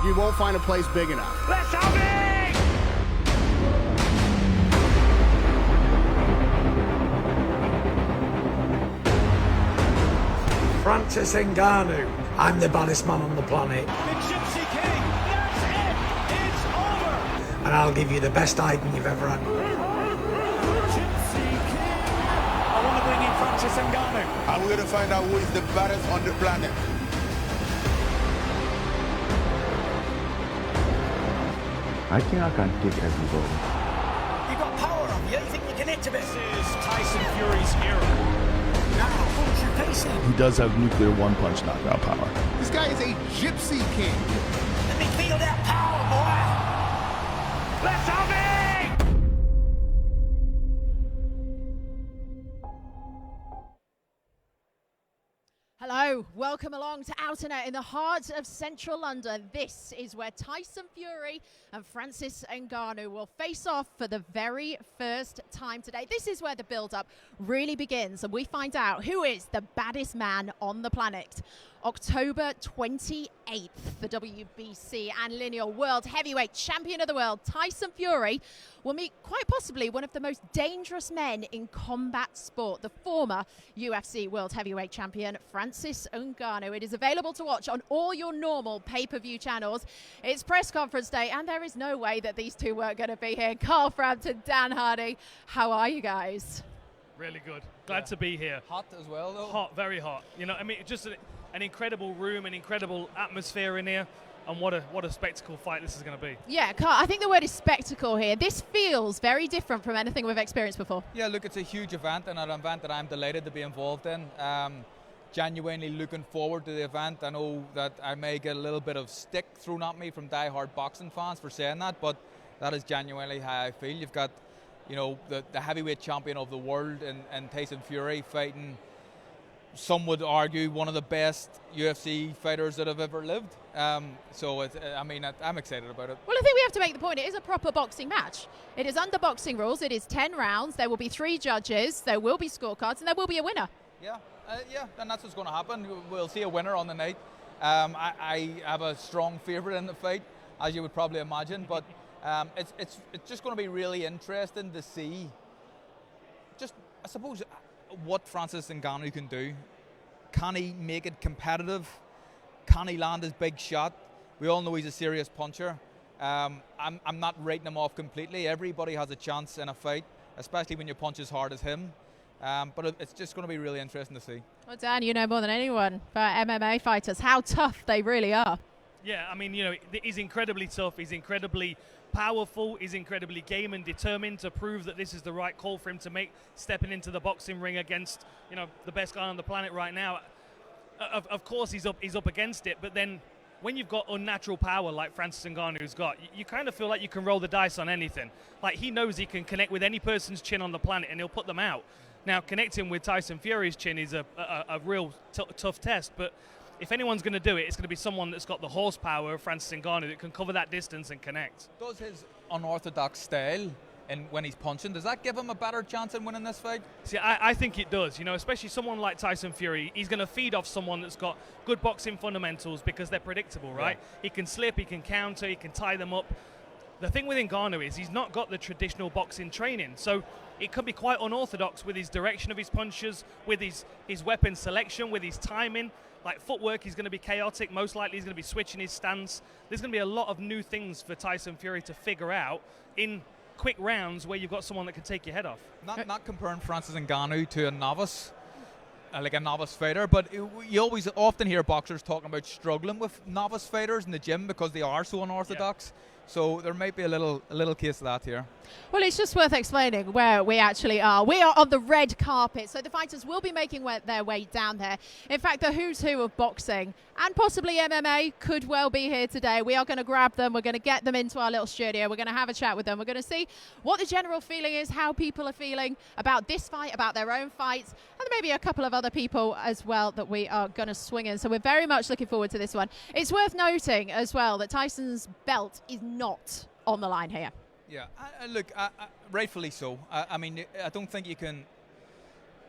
You won't find a place big enough. Let's have it! Francis Ngannou. I'm the baddest man on the planet. The Gypsy King, that's it! It's over! And I'll give you the best hiding you've ever had. Gypsy King! I want to bring in Francis Ngannou. And we're going to find out who is the baddest on the planet. I think I can take everybody. You've got power on you. You think you can hit a bit? This is Tyson Fury's era. Now, who's your facing? He does have nuclear one-punch knockout power. This guy is a Gypsy King. Let me feel that power, boy! Let's have it! Hello, welcome along to Outernet in the heart of central London. This is where Tyson Fury and Francis Ngannou will face off for the very first time today. This is where the build-up really begins and we find out who is the baddest man on the planet. October 28th, the WBC and lineal world heavyweight champion of the world, Tyson Fury, will meet quite possibly one of the most dangerous men in combat sport, the former UFC world heavyweight champion, Francis Ngannou. It is available to watch on all your normal pay-per-view channels. It's press conference day, and there is no way that these two weren't going to be here. Carl Frampton, Dan Hardy, how are you guys? Really good. Glad to be here. Hot as well, though. Hot, very hot. You know, I mean, just an incredible room, an incredible atmosphere in here, and what a spectacle fight this is going to be. Yeah, Carl, I think the word is spectacle here. This feels very different from anything we've experienced before. Yeah, look, it's a huge event, and an event that I'm delighted to be involved in. Genuinely looking forward to the event. I know that I may get a little bit of stick thrown at me from die-hard boxing fans for saying that, but that is genuinely how I feel. You've got, you know, the heavyweight champion of the world and Tyson Fury fighting, some would argue, one of the best UFC fighters that have ever lived. I'm excited about it. Well, I think we have to make the point. It is a proper boxing match. It is under boxing rules. It is 10 rounds. There will be 3 judges. There will be scorecards, and there will be a winner. Yeah, and that's what's going to happen. We'll see a winner on the night. I have a strong favourite in the fight, as you would probably imagine, but it's just going to be really interesting to see, just, I suppose, what Francis Ngannou can do. Can he make it competitive? Can he land his big shot? We all know he's a serious puncher. I'm not writing him off completely. Everybody has a chance in a fight, especially when you punch as hard as him. But it's just going to be really interesting to see. Well, Dan, you know more than anyone about MMA fighters, how tough they really are. Yeah, I mean, you know, he's incredibly tough. He's incredibly powerful. He's incredibly game and determined to prove that this is the right call for him to make, stepping into the boxing ring against, you know, the best guy on the planet right now. Of course, he's up against it. But then when you've got unnatural power like Francis Ngannou's got, you kind of feel like you can roll the dice on anything. Like, he knows he can connect with any person's chin on the planet and he'll put them out. Now, connecting with Tyson Fury's chin is a real tough test, but if anyone's going to do it, it's going to be someone that's got the horsepower of Francis Ngannou that can cover that distance and connect. Does his unorthodox style, and when he's punching, does that give him a better chance in winning this fight? See, I think it does. You know, especially someone like Tyson Fury, he's going to feed off someone that's got good boxing fundamentals because they're predictable, right? Yeah. He can slip, he can counter, he can tie them up. The thing with Ngannou is he's not got the traditional boxing training, so it could be quite unorthodox with his direction of his punches, with his weapon selection, with his timing. Like, footwork, he's going to be chaotic. Most likely he's going to be switching his stance. There's going to be a lot of new things for Tyson Fury to figure out in quick rounds where you've got someone that can take your head off. Not comparing Francis Ngannou to a novice, like a novice fighter, but you always often hear boxers talking about struggling with novice fighters in the gym because they are so unorthodox. Yeah. So there might be a little case of that here. Well, it's just worth explaining where we actually are. We are on the red carpet, so the fighters will be making their way down there. In fact, the who's who of boxing and possibly MMA could well be here today. We are going to grab them. We're going to get them into our little studio. We're going to have a chat with them. We're going to see what the general feeling is, how people are feeling about this fight, about their own fights, and maybe a couple of other people as well that we are going to swing in. So we're very much looking forward to this one. It's worth noting as well that Tyson's belt is not on the line here. Yeah, look, rightfully so. I mean, I don't think you can.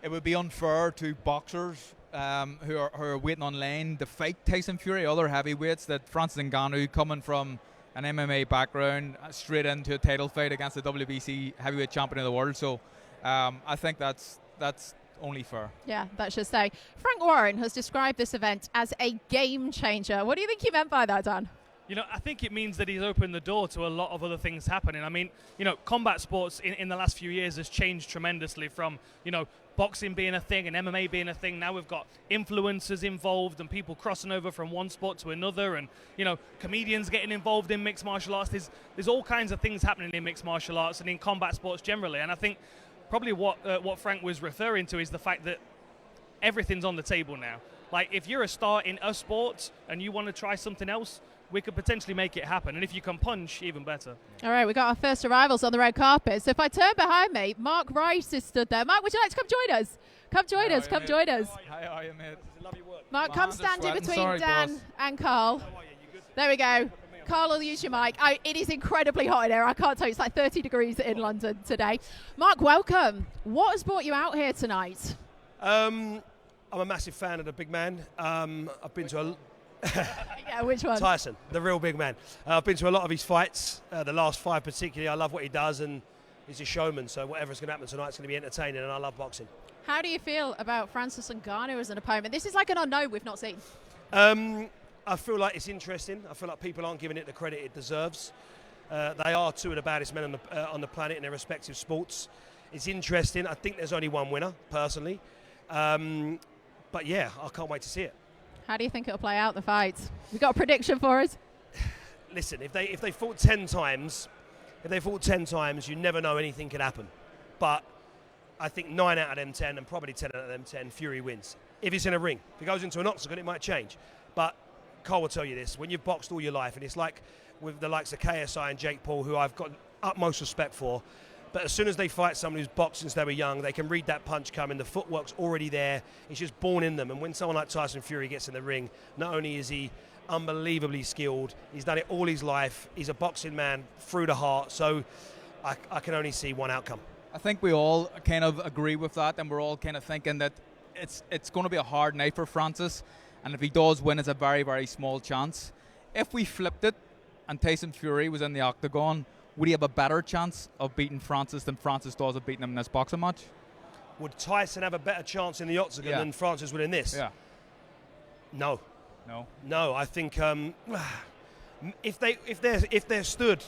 It would be unfair to boxers who are waiting on lane to fight Tyson Fury, other heavyweights, that Francis Ngannou, coming from an MMA background, straight into a title fight against the WBC heavyweight champion of the world. So I think that's only fair. Yeah, that should say. Frank Warren has described this event as a game changer. What do you think he meant by that, Dan? You know, I think it means that he's opened the door to a lot of other things happening. I mean, you know, combat sports in the last few years has changed tremendously from, you know, boxing being a thing and MMA being a thing. Now we've got influencers involved and people crossing over from one sport to another, and, you know, comedians getting involved in mixed martial arts. There's all kinds of things happening in mixed martial arts and in combat sports generally. And I think probably what Frank was referring to is the fact that everything's on the table now. Like, if you're a star in a sport and you want to try something else, we could potentially make it happen. And if you can punch, even better. All right, we got our first arrivals on the red carpet. So if I turn behind me, Mark Rice is stood there. Mark, would you like to come join us? Come join us. Come join us. How are you, mate? Love your work. Mark, come stand in between Dan boss. and Carl. There we go. Carl will use your mic. It is incredibly hot in here. I can't tell you. It's like 30 degrees in London today. Mark, welcome. What has brought you out here tonight? I'm a massive fan of the big man. I've been to a... Yeah, which one? Tyson, the real big man. I've been to a lot of his fights, the last 5 particularly. I love what he does, and he's a showman, so whatever's going to happen tonight is going to be entertaining, and I love boxing. How do you feel about Francis Ngannou as an opponent? This is like an unknown we've not seen. I feel like it's interesting. I feel like people aren't giving it the credit it deserves. They are two of the baddest men on the planet in their respective sports. It's interesting. I think there's only one winner, personally. But yeah, I can't wait to see it. How do you think it'll play out, the fight? You got a prediction for us? Listen, if they fought 10 times, you never know, anything could happen. But I think 9 out of them 10, and probably 10 out of them 10, Fury wins. If it's in a ring. If it goes into an octagon, it might change. But Carl will tell you this, when you've boxed all your life, and it's like with the likes of KSI and Jake Paul, who I've got utmost respect for, but as soon as they fight someone who's boxed since they were young, they can read that punch coming, the footwork's already there, it's just born in them. And when someone like Tyson Fury gets in the ring, not only is he unbelievably skilled, he's done it all his life, he's a boxing man through the heart, so I can only see one outcome. I think we all kind of agree with that, and we're all kind of thinking that it's going to be a hard night for Francis, and if he does win, it's a very, very small chance. If we flipped it and Tyson Fury was in the octagon, would he have a better chance of beating Francis than Francis does of beating him in this boxing match? Would Tyson have a better chance in the octagon than Francis would in this? Yeah. No. No, I think if they're stood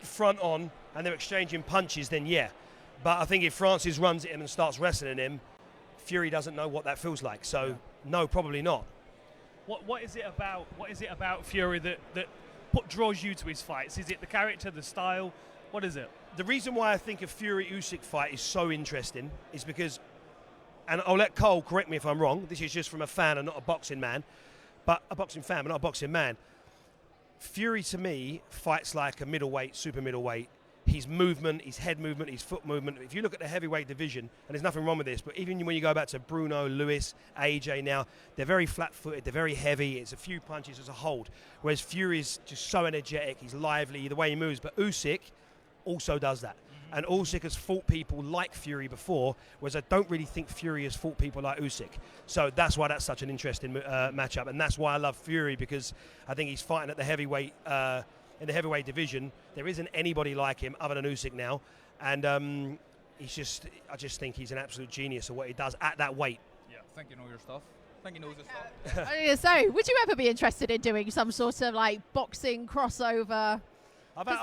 front on and they're exchanging punches, then yeah. But I think if Francis runs at him and starts wrestling him, Fury doesn't know what that feels like. So no, probably not. What is it about Fury that draws you to his fights? Is it the character, the style? What is it? The reason why I think a Fury-Usyk fight is so interesting is because, and I'll let Cole correct me if I'm wrong, this is just from a fan and not a boxing man, but a boxing fan, but not a boxing man. Fury, to me, fights like a middleweight, super middleweight. His movement, his head movement, his foot movement. If you look at the heavyweight division, and there's nothing wrong with this, but even when you go back to Bruno, Lewis, AJ now, they're very flat-footed, they're very heavy, it's a few punches, it's a hold. Whereas Fury's just so energetic, he's lively, the way he moves. But Usyk also does that. And Usyk has fought people like Fury before, whereas I don't really think Fury has fought people like Usyk. So that's why that's such an interesting matchup. And that's why I love Fury, because I think he's fighting at the heavyweight in the heavyweight division. There isn't anybody like him other than Usyk now, and I just think he's an absolute genius at what he does at that weight. Yeah, I think you know your stuff. I think he knows his stuff. I was going to say, would you ever be interested in doing some sort of like boxing crossover? I've had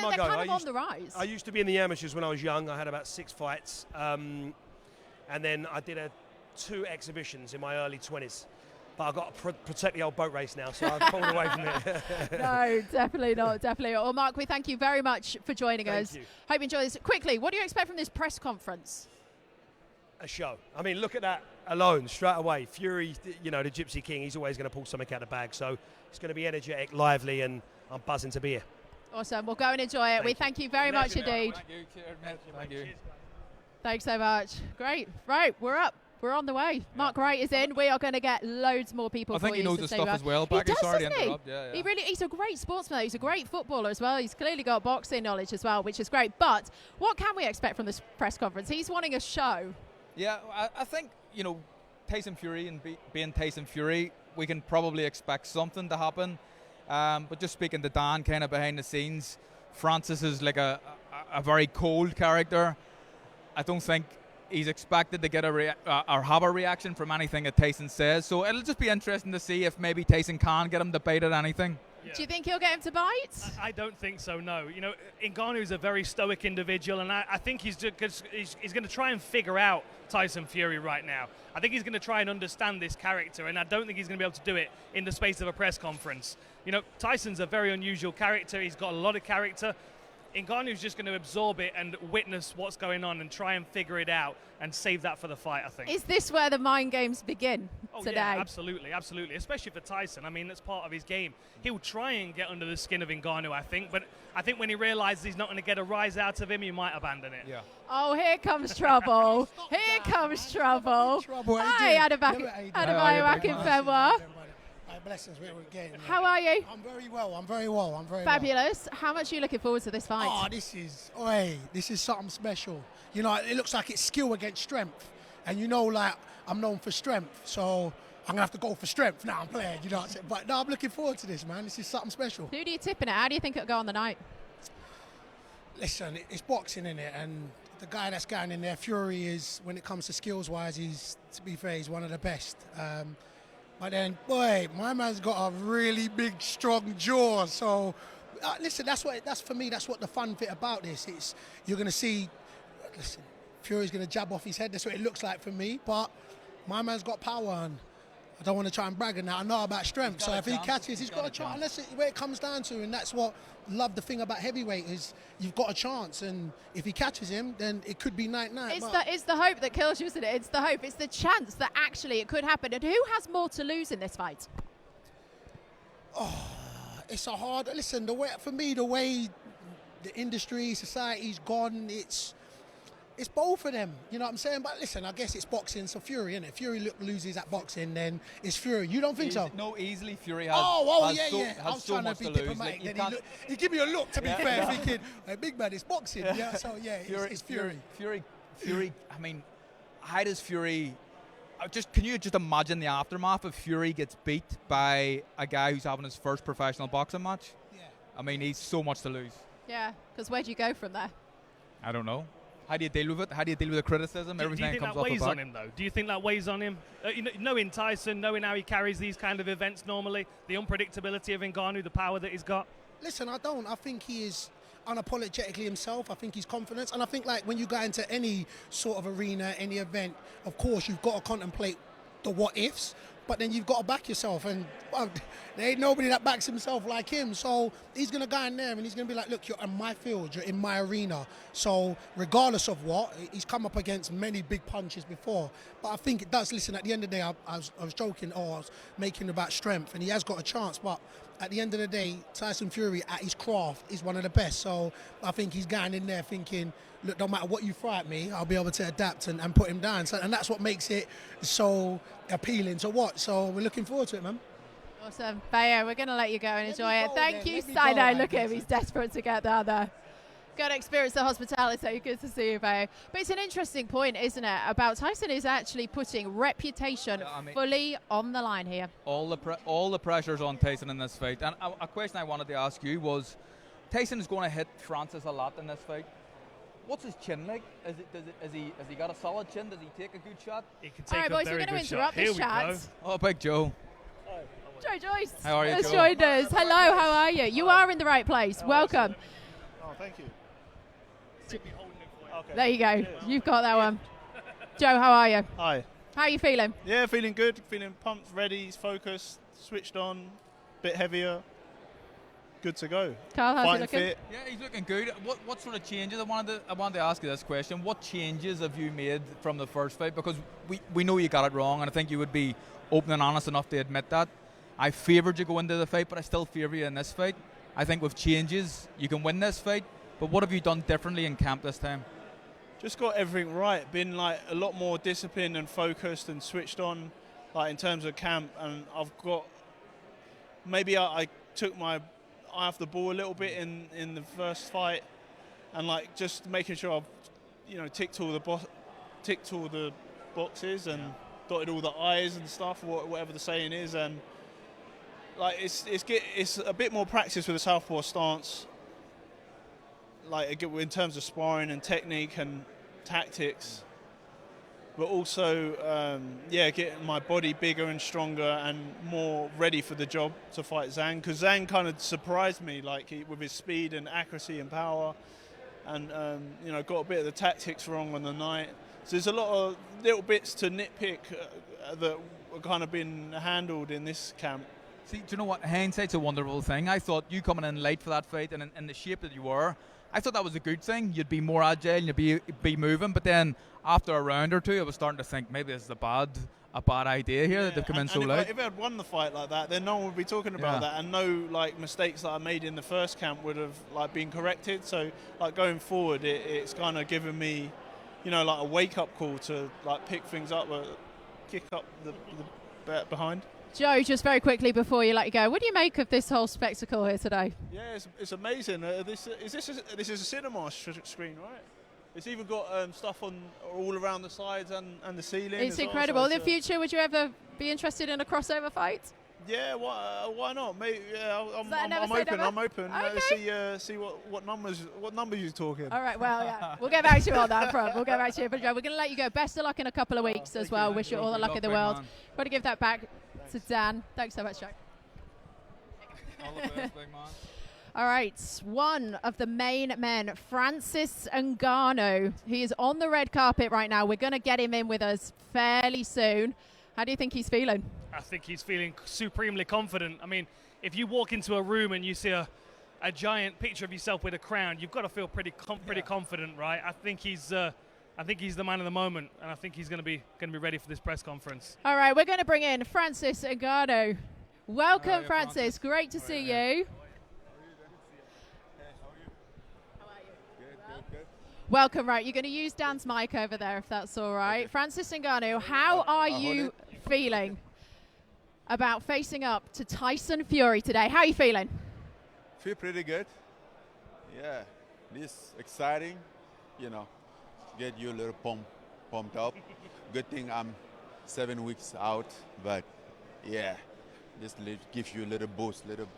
my go. Kind of on the rise. I used to be in the amateurs when I was young. I had about 6 fights, and then I did 2 exhibitions in my early 20s. But I've got to protect the old boat race now, so I've pulled away from it. No, definitely not, definitely not. Well, Mark, we thank you very much for joining us. You. Hope you enjoy this. Quickly, what do you expect from this press conference? A show. I mean, look at that alone, straight away. Fury, you know, the Gypsy King, he's always going to pull something out of the bag. So it's going to be energetic, lively, and I'm buzzing to be here. Awesome. We'll go and enjoy it. Thank you very much indeed. Thank you. Cheers, mate. Thank you. Thanks so much. Great. Right, we're up. We're on the way. Mark Wright is in. We are going to get loads more people. I think he knows his stuff as well. He does, sorry to doesn't he? interrupt. Yeah. He's a great sportsman. He's a great footballer as well. He's clearly got boxing knowledge as well, which is great. But what can we expect from this press conference? He's wanting a show. Yeah, I think, you know, Tyson Fury and being Tyson Fury, we can probably expect something to happen. But just speaking to Dan, kind of behind the scenes, Francis is like a very cold character. I don't think he's expected to get or have a reaction from anything that Tyson says. So it'll just be interesting to see if maybe Tyson can get him to bite at anything. Yeah. Do you think he'll get him to bite? I don't think so, no. You know, Ngannou is a very stoic individual, and I think he's going to try and figure out Tyson Fury right now. I think he's going to try and understand this character, and I don't think he's going to be able to do it in the space of a press conference. You know, Tyson's a very unusual character. He's got a lot of character. Ngannou's just going to absorb it and witness what's going on and try and figure it out and save that for the fight, I think. Is this where the mind games begin today? Yeah, absolutely, absolutely. Especially for Tyson. I mean, that's part of his game. He'll try and get under the skin of Ngannou, I think. But I think when he realizes he's not going to get a rise out of him, he might abandon it. Yeah. Oh, here comes trouble. Here comes trouble. Hi, Adebayo Akinfenwa. Blessings, we're getting there. How are you? I'm very well. Fabulous. How much are you looking forward to this fight? Oh, this is something special. You know, it looks like it's skill against strength. And you know, like, I'm known for strength. So I'm going to have to go for strength. Now I'm playing, you know what I'm saying? But no, I'm looking forward to this, man. This is something special. Who do you tip in it? How do you think it'll go on the night? Listen, it's boxing, in it, and the guy that's going in there, Fury, is, when it comes to skills-wise, to be fair, he's one of the best. But then, boy, my man's got a really big, strong jaw. So, listen, that's for me. That's what the fun bit about this is. You're going to see. Listen, Fury's going to jab off his head. That's what it looks like for me. But my man's got power, and I don't want to try and brag. And I know about strength. So if he catches, he's got a chance. Unless where it comes down to, and that's what love the thing about heavyweight is. You've got a chance, and if he catches him, then it could be night-night. It's the hope that kills you, isn't it? It's the hope. It's the chance that actually it could happen. And who has more to lose in this fight? Oh, it's a hard. Listen, the way the industry, society's gone, it's both of them. You know what I'm saying? But listen, I guess it's boxing, so Fury, innit? Fury loses at boxing, then it's Fury. You don't think so? No, easily Fury has. Yeah. I was so trying to be diplomatic. Like, then he give me a look, to be fair, thinking, hey, big man, it's boxing. Yeah. So yeah, it's Fury. Fury. I mean, how does Fury? Can you just imagine the aftermath if Fury gets beat by a guy who's having his first professional boxing match? Yeah. I mean, he's so much to lose. Yeah, because where do you go from there? I don't know. How do you deal with it? How do you deal with the criticism? Everything do you think that weighs on him, though? Do you think that weighs on him? Knowing Tyson, knowing how he carries these kind of events normally, the unpredictability of Ngannou, the power that he's got? Listen, I don't. I think he is unapologetically himself. I think he's confident. And I think, like, when you go into any sort of arena, any event, of course, you've got to contemplate the what-ifs. But then you've got to back yourself, and there ain't nobody that backs himself like him. So he's going to go in there and he's going to be like, look, you're in my field, you're in my arena. So regardless of what, he's come up against many big punches before. But I think it does, listen, at the end of the day, I was joking, I was making about strength, and he has got a chance. But at the end of the day, Tyson Fury, at his craft, is one of the best. So I think he's going in there thinking, look, no matter what you throw at me, I'll be able to adapt and put him down. So, and that's what makes it so appealing to watch. So we're looking forward to it, man. Awesome. Bayo, we're going to let you go and enjoy it. Thank you, Sino. Look at him. He's desperate to get down there. Got to experience the hospitality. Good to see you, Bayo. But it's an interesting point, isn't it, about Tyson is actually putting reputation fully on the line here. All the pressure's on Tyson in this fight. And a question I wanted to ask you was, Tyson is going to hit Francis a lot in this fight. What's his chin like? Has he got a solid chin? Does he take a good shot? He can take all right, boys, we're going to interrupt this chat. Oh, Big Joe. Joe Joyce how are you, has Joe? joined us. Hello, how are you? You are in the right place. Welcome. Oh, thank you. Okay. There you go. You've got that one. Joe, how are you? Hi. How are you feeling? Yeah, feeling good. Feeling pumped, ready, focused, switched on, bit heavier. Good to go. Carl, how's he looking? Fit. Yeah, he's looking good. What sort of changes? I wanted to ask you this question. What changes have you made from the first fight? Because we know you got it wrong, and I think you would be open and honest enough to admit that. I favoured you go into the fight, but I still favour you in this fight. I think with changes, you can win this fight. But what have you done differently in camp this time? Just got everything right. Been like a lot more disciplined and focused and switched on, like in terms of camp. And I've got maybe I took my eye off the ball a little bit in the first fight, and like just making sure I've ticked all the boxes and dotted all the I's and stuff, whatever the saying is, and like it's a bit more practice with the southpaw stance, like in terms of sparring and technique and tactics, but also getting my body bigger and stronger and more ready for the job to fight Zhang, because Zhang kind of surprised me, like with his speed and accuracy and power, and got a bit of the tactics wrong on the night. So there's a lot of little bits to nitpick that were kind of been handled in this camp. See, do you know what? Hindsight's a wonderful thing. I thought you coming in late for that fight and in the shape that you were, I thought that was a good thing. You'd be more agile and you'd be moving. But then after a round or two, I was starting to think maybe this is a bad idea here that they've come in so late. If I had won the fight like that, then no one would be talking about that, and no mistakes that I made in the first camp would have been corrected. So going forward, it's kind of given me, a wake up call to pick things up, kick up the behind. Joe, just very quickly before you let you go, what do you make of this whole spectacle here today? Yeah, it's amazing. This is a cinema screen, right? It's even got stuff on all around the sides and the ceiling. It's incredible. In the future, would you ever be interested in a crossover fight? Yeah, why not? Maybe, yeah, I'm open. Okay. See what numbers you're talking. All right, well, yeah, we'll get back to you on that front. We'll get back to you. But Joe, we're going to let you go. Best of luck in a couple of weeks as well. Wish you all the luck in the world. Got to give that back to Dan. Thanks so much, Joe. All the best, big man. All right, one of the main men, Francis Ngannou. He is on the red carpet right now. We're going to get him in with us fairly soon. How do you think he's feeling? I think he's feeling supremely confident. I mean, if you walk into a room and you see a giant picture of yourself with a crown, you've got to feel pretty confident, right? I think he's the man of the moment, and I think he's going to be ready for this press conference. All right, we're going to bring in Francis Ngannou. Welcome, Francis. Great to see you. Welcome. Right, you're going to use Dan's mic over there, if that's all right. Okay. Francis Ngannou, how are you feeling about facing up to Tyson Fury today? How are you feeling? Feel pretty good. Yeah, this exciting. Get you a little pumped up. Good thing I'm 7 weeks out, but yeah, just give you a little boost, little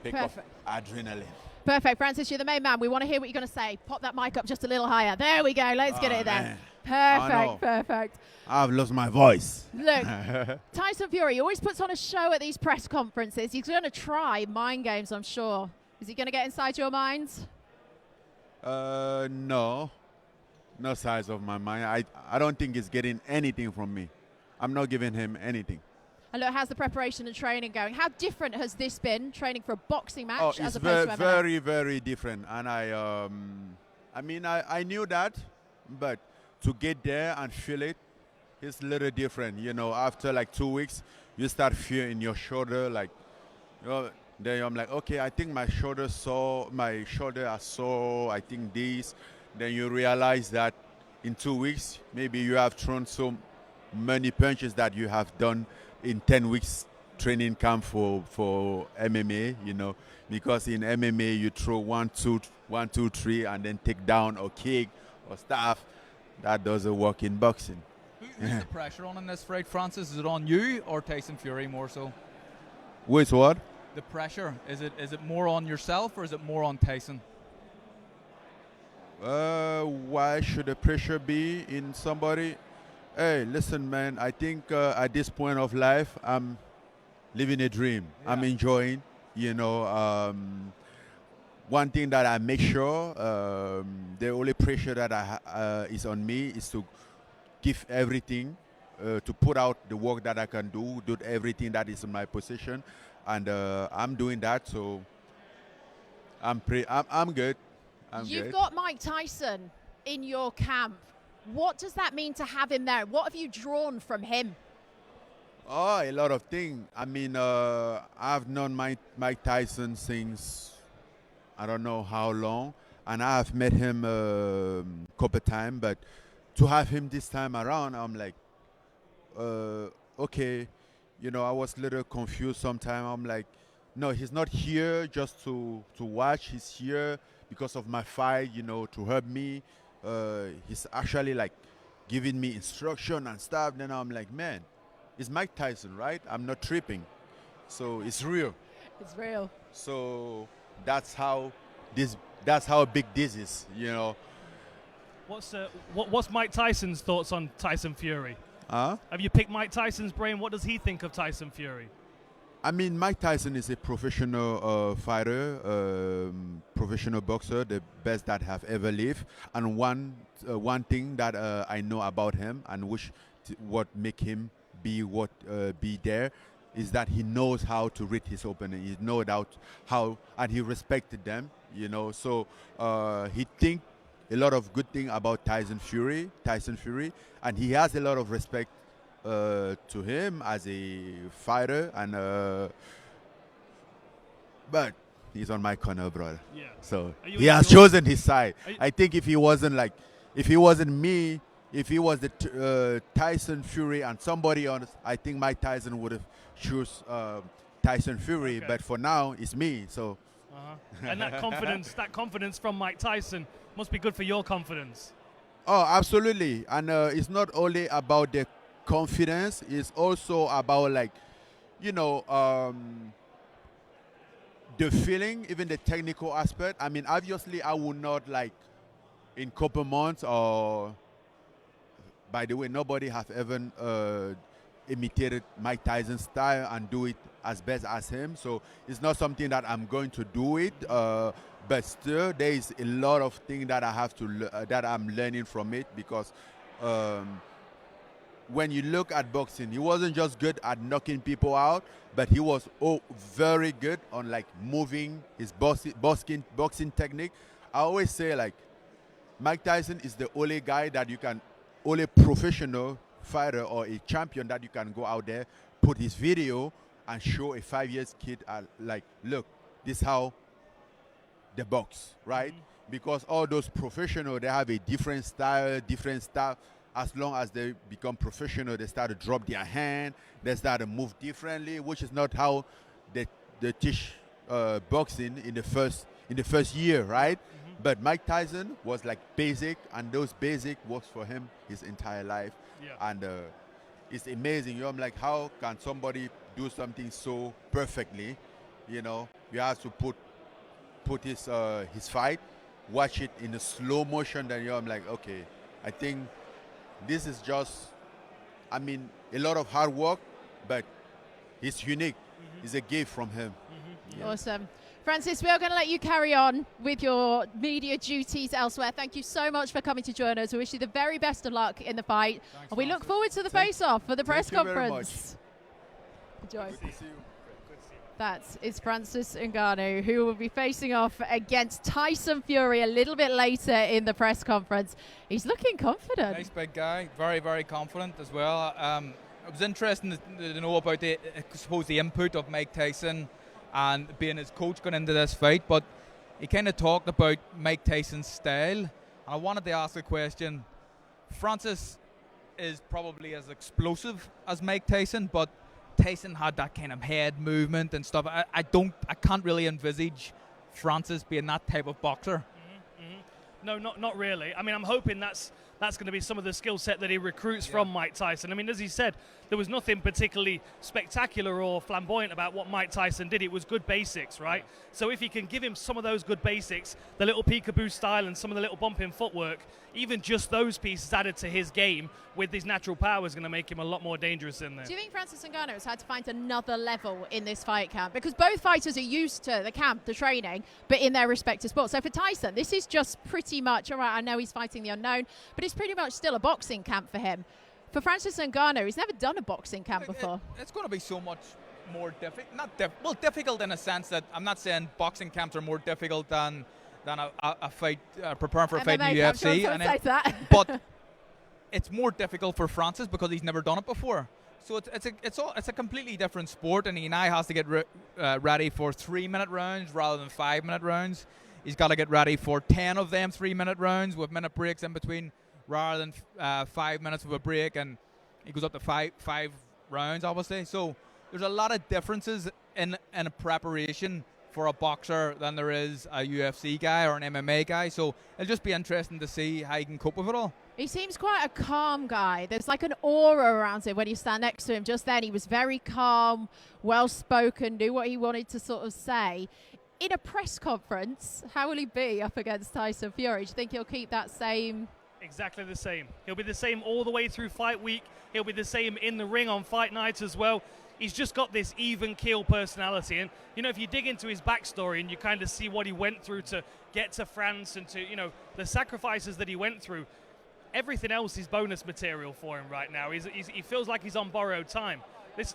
pick of adrenaline. Perfect, Francis, you're the main man. We want to hear what you're going to say. Pop that mic up just a little higher. There we go. Let's get it there. Perfect. I've lost my voice. Look, Tyson Fury always puts on a show at these press conferences. He's going to try mind games, I'm sure. Is he going to get inside your minds? No size of my mind. I don't think he's getting anything from me. I'm not giving him anything. And look, how's the preparation and training going? How different has this been, training for a boxing match as opposed to MMA? Very, very different. And I knew that, but to get there and feel it, it's a little different. After 2 weeks, you start feeling your shoulder, then I'm like, okay, I think my shoulder are sore, I think this. Then you realize that in 2 weeks, maybe you have thrown so many punches that you have done in 10 weeks training camp for MMA, because in MMA you throw 1, 2, 3, and then take down or kick or stuff. That doesn't work in boxing. Who's the pressure on in this fight, Francis? Is it on you or Tyson Fury more so? Which what? The pressure, is it more on yourself or is it more on Tyson? Why should the pressure be in somebody? Hey, listen, man, I think at this point of life, I'm living a dream. Yeah. I'm enjoying, one thing that I make sure, the only pressure that is on me is to give everything, to put out the work that I can do everything that is in my position. And I'm doing that, so I'm good. You've got Mike Tyson in your camp. What does that mean to have him there? What have you drawn from him? Oh, a lot of things. I mean, I've known Mike Tyson since I don't know how long, and I have met him a couple times, but to have him this time around, I'm like, okay. I was a little confused sometimes. I'm like, no, he's not here just to watch. He's here because of my fight, to help me. He's actually giving me instruction and stuff. Then I'm like, man, it's Mike Tyson, right? I'm not tripping. So it's real. It's real. So that's how big this is, you know. What's Mike Tyson's thoughts on Tyson Fury? Huh? Have you picked Mike Tyson's brain? What does he think of Tyson Fury? I mean, Mike Tyson is a professional fighter, professional boxer, the best that have ever lived. And one thing that I know about him and what make him be there is that he knows how to read his opponent. He knows how, and he respected them, you know. So he think a lot of good thing about Tyson Fury, and he has a lot of respect to him as a fighter, and but he's on my corner, brother. Yeah. So he has chosen his side. I think if he wasn't me, if he was the Tyson Fury and somebody else, I think Mike Tyson would have choose Tyson Fury. Okay. But for now, it's me. So. And that confidence from Mike Tyson must be good for your confidence. Oh, absolutely. And it's not only about the confidence, it's also about, like, you know, the feeling, even the technical aspect. I mean, obviously I would not, like, in couple months, or by the way, nobody have ever imitated Mike Tyson's style and do it as best as him. So it's not something that I'm going to do it. But still, there is a lot of things that I have to that I'm learning from it, because when you look at boxing, he wasn't just good at knocking people out, but he was very good on, like, moving his boxing technique. I always say, like, Mike Tyson is the only guy that you can, only professional fighter or a champion that you can go out there, put his video and show a 5-year kid, like, look, this is how the box, right? Mm-hmm. Because all those professionals, they have a different style. As long as they become professional, they start to drop their hand, they start to move differently, which is not how they teach boxing in the first year, right? Mm-hmm. But Mike Tyson was, like, basic, and those basic works for him his entire life. Yeah. And it's amazing. You know, I'm like, how can somebody do something so perfectly? You know, you have to put his fight, watch it in a slow motion. Then, you know, I'm like, okay, I think this is just, I mean, a lot of hard work, but it's unique. Mm-hmm. It's a gift from him. Mm-hmm. Yeah. Awesome. Francis, we are going to let you carry on with your media duties elsewhere. Thank you so much for coming to join us. We wish you the very best of luck in the fight. Thanks, and we look forward to the face-off for the press conference. Enjoy. Good to see you. That is Francis Ngannou, who will be facing off against Tyson Fury a little bit later in the press conference. He's looking confident. Nice big guy, very, very confident as well. It was interesting to know about the input of Mike Tyson and being his coach going into this fight, but he kind of talked about Mike Tyson's style. And I wanted to ask a question. Francis is probably as explosive as Mike Tyson, but Tyson had that kind of head movement and stuff. I can't really envisage Francis being that type of boxer. Mm-hmm. No, not really. I mean, I'm hoping that's going to be some of the skill set that he recruits from Mike Tyson. I mean, as he said, there was nothing particularly spectacular or flamboyant about what Mike Tyson did. It was good basics, right? So if he can give him some of those good basics, the little peekaboo style and some of the little bumping footwork, even just those pieces added to his game with his natural power is going to make him a lot more dangerous in there. Do you think Francis Ngannou has had to find another level in this fight camp? Because both fighters are used to the camp, the training, but in their respective sports. So for Tyson, this is just pretty much, all right, I know he's fighting the unknown, but it's pretty much still a boxing camp for him. For Francis Ngannou, he's never done a boxing camp before. It's going to be so much more difficult. Difficult in a sense that I'm not saying boxing camps are more difficult than a fight, preparing for a fight in the UFC. But it's more difficult for Francis because he's never done it before. So it's a completely different sport, and he now has to get ready for 3-minute rounds rather than 5-minute rounds. He's got to get ready for 10 of them 3-minute rounds with minute breaks in between, rather than 5 minutes of a break, and he goes up to five rounds, obviously. So there's a lot of differences in a preparation for a boxer than there is a UFC guy or an MMA guy. So it'll just be interesting to see how he can cope with it all. He seems quite a calm guy. There's like an aura around him when you stand next to him. Just then, he was very calm, well-spoken, knew what he wanted to sort of say. In a press conference, how will he be up against Tyson Fury? Do you think he'll keep that same? Exactly the same. He'll be the same all the way through fight week. He'll be the same in the ring on fight nights as well. He's just got this even keel personality. And, you know, if you dig into his backstory and you kind of see what he went through to get to France and to, you know, the sacrifices that he went through, everything else is bonus material for him right now. He feels like he's on borrowed time.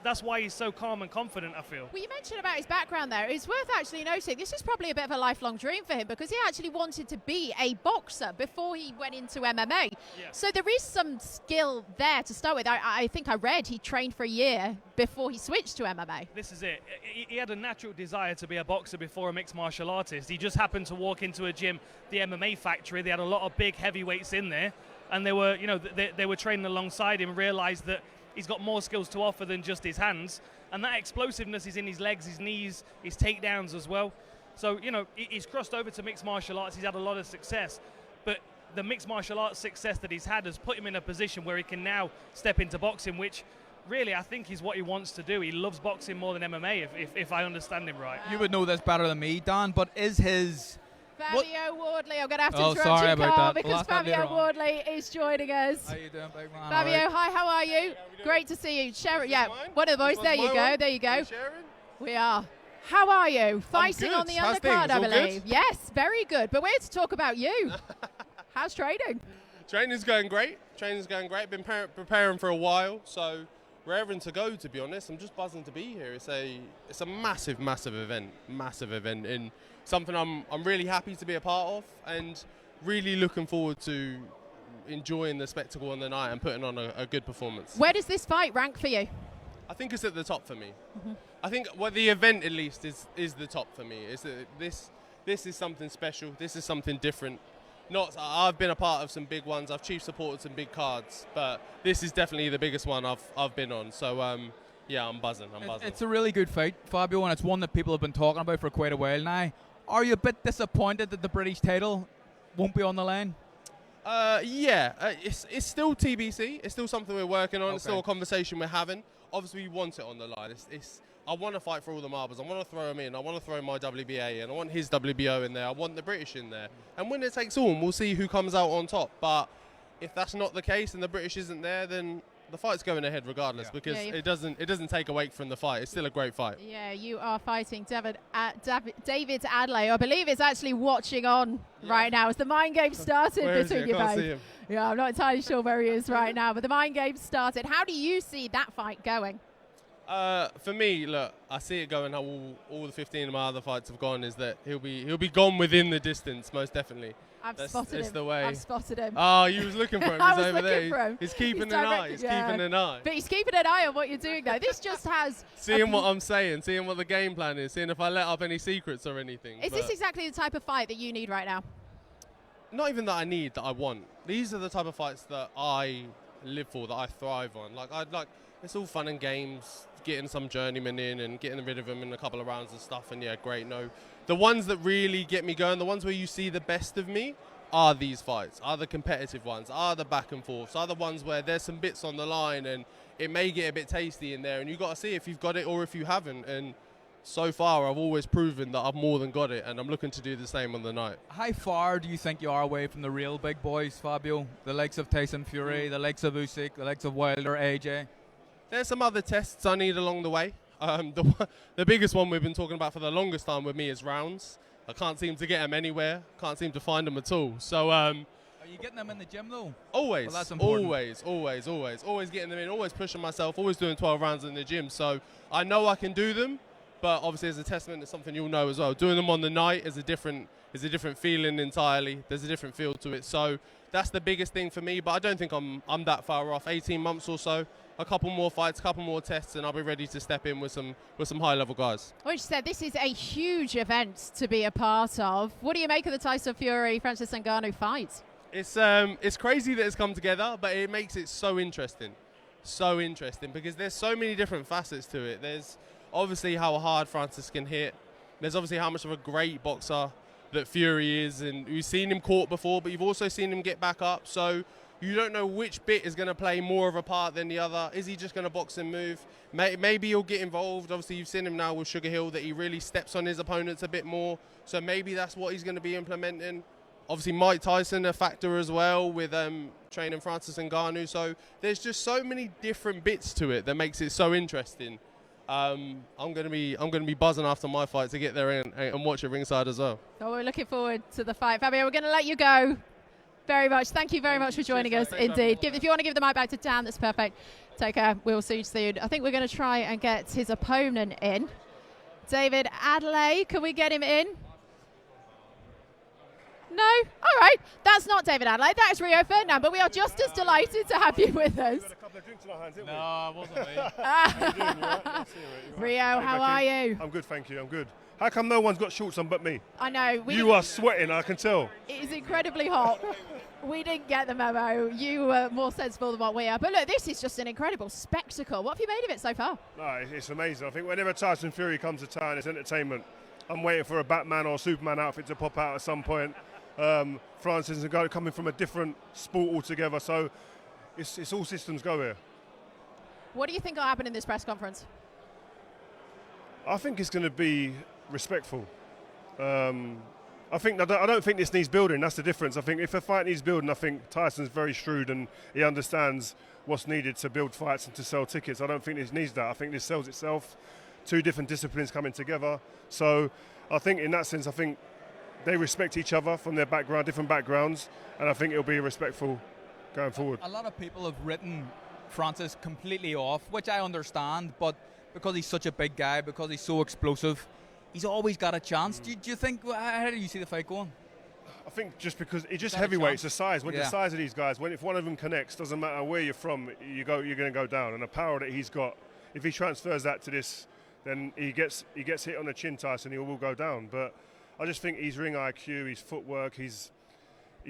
That's why he's so calm and confident, I feel. Well, you mentioned about his background there. It's worth actually noting this is probably a bit of a lifelong dream for him because he actually wanted to be a boxer before he went into MMA. Yeah. So there is some skill there to start with. I think I read he trained for a year before he switched to MMA. This is it. He had a natural desire to be a boxer before a mixed martial artist. He just happened to walk into a gym, the MMA factory. They had a lot of big heavyweights in there, and they were, you know, they were training alongside him. Realized that he's got more skills to offer than just his hands, and that explosiveness is in his legs, his knees, his takedowns as well. So, you know, he's crossed over to mixed martial arts. He's had a lot of success, but the mixed martial arts success that he's had has put him in a position where he can now step into boxing, which really I think is what he wants to do. He loves boxing more than MMA, if I understand him right. You would know this better than me, Dan, but is his... Fabio Wardley, I'm going to have to interrupt sorry you, about Carl, that. because Fabio Wardley is joining us. How you doing, big man? Fabio, hi, how are you? Great to see you. Sharon, yeah, one of the boys. There you go, there you go. We are. How are you? Fighting on the undercard, I believe. Yes, very good. But we're here to talk about you. How's training? Training's going great. Been preparing for a while, so raring to go, to be honest. I'm just buzzing to be here. It's a massive event, and something I'm really happy to be a part of, and really looking forward to enjoying the spectacle on the night and putting on a good performance. Where does this fight rank for you? I think it's at the top for me. I think the event at least is the top for me. This is something special. This is something different. I've been a part of some big ones. I've chief supported some big cards, but this is definitely the biggest one I've been on. So yeah, I'm buzzing. It's a really good fight, Fabio, and it's one that people have been talking about for quite a while now. Are you a bit disappointed that the British title won't be on the line? It's still TBC. It's still something we're working on. Okay. It's still a conversation we're having. Obviously, we want it on the line. I want to fight for all the marbles. I want to throw them in. I want to throw my WBA in. I want his WBO in there. I want the British in there. And when it takes all, we'll see who comes out on top. But if that's not the case and the British isn't there, then the fight's going ahead regardless, because it doesn't take away from the fight. It's still a great fight. Yeah, you are fighting David Adley. I believe it's actually watching on right now as the mind game started between you both. Yeah, I'm not entirely sure where he is right now, but the mind game started. How do you see that fight going? For me, look, I see it going how all the 15 of my other fights have gone, is that he'll be gone within the distance, most definitely. I've spotted him. The way. I've spotted him. Oh, you was looking for him. I He's was over looking there. for him. He's keeping an eye. He's keeping an eye. But he's keeping an eye on what you're doing now. This just has... Seeing what I'm saying, seeing what the game plan is, seeing if I let up any secrets or anything. Is this exactly the type of fight that you need right now? Not even that I need, that I want. These are the type of fights that I live for, that I thrive on. It's all fun and games, getting some journeyman in and getting rid of them in a couple of rounds and stuff, and yeah, great. No, the ones that really get me going, the ones where you see the best of me, are these fights, are the competitive ones, are the back and forths, are the ones where there's some bits on the line and it may get a bit tasty in there, and you've got to see if you've got it or if you haven't. And so far, I've always proven that I've more than got it, and I'm looking to do the same on the night. How far do you think you are away from the real big boys, Fabio? The likes of Tyson Fury, the likes of Usyk, the likes of Wilder, AJ? There's some other tests I need along the way. The biggest one we've been talking about for the longest time with me is rounds. I can't seem to get them anywhere. Can't seem to find them at all. So, are you getting them in the gym though? Always. Well, that's important. Always getting them in. Always pushing myself. Always doing 12 rounds in the gym. So I know I can do them, but obviously as a testament, it's something you'll know as well. Doing them on the night is a different feeling entirely. There's a different feel to it. So that's the biggest thing for me. But I don't think I'm that far off. 18 months or so. A couple more fights, a couple more tests, and I'll be ready to step in with some high-level guys. Well, you said this is a huge event to be a part of. What do you make of the Tyson Fury Francis Ngannou fight? It's crazy that it's come together, but it makes it so interesting because there's so many different facets to it. There's obviously how hard Francis can hit. There's obviously how much of a great boxer that Fury is, and you've seen him caught before, but you've also seen him get back up. So you don't know which bit is going to play more of a part than the other. Is he just going to box and move? Maybe he'll get involved. Obviously, you've seen him now with Sugar Hill, that he really steps on his opponents a bit more. So maybe that's what he's going to be implementing. Obviously, Mike Tyson a factor as well with training Francis Ngannou. So there's just so many different bits to it that makes it so interesting. I'm going to be buzzing after my fight to get there and watch it ringside as well. So we're looking forward to the fight. Fabio, we're going to let you go very much. Thank you very much for joining us. Indeed. If you want to give the mic back to Dan, that's perfect. Take care. We'll see you soon. I think we're going to try and get his opponent in. David Adelaide, can we get him in? No? All right. That's not David Adelaide. That is Rio Ferdinand, but we are just as delighted to have you with us. We've got a couple of drinks in our hands, haven't we? No, it wasn't me. How you doing? You all right? Nice to see you, mate. Rio, how are you? I'm good, thank you. I'm good. How come no one's got shorts on but me? I know. You are sweating, I can tell. It is incredibly hot. We didn't get the memo. You were more sensible than what we are. But look, this is just an incredible spectacle. What have you made of it so far? No, it's amazing. I think whenever Tyson Fury comes to town, it's entertainment. I'm waiting for a Batman or Superman outfit to pop out at some point. Francis and Ngonou coming from a different sport altogether, so it's all systems go here. What do you think will happen in this press conference? I think it's going to be respectful. I don't think this needs building. That's the difference. I think if a fight needs building, I think Tyson's very shrewd and he understands what's needed to build fights and to sell tickets. I don't think this needs that. I think this sells itself. Two different disciplines coming together. So I think in that sense, I think they respect each other from their background, different backgrounds, and I think it'll be respectful going forward. A lot of people have written Francis completely off, which I understand, but because he's such a big guy, because he's so explosive, he's always got a chance. Do you think, how do you see the fight going? I think just because it's just heavyweight, it's the size. When the size of these guys, if one of them connects, doesn't matter where you're from, you're going to go down. And the power that he's got, if he transfers that to this, then he gets hit on the chin, Tyson, he will go down. But I just think his ring IQ, his footwork, his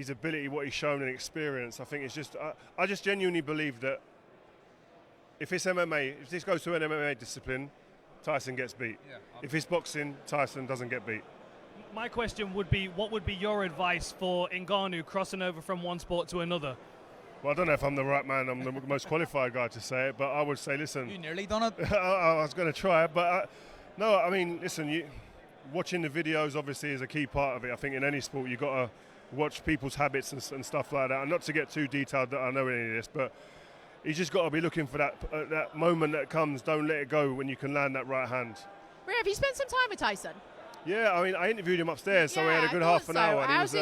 ability, what he's shown and experience, I think it's just, I just genuinely believe that if it's MMA, if this goes to an MMA discipline, Tyson gets beat. Yeah, if it's boxing, Tyson doesn't get beat. My question would be, what would be your advice for Ngonou crossing over from one sport to another? Well, I don't know if I'm the right man, I'm the most qualified guy to say it, but I would say, listen. You nearly done it. I was going to try it, but no, I mean, listen, watching the videos obviously is a key part of it. I think in any sport you've got to watch people's habits and stuff like that. And not to get too detailed that I know any of this, but he's just got to be looking for that moment that comes. Don't let it go when you can land that right hand. Ria, have you spent some time with Tyson? Yeah, I mean, I interviewed him upstairs, so we had a good half an hour. And how's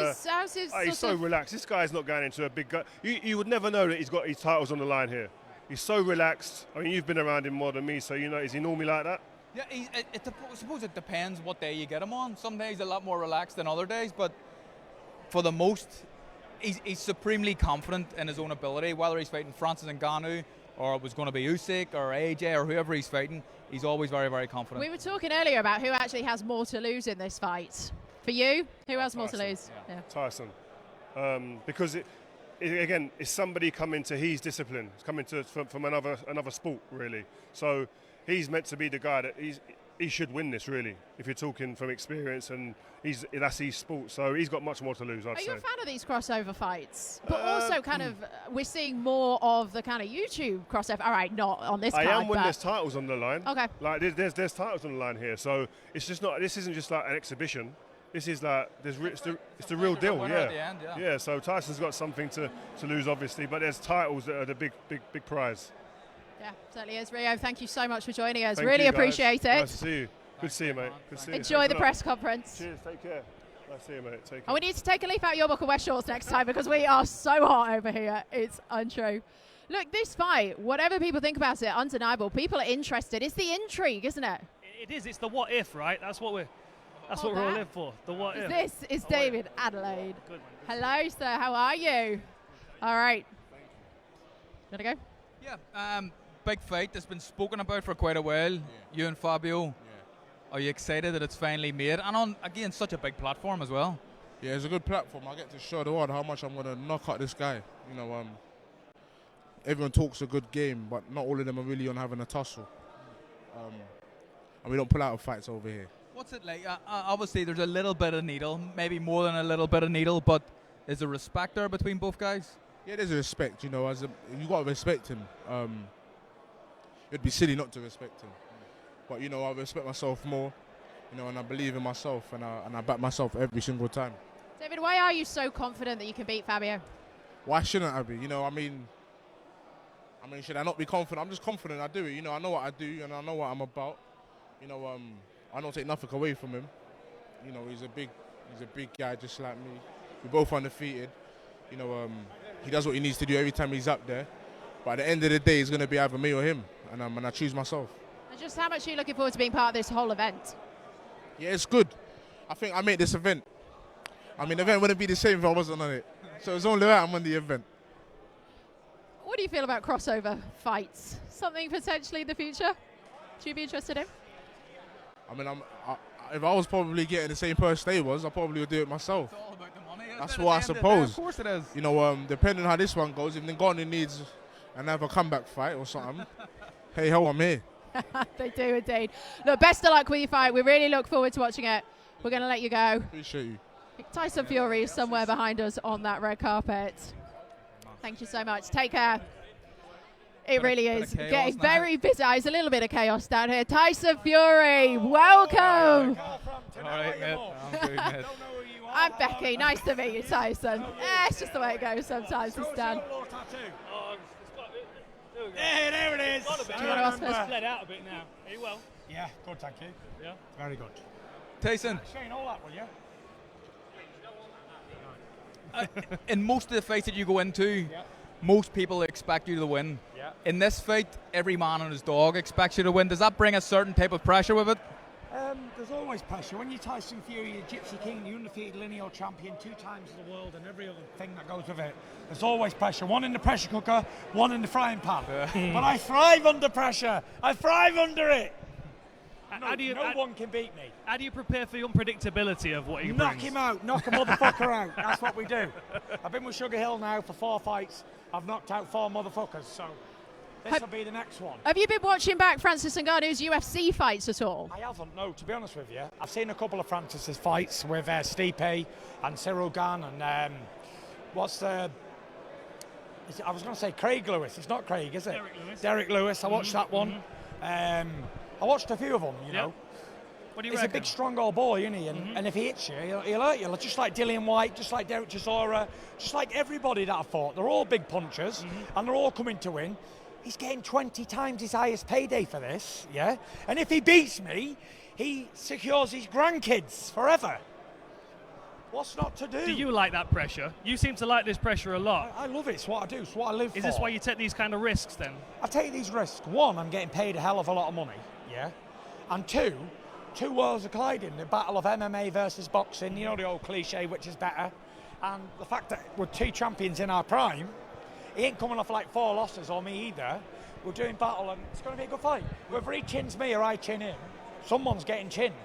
his he's so relaxed. This guy's not going into a big guy. You would never know that he's got his titles on the line here. He's so relaxed. I mean, you've been around him more than me, so you know, is he normally like that? Yeah, I suppose it depends what day you get him on. Some days a lot more relaxed than other days, but for the most, he's supremely confident in his own ability. Whether he's fighting Francis Ngannou, or it was going to be Usyk or AJ or whoever he's fighting, he's always very, very confident. We were talking earlier about who actually has more to lose in this fight. For you, who has more to lose? Yeah. Tyson. Because again, it's somebody coming to his discipline. It's coming from another sport, really. So he's meant to be the guy that he should win this, really, if you're talking from experience, and that's his sport. So he's got much more to lose, I'd say. Are you a fan of these crossover fights? But also kind of, we're seeing more of the kind of YouTube crossover. All right, not on this card, I am when there's titles on the line. Okay. Like, there's titles on the line here. So it's just not, this isn't just like an exhibition. This is like, it's the real deal, At the end, yeah, so Tyson's got something to lose, obviously, but there's titles that are the big prize. Yeah, certainly is. Rio, thank you so much for joining us. Thank really you, guys. appreciate it. Nice to see you. Good to see you, mate. Good to see you. Enjoy the press conference. Cheers, take care. Nice to see you, mate. Take care. And we need to take a leaf out of your book and wear shorts next time because we are so hot over here. It's untrue. Look, this fight, whatever people think about it, undeniable. People are interested. It's the intrigue, isn't it? It is. It's the what if, right? That's what we're all live for. The what if. This is David Adelaide. Good. Hello, sir. How are you? All right. You want to go? Yeah. Big fight that's been spoken about for quite a while. Yeah. You and Fabio. Yeah. Are you excited that it's finally made? And on, again, such a big platform as well. Yeah, it's a good platform. I get to show the world how much I'm going to knock out this guy. You know, everyone talks a good game, but not all of them are really on having a tussle. And we don't pull out of fights over here. What's it like? Obviously, there's a little bit of needle, maybe more than a little bit of needle, but is there respect there between both guys? Yeah, there's a respect. You got to respect him. It'd be silly not to respect him. But I respect myself more. And I believe in myself, and I back myself every single time. David, why are you so confident that you can beat Fabio? Why shouldn't I be? I mean, should I not be confident? I'm just confident I do it. I know what I do, and I know what I'm about. I don't take nothing away from him. He's a big guy just like me. We're both undefeated. He does what he needs to do every time he's up there. But at the end of the day, it's going to be either me or him, and I choose myself. And just how much are you looking forward to being part of this whole event? Yeah, it's good. I think I made this event. The event wouldn't be the same if I wasn't on it. So it's only right I'm on the event. What do you feel about crossover fights? Something potentially in the future? Would you be interested in? If I was probably getting the same purse they was, I probably would do it myself. It's all about the money. That's what I suppose. Of course it is. Depending on how this one goes, if Ngonou needs another comeback fight or something, hey ho, I'm here. They do indeed. Look, best of luck with your fight. We really look forward to watching it. We're going to let you go. Appreciate you. Tyson Fury is somewhere behind us on that red carpet. Thank you so much. Take care. It really is getting very busy. There's a little bit of chaos down here. Tyson Fury, welcome. All right, mate. I'm good, mate. I'm Becky. Nice to meet you, Tyson. It's just the way it goes sometimes, it's done. Hey, there it is. Do you want to ask first? Bled out a bit now. Are you well? Yeah, good, thank you. Yeah. Very good. Tyson. Shane, all that, will you? In most of the fights that you go into, most people expect you to win. Yeah. In this fight, every man and his dog expects you to win. Does that bring a certain type of pressure with it? There's always pressure. When you're Tyson Fury, you're Gypsy King, you're undefeated lineal champion, 2 times of the world, and every other thing that goes with it. There's always pressure. One in the pressure cooker, one in the frying pan. But I thrive under pressure. I thrive under it. No one can beat me. How do you prepare for the unpredictability of what he brings? Knock him out. Knock a motherfucker out. That's what we do. I've been with Sugar Hill now for 4 fights. I've knocked out 4 motherfuckers, so this will be the next one. Have you been watching back Francis Ngannou's UFC fights at all? I haven't, no, to be honest with you. I've seen a couple of Francis's fights with Stipe and Cyril Gane and what's the... I was going to say Craig Lewis. It's not Craig, is it? Derek Lewis. Derek Lewis. I watched that one. I watched a few of them, you know. What do you He's reckon? a big, strong old boy, isn't he? And if he hits you, he'll hurt you. Just like Dillian White, just like Derek Chisora, just like everybody that I fought. They're all big punchers, and they're all coming to win. He's getting 20 times his highest payday for this, yeah? And if he beats me, he secures his grandkids forever. What's not to do? Do you like that pressure? You seem to like this pressure a lot. I love it. It's what I do. It's what I live for. Is this why you take these kind of risks then? I take these risks. 1, I'm getting paid a hell of a lot of money, yeah? And 2 worlds are colliding. The battle of MMA versus boxing, the old cliche, which is better. And the fact that we're 2 champions in our prime, he ain't coming off like 4 losses or me either. We're doing battle and it's going to be a good fight. Whether he chins me or I chin him, someone's getting chinned.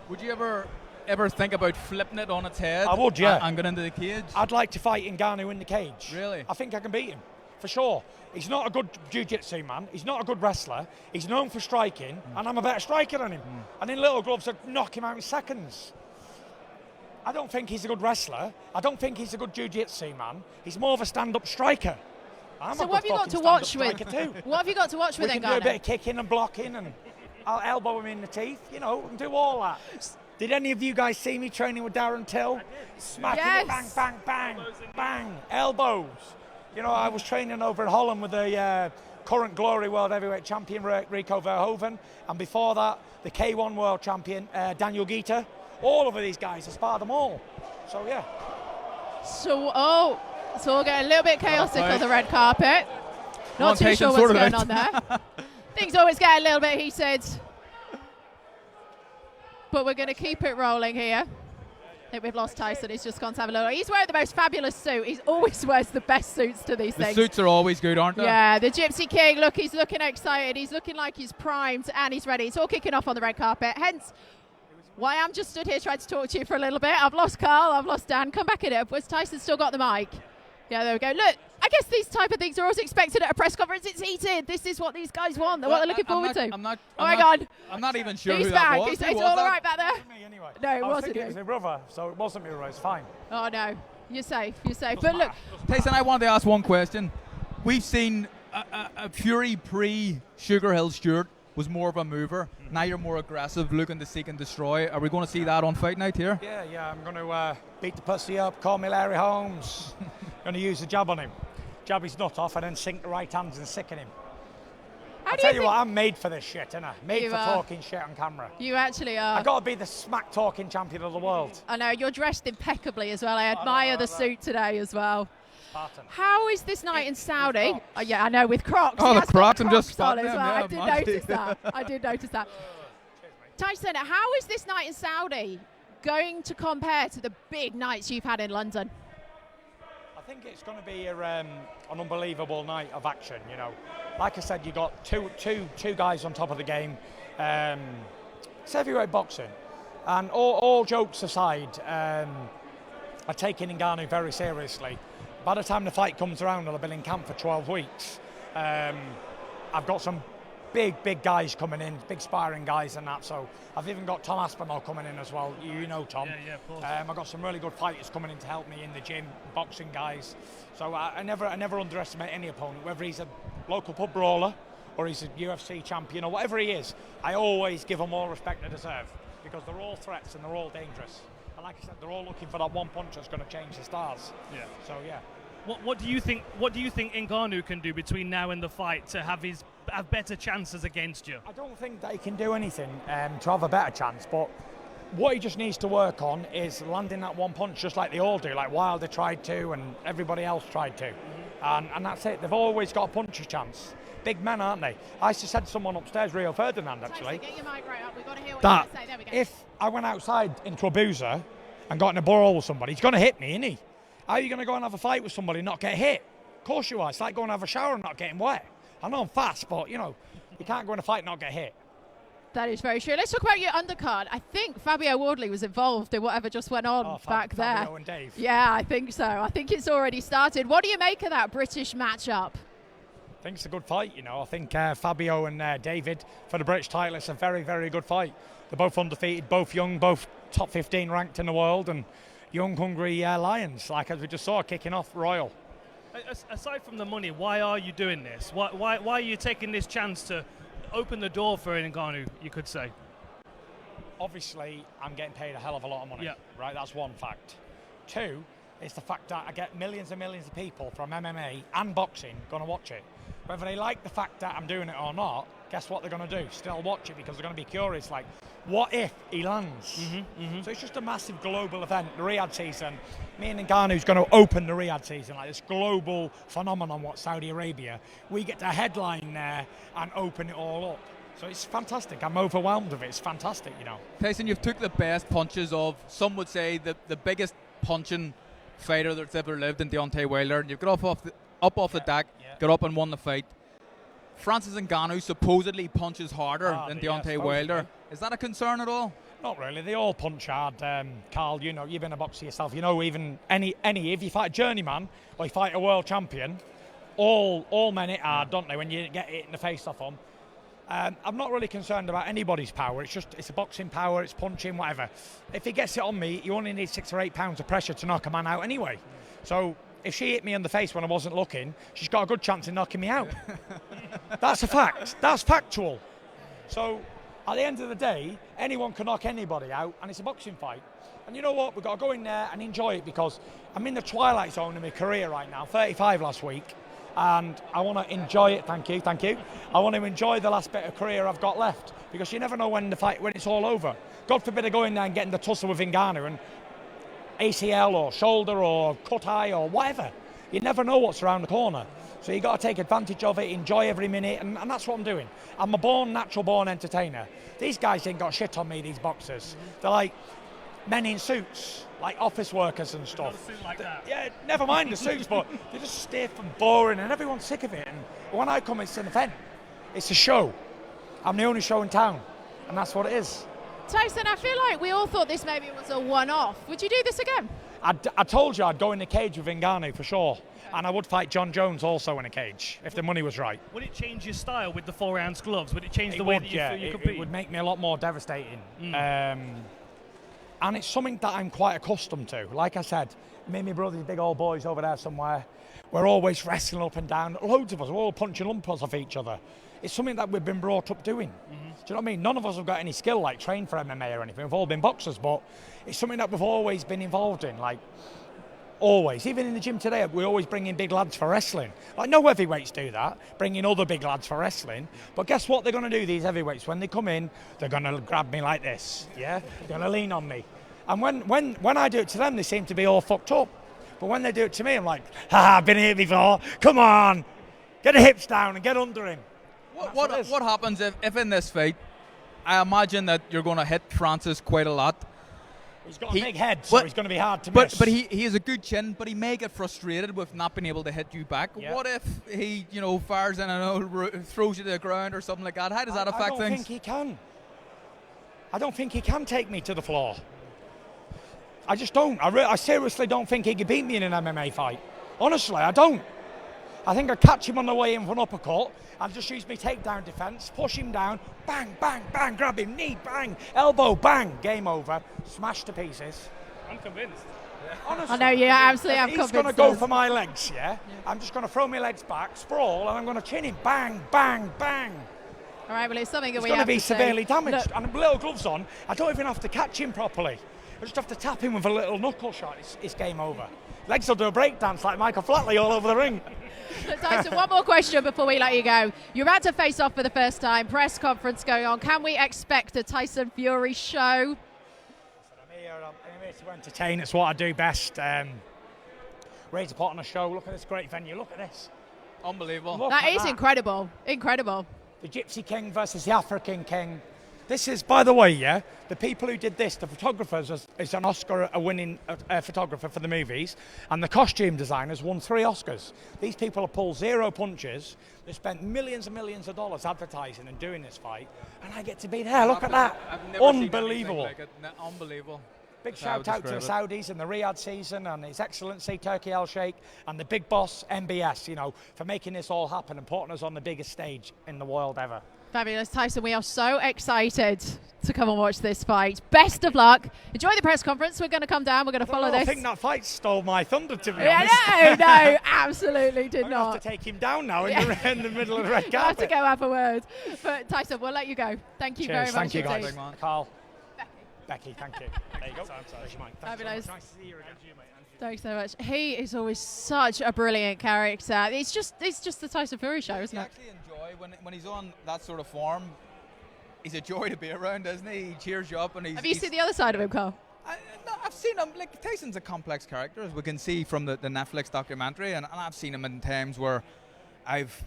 Would you ever think about flipping it on its head? I would, yeah. And going into the cage? I'd like to fight Ngonou in the cage. Really? I think I can beat him, for sure. He's not a good jiu-jitsu man. He's not a good wrestler. He's known for striking, and I'm a better striker than him. And in little gloves, I'd knock him out in seconds. I don't think he's a good wrestler. I don't think he's a good jiu-jitsu man. He's more of a stand-up striker. So what have you got to watch with? Too. What have you got to watch with We Ngonou? can do a bit of kicking and blocking, and I'll elbow him in the teeth. We can do all that. Did any of you guys see me training with Darren Till? Smacking it, bang, bang, bang, bang, elbows. I was training over in Holland with the current Glory World Heavyweight Champion Rico Verhoeven, and before that, the K1 World Champion Daniel Geeta. All of these guys, I sparred them all. So yeah. So it's all getting a little bit chaotic on the red carpet. Not too sure what's going on there. Things always get a little bit heated. But we're going to keep it rolling here. I think we've lost Tyson. He's just gone to have a look. He's wearing the most fabulous suit. He always wears the best suits to these things. The suits are always good, aren't they? Yeah, the Gypsy King. Look, he's looking excited. He's looking like he's primed and he's ready. It's all kicking off on the red carpet. Hence why I'm just stood here trying to talk to you for a little bit. I've lost Carl. I've lost Dan. Come back in it. Was Tyson still got the mic? Yeah, there we go. Look, I guess these type of things are also expected at a press conference. It's heated. This is what these guys want. They're what they're looking forward to. I'm not. Oh my God. I'm not even sure He's who back. that was. It's Who was all that? right back there. Me anyway. No, it I was wasn't thinking you. it was my brother, so it wasn't me, it's fine. Oh no, you're safe. You're safe. But look, Tyson, I wanted to ask one question. We've seen a Fury pre-Sugar Hill Stewart was more of a mover. Now you're more aggressive, looking to seek and destroy. Are we going to see that on Fight Night here? Yeah, I'm going to beat the pussy up, call me Larry Holmes. Going to use the jab on him. Jab his nut off and then sink the right hands and sicken him. I tell you what, I'm made for this shit, innit? Made You for are. talking shit on camera. you actually are. I've got to be the smack talking champion of the world. I know you're dressed impeccably as well. I admire the suit today as well. Spartan. How is this night in Saudi? Oh, yeah, I know, with Crocs. Oh, He the has got Crocs, I'm just on spotting as them, well. yeah, I did man. notice that. I did notice that. Tyson, how is this night in Saudi going to compare to the big nights you've had in London? I think it's going to be an unbelievable night of action, you know. Like I said, you got two guys on top of the game. It's heavyweight boxing. And all jokes aside, are taking Ngonou very seriously. By the time the fight comes around, I'll have been in camp for 12 weeks. I've got some big guys coming in, big sparring guys and that. So I've even got Tom Aspinall coming in as well. You know Tom. Yeah, of course. I've got some really good fighters coming in to help me in the gym, boxing guys. So I never underestimate any opponent, whether he's a local pub brawler or he's a UFC champion or whatever he is. I always give them all respect they deserve because they're all threats and they're all dangerous. And like I said, they're all looking for that one punch that's going to change the stars. Yeah. So yeah. What do you think? What do you think Ngonou can do between now and the fight to have better chances against you? I don't think that he can do anything to have a better chance, but what he just needs to work on is landing that one punch just like they all do, like Wilder tried to and everybody else tried to. And that's it. They've always got a puncher's chance. Big men, aren't they? I just said to someone upstairs, Rio Ferdinand, actually, Tyson, get your mic right up. We've got to hear what that you say. There we go. if I went outside into a boozer and got in a brawl with somebody, he's going to hit me, isn't he? How are you going to go and have a fight with somebody and not get hit? Of course you are. It's like going to have a shower and not getting wet. I know I'm fast, but, you know, you can't go in a fight and not get hit. That is very true. Let's talk about your undercard. I think Fabio Wardley was involved in whatever just went on back there. Fabio and Dave. Yeah, I think so. I think it's already started. What do you make of that British matchup? I think it's a good fight, you know. I think Fabio and David for the British title, it's a very, very good fight. They're both undefeated, both young, both top 15 ranked in the world, and young, hungry lions, like as we just saw, kicking off Royal. Aside from the money, why are you doing this? Why are you taking this chance to open the door for Ngonou, you could say? Obviously, I'm getting paid a hell of a lot of money, right? That's one fact. Two, it's the fact that I get millions and millions of people from MMA and boxing going to watch it. Whether they like the fact that I'm doing it or not, guess what they're going to do? Still watch it because they're going to be curious, like, what if he lands? So it's just a massive global event, the Riyadh season. Me and Ngannou's going to open the Riyadh season, like this global phenomenon, what Saudi Arabia. We get to headline there and open it all up. So it's fantastic. I'm overwhelmed with it. It's fantastic, you know. Tyson, you've took the best punches of, some would say, the biggest punching fighter that's ever lived in Deontay Wilder. And you've got up off the deck, got up and won the fight. Francis Ngannou supposedly punches harder than Deontay Wilder. Is that a concern at all? Not really. They all punch hard. Carl, you know, you've been a boxer yourself. You know, even if you fight a journeyman or you fight a world champion, all men hit hard, don't they, when you get hit in the face off them. I'm not really concerned about anybody's power. It's a boxing power, it's punching, whatever. If he gets it on me, you only need 6 or 8 pounds of pressure to knock a man out anyway. So if she hit me in the face when I wasn't looking, she's got a good chance of knocking me out. That's a fact. That's factual. So at the end of the day, anyone can knock anybody out, and it's a boxing fight. And you know what? We've got to go in there and enjoy it because I'm in the twilight zone of my career right now, 35 last week. And I want to enjoy it. Thank you. I want to enjoy the last bit of career I've got left because you never know when it's all over. God forbid I go in there and get in the tussle with Ngonou and ACL or shoulder or cut eye or whatever. You never know what's around the corner. So you got to take advantage of it, enjoy every minute, and that's what I'm doing. I'm a natural born entertainer. These guys ain't got shit on me, these boxers. They're like men in suits, like office workers and stuff. Not a suit like that. Yeah, never mind the suits, but they're just stiff and boring, and everyone's sick of it. And when I come, it's an event. It's a show. I'm the only show in town, and that's what it is. Tyson, I feel like we all thought this maybe was a one-off. Would you do this again? I told you I'd go in the cage with Ngonou for sure. And I would fight John Jones also in a cage if the money was right. Would it change your style with the 4-ounce gloves? Would it change the way that you compete? It would make me a lot more devastating. And it's something that I'm quite accustomed to. Like I said, me and my brothers, big old boys over there somewhere, we're always wrestling up and down. Loads of us, we're all punching lumpers off each other. It's something that we've been brought up doing. Do you know what I mean? None of us have got any skill, like train for MMA or anything. We've all been boxers, but it's something that we've always been involved in, like always. Even in the gym today, we always bring in big lads for wrestling. Like no heavyweights do that, bring in other big lads for wrestling. But guess what they're going to do, these heavyweights? When they come in, they're going to grab me like this, yeah? They're going to lean on me. And when I do it to them, they seem to be all fucked up. But when they do it to me, I'm like, I've been here before. Come on, get the hips down and get under him. What happens if in this fight, I imagine that you're going to hit Francis quite a lot. He's got a big head, so he's going to be hard to miss. But he has a good chin, but he may get frustrated with not being able to hit you back. Yeah. What if he, fires in and throws you to the ground or something like that? How does that affect things? I don't think he can. I don't think he can take me to the floor. I just don't. I seriously don't think he could beat me in an MMA fight. Honestly, I don't. I think I'd catch him on the way in for an uppercut. I'd just use my takedown defense, push him down, bang, bang, bang, grab him, knee, bang, elbow, bang, game over, smash to pieces. I'm convinced. Honestly, I know you absolutely am convinced. He's going to go for my legs, yeah? I'm just going to throw my legs back, sprawl, and I'm going to chin him, bang, bang, bang. All right, well, it's something that He's we going have to be to say. severely damaged. Look, And with little gloves on, I don't even have to catch him properly. I just have to tap him with a little knuckle shot. It's game over. Legs will do a breakdance like Michael Flatley all over the ring. Tyson, one more question before we let you go. You're about to face off for the first time. Press conference going on. Can we expect a Tyson Fury show? I'm here to entertain. It's what I do best. Ready to put on a show. Look at this great venue. Look at this. Unbelievable. That is incredible. Incredible. The Gypsy King versus the African King. This is, by the way, yeah, the people who did this, the photographers, is an Oscar-winning photographer for the movies, and the costume designers won 3 Oscars. These people have pulled 0 punches. They spent millions and millions of dollars advertising and doing this fight, and I get to be there. Look at that. Unbelievable. Like it. Unbelievable. Big shout out to the Saudis and the Riyadh season and His Excellency Turkey Al Sheikh and the big boss MBS, for making this all happen and putting us on the biggest stage in the world ever. Fabulous. Tyson, we are so excited to come and watch this fight. Best of luck. Enjoy the press conference. We're going to come down. We're going to follow this. I think that fight stole my thunder, to be honest. No, absolutely did not. I have to take him down now in the middle of the red carpet. I have to go have a word. But Tyson, we'll let you go. Thank you very much. Thank you, guys. indeed. Carl. Becky, thank you. There you go. Fabulous. So nice to see you again. Thanks so much. He is always such a brilliant character. It's just the Tyson Fury show, isn't it? I actually enjoy when he's on that sort of form. He's a joy to be around, isn't he? He cheers you up, and Have you seen the other side of him, Carl? I've seen him. Like, Tyson's a complex character, as we can see from the Netflix documentary, and I've seen him in times where I've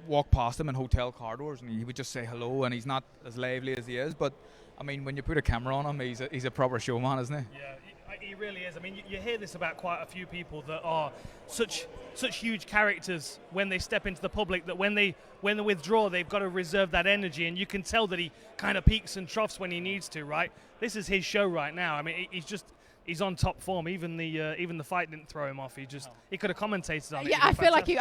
walked past him in hotel corridors, and he would just say hello, and he's not as lively as he is, but I mean, when you put a camera on him, he's a proper showman, isn't he? Yeah, he really is. I mean, you hear this about quite a few people that are such huge characters when they step into the public, that when they withdraw, they've got to reserve that energy, and you can tell that he kind of peaks and troughs when he needs to, right? This is his show right now. I mean, he's on top form. Even the fight didn't throw him off. He could have commentated on it. Yeah, I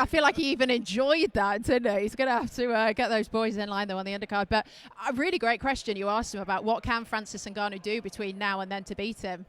feel like he even enjoyed that, didn't he? He's going to have to get those boys in line though on the undercard. But a really great question you asked him about what can Francis Ngannou do between now and then to beat him,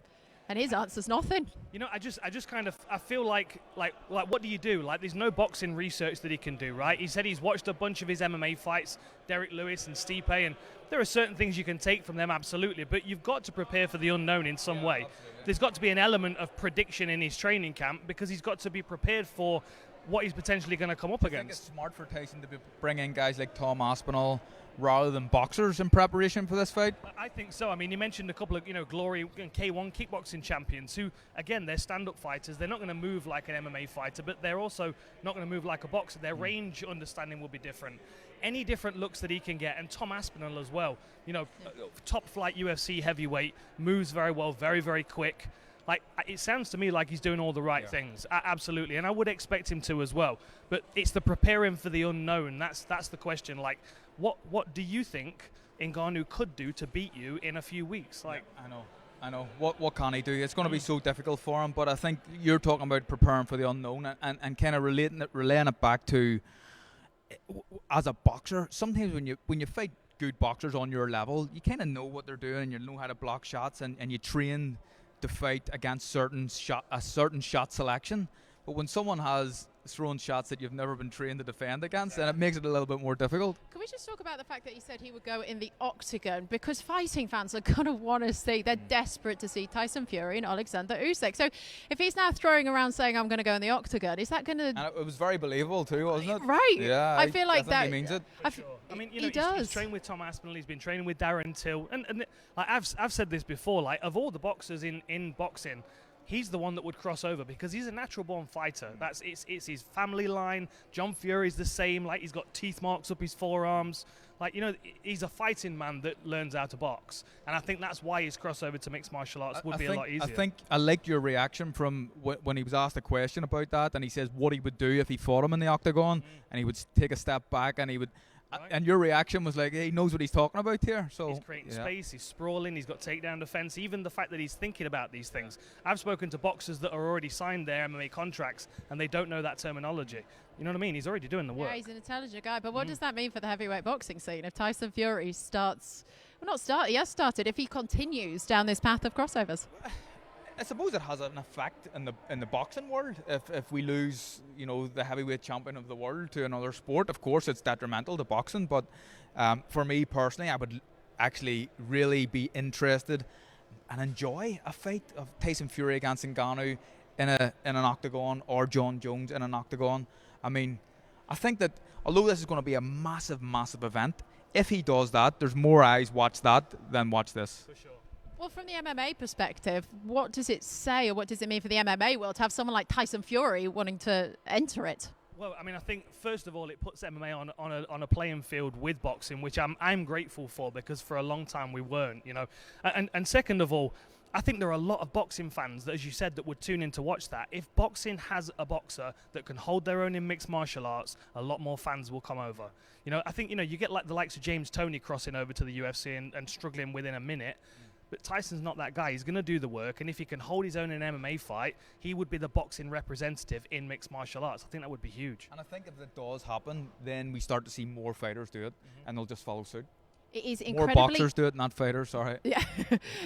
and his answer's nothing. I just kind of feel like what do you do? Like, there's no boxing research that he can do, right? He said he's watched a bunch of his MMA fights, Derek Lewis and Stipe, and there are certain things you can take from them, absolutely, but you've got to prepare for the unknown in some way. Absolutely. There's got to be an element of prediction in his training camp, because he's got to be prepared for what he's potentially going to come up against. I think it's smart for Tyson to be bringing guys like Tom Aspinall rather than boxers in preparation for this fight. I think so. I mean, you mentioned a couple of Glory and K1 kickboxing champions who, again, they're stand-up fighters. They're not going to move like an MMA fighter, but they're also not going to move like a boxer. Their range understanding will be different. Any different looks that he can get, and Tom Aspinall as well. Top flight UFC heavyweight, moves very well, very, very quick. Like, it sounds to me like he's doing all the right things. Absolutely, and I would expect him to as well. But it's the preparing for the unknown. That's the question. Like, what do you think Ngannou could do to beat you in a few weeks? Like, I know. I know. What can he do? It's going to be so difficult for him. But I think you're talking about preparing for the unknown and kind of relaying it back to as a boxer. Sometimes when you fight good boxers on your level, you kind of know what they're doing and you know how to block shots and you train to fight against a certain shot selection. But when someone has thrown shots that you've never been trained to defend against, then it makes it a little bit more difficult. Can we just talk about the fact that he said he would go in the octagon? Because fighting fans are going to want to see, they're desperate to see Tyson Fury and Alexander Usyk. So if he's now throwing around saying, I'm going to go in the octagon, is that going to... And it was very believable too, wasn't it? Right. Yeah, I feel like that... he means it. I mean, he does. He's trained with Tom Aspinall. He's been training with Darren Till, and like I've said this before. Like of all the boxers in boxing, he's the one that would cross over because he's a natural-born fighter. It's his family line. John Fury's the same. Like he's got teeth marks up his forearms. Like he's a fighting man that learns how to box, and I think that's why his crossover to mixed martial arts would be a lot easier. I think I liked your reaction from when he was asked a question about that, and he says what he would do if he fought him in the octagon, and he would take a step back, and he would. And your reaction was like, hey, he knows what he's talking about here. So he's creating space, he's sprawling, he's got takedown defense. Even the fact that he's thinking about these things. I've spoken to boxers that are already signed their MMA contracts and they don't know that terminology. You know what I mean? He's already doing the work. Yeah, he's an intelligent guy. But what does that mean for the heavyweight boxing scene if Tyson Fury starts... Well, he has started. If he continues down this path of crossovers. I suppose it has an effect in the boxing world. If we lose, the heavyweight champion of the world to another sport, of course it's detrimental to boxing. But for me personally, I would actually really be interested and enjoy a fight of Tyson Fury against Ngonou in an octagon, or John Jones in an octagon. I mean, I think that although this is going to be a massive, massive event, if he does that, there's more eyes watch that than watch this. For sure. Well, from the MMA perspective, what does it say or what does it mean for the MMA world to have someone like Tyson Fury wanting to enter it? Well, I mean, I think first of all, it puts MMA on a playing field with boxing, which I'm grateful for because for a long time we weren't, And second of all, I think there are a lot of boxing fans that, as you said, that would tune in to watch that. If boxing has a boxer that can hold their own in mixed martial arts, a lot more fans will come over. I think you get like the likes of James Toney crossing over to the UFC and struggling within a minute. But Tyson's not that guy. He's going to do the work, and if he can hold his own in an MMA fight, he would be the boxing representative in mixed martial arts. I think that would be huge. And I think if it does happen, then we start to see more fighters do it, and they'll just follow suit. It is more boxers do it, not fighters. Sorry. Yeah,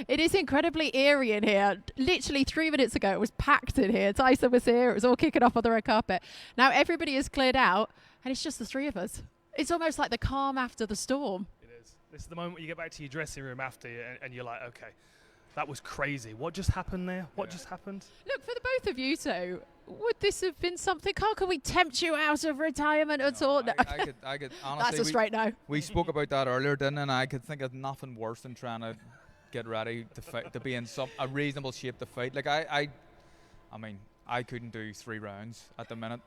it is incredibly eerie in here. Literally 3 minutes ago, it was packed in here. Tyson was here. It was all kicking off on the red carpet. Now everybody is cleared out, and it's just the three of us. It's almost like the calm after the storm. This is the moment you get back to your dressing room after and you're like, okay, that was crazy. What just happened there? What just happened? Look, for the both of you two, would this have been something? Carl, can we tempt you out of retirement at all? No. I could honestly. That's a straight no. We spoke about that earlier, didn't we? And I could think of nothing worse than trying to get ready to fight, to be in a reasonable shape to fight. Like I mean, I couldn't do 3 rounds at the minute.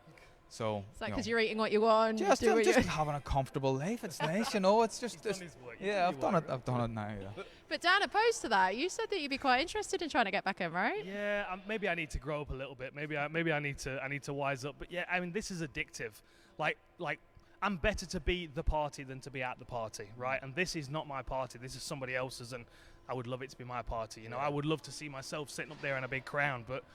So it's like because you're eating what you want. Just having a comfortable life. It's nice, It's just I've done it. I've done it now. Yeah. But Dan, opposed to that, you said that you'd be quite interested in trying to get back in, right? Yeah, maybe I need to grow up a little bit. Maybe I need to wise up. But yeah, I mean, this is addictive. Like I'm better to be the party than to be at the party, right? And this is not my party. This is somebody else's, and I would love it to be my party. I would love to see myself sitting up there in a big crown, but.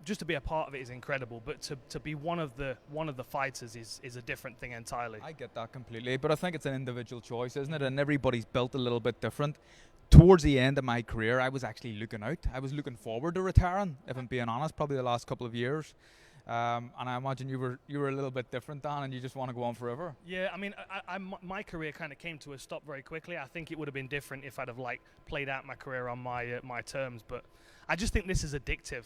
Just to be a part of it is incredible, but to be one of the fighters is a different thing entirely. I get that completely, but I think it's an individual choice, isn't it? And everybody's built a little bit different. Towards the end of my career, I was actually looking out. I was looking forward to retiring, if I'm being honest, probably the last couple of years. And I imagine you were a little bit different, Dan, and you just want to go on forever. Yeah, I mean, my career kind of came to a stop very quickly. I think it would have been different if I'd have played out my career on my terms, but I just think this is addictive.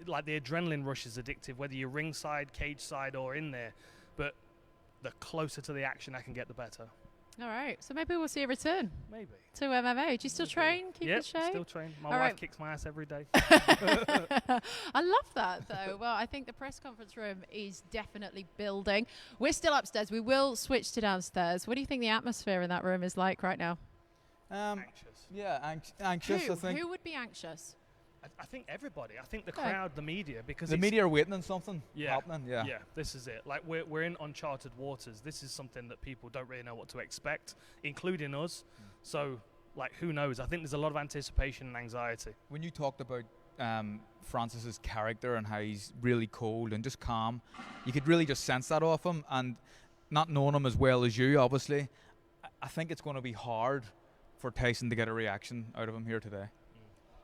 Like the adrenaline rush is addictive, whether you're ringside, cage side, or in there. But the closer to the action I can get, the better. All right, so maybe we'll see a return. Maybe. To MMA. Do you still train? Keep in shape? Still train. My wife kicks my ass every day. I love that, though. Well, I think the press conference room is definitely building. We're still upstairs. We will switch to downstairs. What do you think the atmosphere in that room is like right now? Anxious. Yeah, anxious, I think. Who would be anxious? I think everybody. I think the crowd, the media, because the media are waiting on something happening. Yeah, this is it. Like we're in uncharted waters. This is something that people don't really know what to expect, including us. So like, who knows? I think there's a lot of anticipation and anxiety. When you talked about Francis's character and how he's really cold and just calm, you could really just sense that off him. And not knowing him as well as you, obviously, I think it's going to be hard for Tyson to get a reaction out of him here today.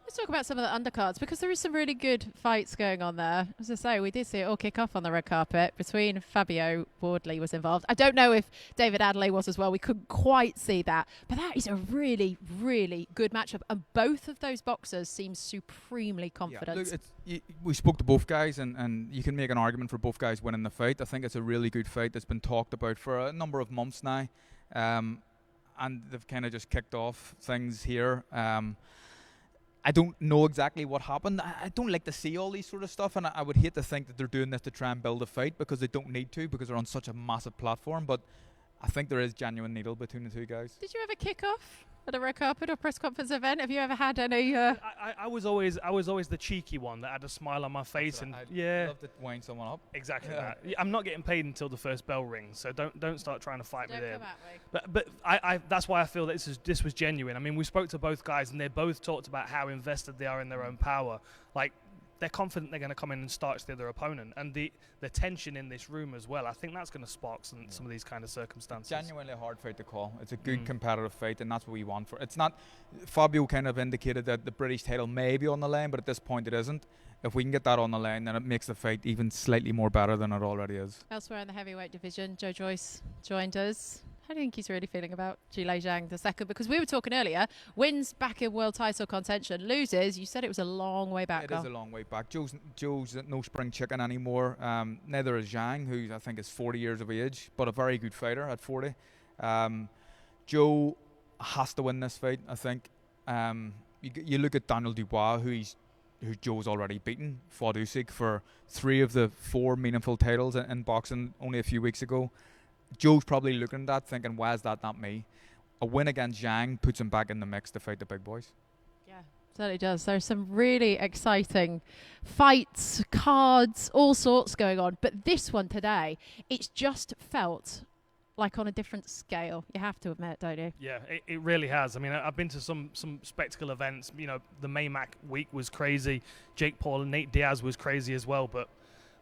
Let's talk about some of the undercards, because there is some really good fights going on there. As I say, we did see it all kick off on the red carpet between Fabio Wardley was involved. I don't know if David Adley was as well. We couldn't quite see that. But that is a really, really good matchup. And both of those boxers seem supremely confident. Yeah, look, we spoke to both guys, and you can make an argument for both guys winning the fight. I think it's a really good fight that's been talked about for a number of months now. And they've kind of just kicked off things here. I don't know exactly what happened. I don't like to see all these sort of stuff, and I would hate to think that they're doing this to try and build a fight, because they don't need to, because they're on such a massive platform. But I think there is genuine needle between the two guys. Did you ever kick off at a red carpet or press conference event? Have you ever had any? I was always the cheeky one that had a smile on my face, and I'd love to wind someone up. Exactly that. I'm not getting paid until the first bell rings, so don't start trying to fight me there. But I that's why I feel that this was genuine. I mean, we spoke to both guys, and they both talked about how invested they are in their own power. Like, they're confident they're going to come in and starch the other opponent, and the tension in this room as well. I think that's going to spark some of these kind of circumstances. Genuinely a hard fight to call. It's a good competitive fight, and that's what we want for. It's not. Fabio kind of indicated that the British title may be on the line, but at this point it isn't. If we can get that on the line, then it makes the fight even slightly more better than it already is. Elsewhere in the heavyweight division, Joe Joyce joined us. How do you think he's really feeling about Zhilei Zhang the second? Because we were talking earlier, wins back in world title contention, loses. You said it was a long way back. It is a long way back. Joe's no spring chicken anymore. Neither is Zhang, who I think is 40 years of age, but a very good fighter at 40. Joe has to win this fight, I think. You look at Daniel Dubois, who Joe's already beaten, fought Usyk for 3 of the 4 meaningful titles in boxing only a few weeks ago. Joe's probably looking at that thinking, why is that not me? A win against Zhang puts him back in the mix to fight the big boys. Yeah, certainly does. There's some really exciting fights, cards, all sorts going on. But this one today, it's just felt like on a different scale. You have to admit, don't you? Yeah, it really has. I mean, I've been to some spectacle events. You know, the Maymac week was crazy. Jake Paul and Nate Diaz was crazy as well. But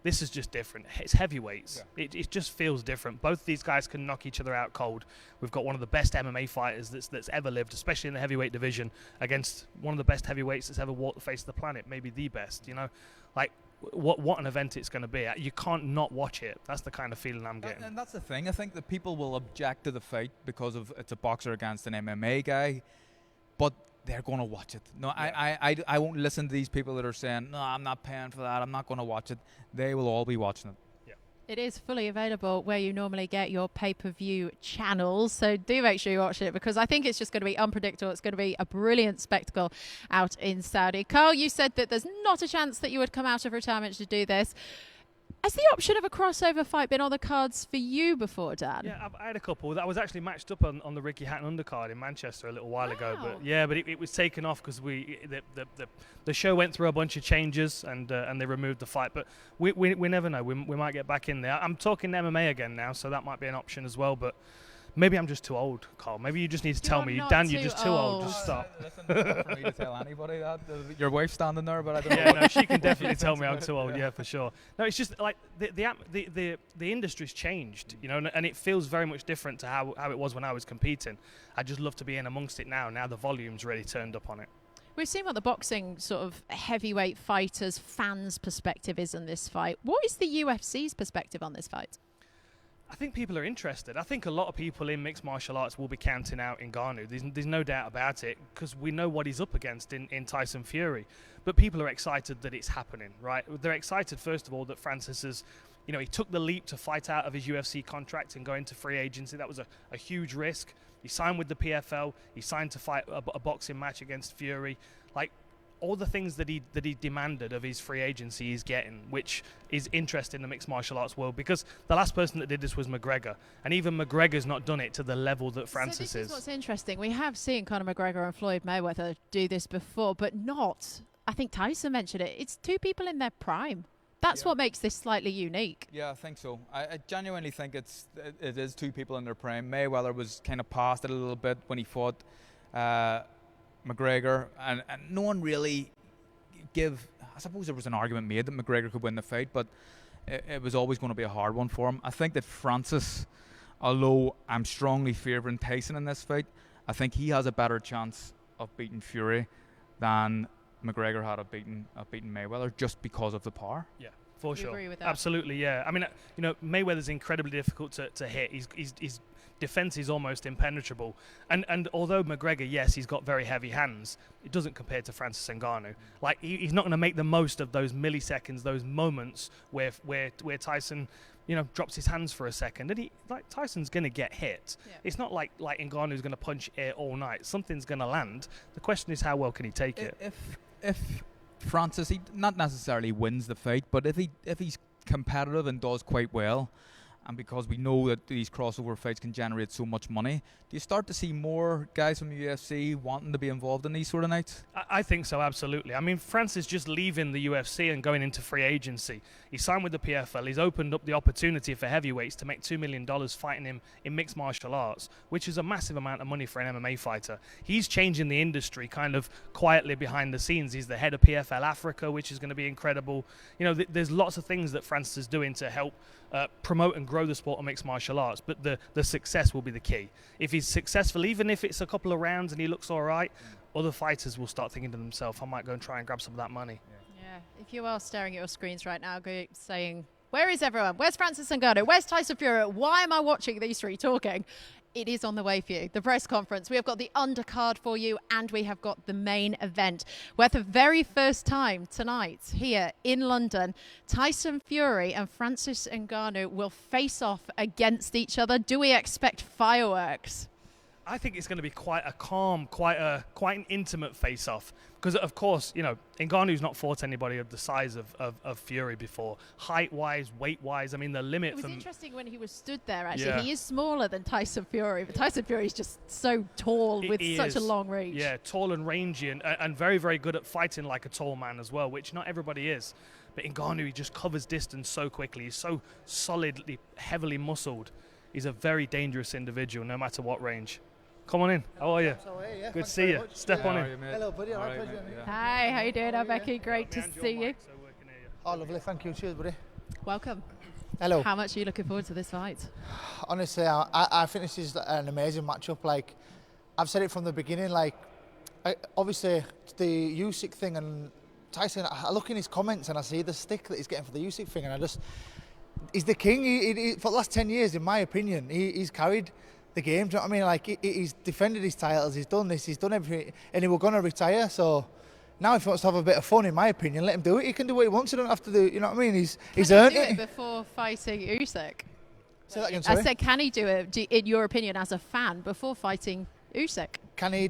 this is just different. It's heavyweights. Yeah. It just feels different. Both these guys can knock each other out cold. We've got one of the best MMA fighters that's ever lived, especially in the heavyweight division, against one of the best heavyweights that's ever walked the face of the planet, maybe the best. You know, like what an event it's going to be. You can't not watch it. That's the kind of feeling I'm getting. And that's the thing. I think that people will object to the fight because of it's a boxer against an MMA guy, but they're going to watch it. No, yeah. I won't listen to these people that are saying, no, I'm not paying for that, I'm not going to watch it. They will all be watching it. Yeah. It is fully available where you normally get your pay-per-view channels, so do make sure you watch it, because I think it's just going to be unpredictable. It's going to be a brilliant spectacle out in Saudi. Carl, you said that there's not a chance that you would come out of retirement to do this. Has the option of a crossover fight been on the cards for you before, Dan? Yeah, I had a couple. That was actually matched up on the Ricky Hatton undercard in Manchester a little while ago. But yeah, but it was taken off because the show went through a bunch of changes and they removed the fight. But we never know. We might get back in there. I'm talking MMA again now, so that might be an option as well. But maybe I'm just too old, Carl. Maybe you just need to tell me, Dan, you're just too old. Just stop. Listen, it's not for me to tell anybody that. Your wife's standing there, but I don't know. Yeah, no, she can definitely tell me I'm too old. Yeah, for sure. No, it's just like the industry's changed, you know, and it feels very much different to how it was when I was competing. I just love to be in amongst it now. Now the volume's really turned up on it. We've seen what the boxing sort of heavyweight fighters, fans' perspective is on this fight. What is the UFC's perspective on this fight? I think people are interested. I think a lot of people in mixed martial arts will be counting out Ngonou. There's no doubt about it, because we know what he's up against in Tyson Fury. But people are excited that it's happening, right? They're excited, first of all, that Francis has, you know, he took the leap to fight out of his UFC contract and go into free agency. That was a huge risk. He signed with the PFL. He signed to fight a boxing match against Fury. Like, all the things that he demanded of his free agency he's getting, which is interesting in the mixed martial arts world, because the last person that did this was McGregor, and even McGregor's not done it to the level that Francis is. So this is what's interesting. We have seen Conor McGregor and Floyd Mayweather do this before, but not, I think Tyson mentioned it, it's two people in their prime. That's what makes this slightly unique. Yeah, I think so. I genuinely think it is two people in their prime. Mayweather was kind of past it a little bit when he fought McGregor, and no one really I suppose there was an argument made that McGregor could win the fight, but it was always going to be a hard one for him. I think that Francis, although I'm strongly favouring Tyson in this fight, I think he has a better chance of beating Fury than McGregor had of beating Mayweather, just because of the power. Yeah, for You sure. agree with that? Absolutely, yeah. I mean, Mayweather's incredibly difficult to hit. His defense is almost impenetrable. And although McGregor, yes, he's got very heavy hands, it doesn't compare to Francis Ngannou. Like, he's not going to make the most of those milliseconds, those moments where Tyson, drops his hands for a second. And Tyson's going to get hit. Yeah. It's not like Ngannou's going to punch air all night. Something's going to land. The question is, how well can he take it? If Francis, he not necessarily wins the fight, but if he's competitive and does quite well, and because we know that these crossover fights can generate so much money, do you start to see more guys from the UFC wanting to be involved in these sort of nights? I think so, absolutely. I mean, Francis just leaving the UFC and going into free agency. He signed with the PFL. He's opened up the opportunity for heavyweights to make $2 million fighting him in mixed martial arts, which is a massive amount of money for an MMA fighter. He's changing the industry kind of quietly behind the scenes. He's the head of PFL Africa, which is going to be incredible. There's lots of things that Francis is doing to help promote and grow the sport of mixed martial arts, but the success will be the key. If he's successful, even if it's a couple of rounds and he looks all right, other fighters will start thinking to themselves, I might go and try and grab some of that money. Yeah, if you are staring at your screens right now, saying, where is everyone? Where's Francis Ngannou? Where's Tyson Fury? Why am I watching these three talking? It is on the way for you. The press conference. We have got the undercard for you, and we have got the main event, where for the very first time tonight here in London, Tyson Fury and Francis Ngannou will face off against each other. Do we expect fireworks? I think it's going to be quite a calm, quite an intimate face-off. Because, of course, Ngannou's not fought anybody of the size of Fury before. Height-wise, weight-wise, I mean, the limit... It was interesting when he was stood there, actually. Yeah. He is smaller than Tyson Fury, but Tyson Fury is just so tall with such a long reach. Yeah, tall and rangy and very, very good at fighting like a tall man as well, which not everybody is. But Ngannou, he just covers distance so quickly. He's so solidly, heavily muscled. He's a very dangerous individual, no matter what range. Come on in. How are you? Good to see you. Step on in. Hello, buddy. All right, pleasure. Hi, how you doing? I'm Becky. Great to see you. Oh, lovely. Thank you. Cheers, buddy. Welcome. Hello. How much are you looking forward to this fight? Honestly, I think this is an amazing matchup. Like, I've said it from the beginning. Like, obviously, the Usyk thing and Tyson, I look in his comments and I see the stick that he's getting for the Usyk thing, and he's the king. He, for the last 10 years, in my opinion, he's carried the game. Do you know what I mean? Like, he's defended his titles, he's done this, he's done everything, and he was going to retire. So now, if he wants to have a bit of fun, in my opinion, let him do it. He can do what he wants. He don't have to do. You know what I mean? He's earned it. Before fighting Usyk. Say that again. Sorry? I said, can he do it? In your opinion, as a fan, before fighting Usyk? Can he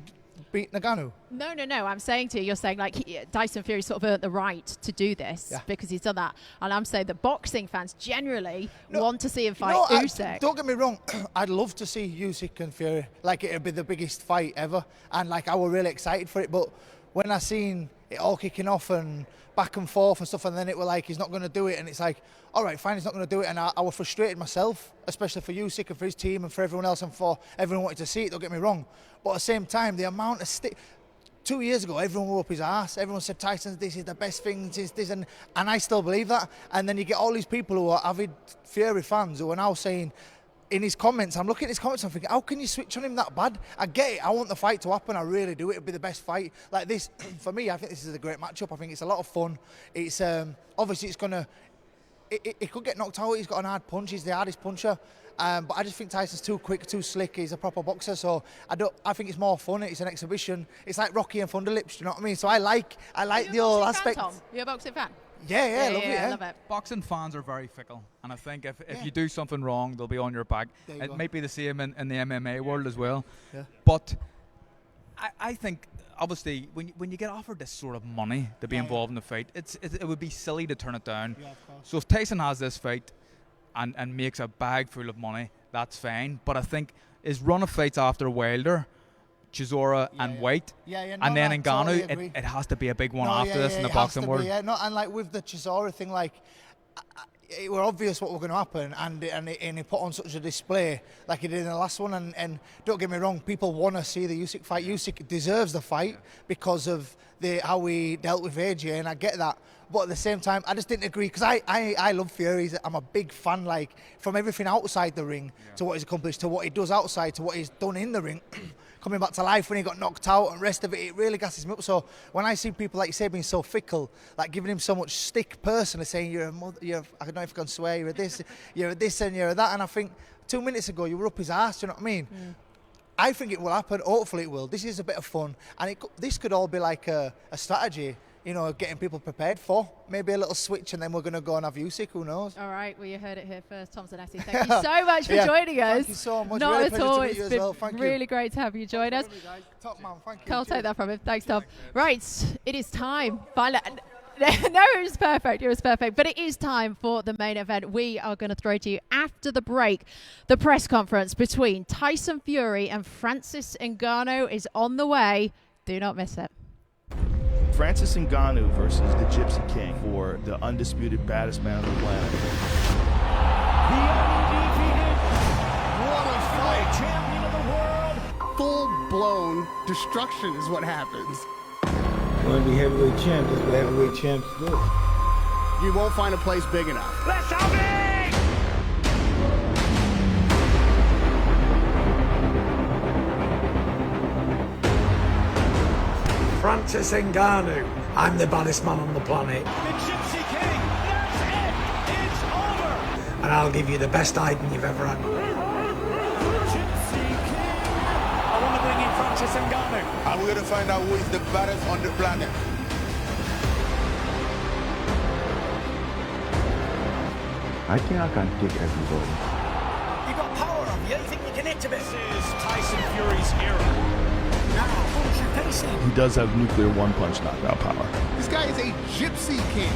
beat Ngannou? No. I'm saying to you, you're saying like Tyson Fury sort of earned the right to do this because he's done that, and I'm saying that boxing fans generally want to see him fight Usyk. Don't get me wrong, I'd love to see Usyk and Fury. Like, it'd be the biggest fight ever, and like I was really excited for it. But when I seen it all kicking off and back and forth and stuff, and then it were like he's not going to do it, and it's like, all right, fine, he's not going to do it, and I was frustrated myself, especially for Usyk and for his team and for everyone else, and for everyone wanted to see it. Don't get me wrong, but at the same time, the amount of 2 years ago, everyone were up his arse. Everyone said Tyson, this is the best thing, this, and I still believe that. And then you get all these people who are avid Fury fans who are now saying, in his comments, I'm looking at his comments, I'm thinking, how can you switch on him that bad? I get it, I want the fight to happen, I really do. It'll be the best fight. Like this, for me, I think this is a great matchup. I think it's a lot of fun. It's obviously it's gonna, it could get knocked out. He's got an hard punch. He's the hardest puncher. But I just think Tyson's too quick, too slick. He's a proper boxer, so I think it's more fun. It's an exhibition. It's like Rocky and Thunderlips. Do you know what I mean? So I like the whole aspect. Tom? You're a boxing fan? Yeah, love it. Yeah, love it. Boxing fans are very fickle, and I think if you do something wrong, they'll be on your back. It might be the same in the MMA world as well. Yeah. But I think, obviously, when you get offered this sort of money to be involved in the fight, it would be silly to turn it down. Yeah, of course. So if Tyson has this fight and makes a bag full of money, that's fine. But I think his run of fights after Wilder, Chisora and White, and then Ngannou, totally it has to be a big one after this in the boxing world. And like with the Chisora thing, like it were obvious what was going to happen, and he put on such a display like he did in the last one. And don't get me wrong, people want to see the Usyk fight. Usyk deserves the fight because of how he dealt with AJ, and I get that. But at the same time, I just didn't agree because I love Fury. I'm a big fan, like from everything outside the ring to what he's accomplished, to what he does outside, to what he's done in the ring. Coming back to life when he got knocked out and the rest of it, it really gasses me up. So when I see people like you say being so fickle, like giving him so much stick personally, saying you're a mother, I don't know if I can swear, you're a this and you're a that, and I think 2 minutes ago you were up his arse, you know what I mean? I think it will happen, hopefully it will. This is a bit of fun, and this could all be like a strategy, you know, getting people prepared for. Maybe a little switch and then we're going to go and have Usyk, who knows? All right, well, you heard it here first. Tom Zanetti, thank you so much for joining us. Thank you so much. Not really at all. It's been really great to have you join us. Top man, thank you. Can't take that from him. Thanks, Tom. Right, it is time. No, it was perfect. It was perfect. But it is time for the main event. We are going to throw to you after the break. The press conference between Tyson Fury and Francis Ngannou is on the way. Do not miss it. Francis Ngannou versus the Gypsy King for the undisputed baddest man on the planet. The undefeated, what a fight, champion of the world. Full-blown destruction is what happens. You want to be heavyweight champ, that's what heavyweight champs do. You won't find a place big enough. Let's have it! Francis Ngannou, I'm the baddest man on the planet. The Gypsy King, that's it! It's over! And I'll give you the best hiding you've ever had. Gypsy King! I want to bring in Francis Ngannou. And we're going to find out who is the baddest on the planet. I think I can take everybody. You got power on you. You think you can hit a bit? This is Tyson Fury's era. Now, punch your face in. He does have nuclear one-punch knockout power. This guy is a Gypsy King.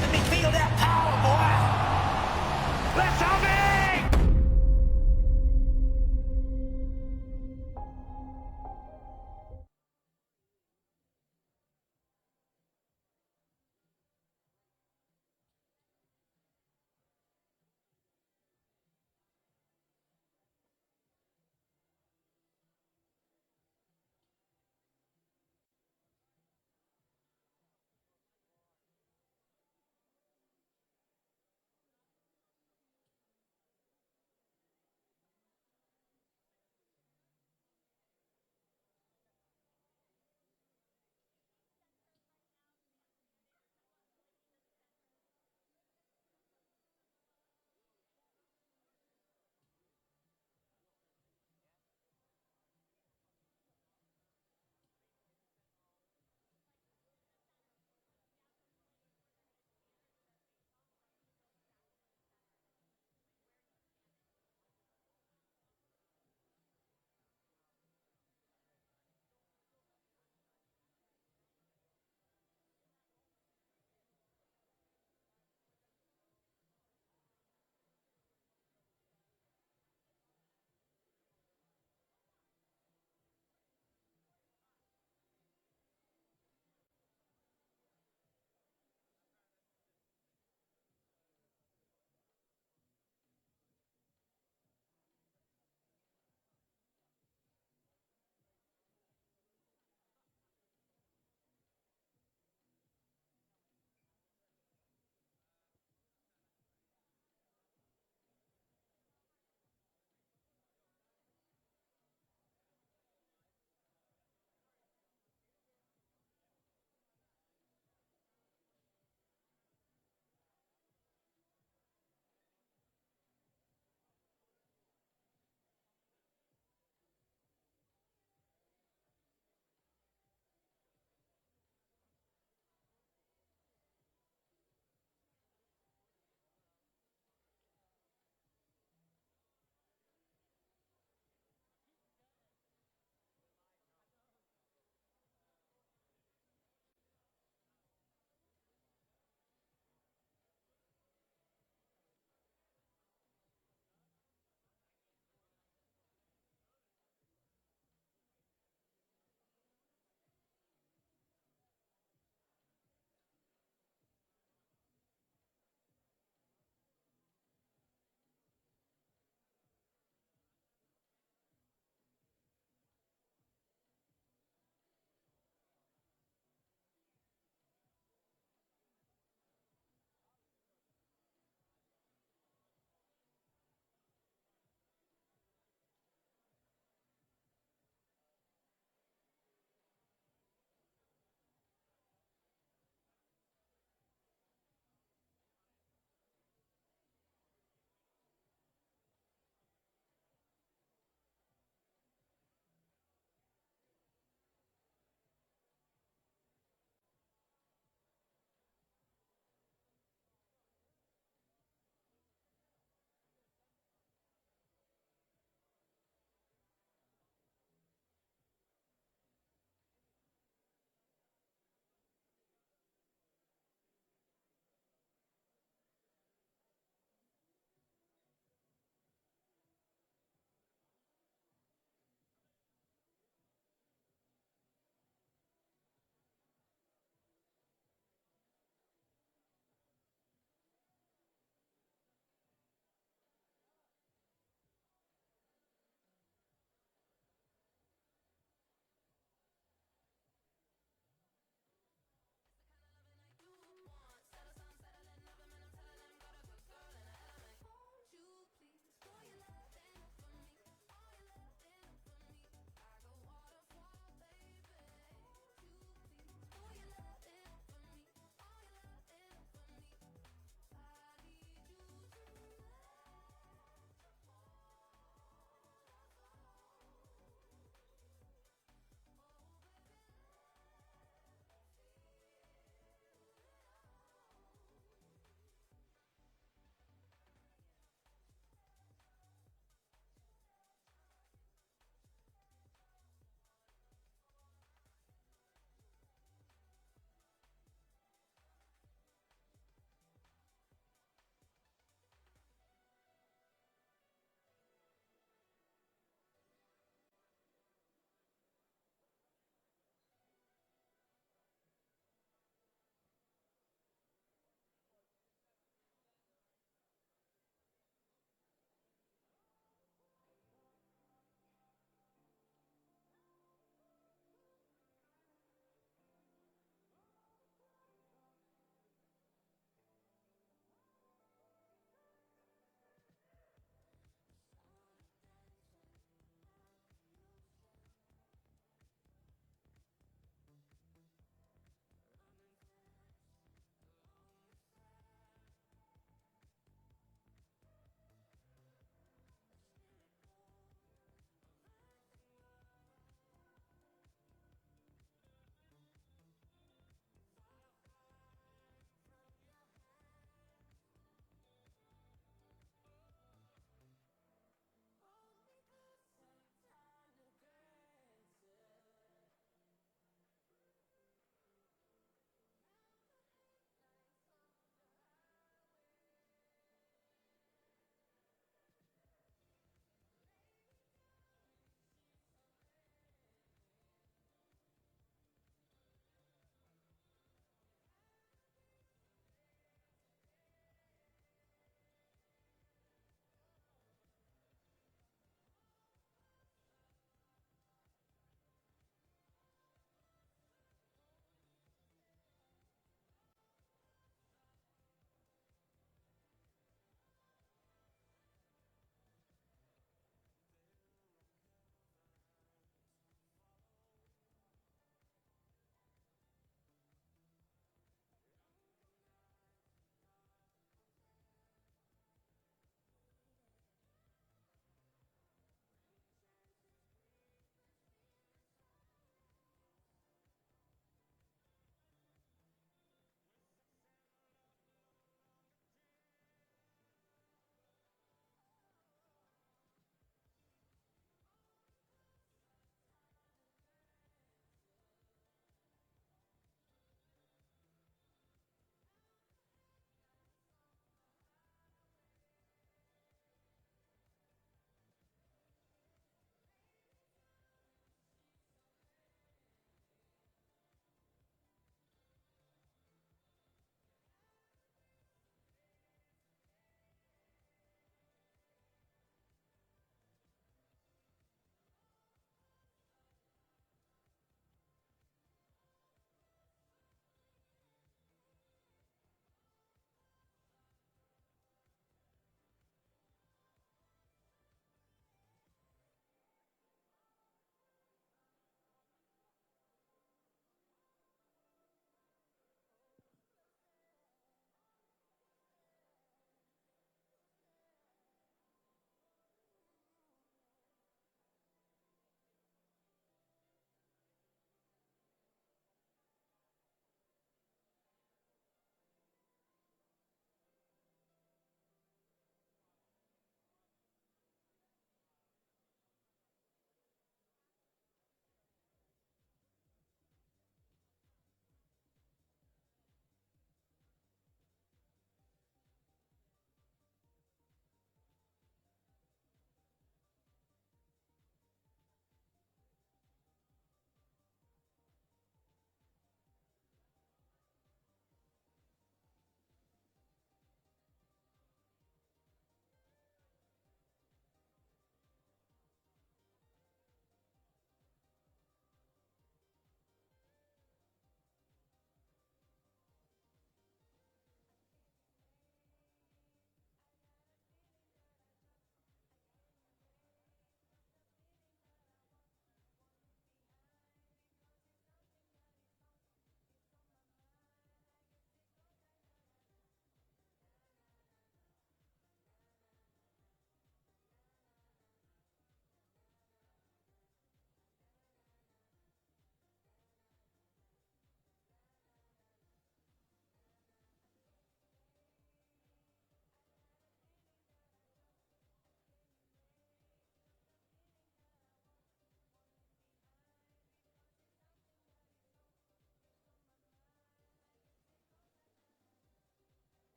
Let me feel that power, boy. Let's have it!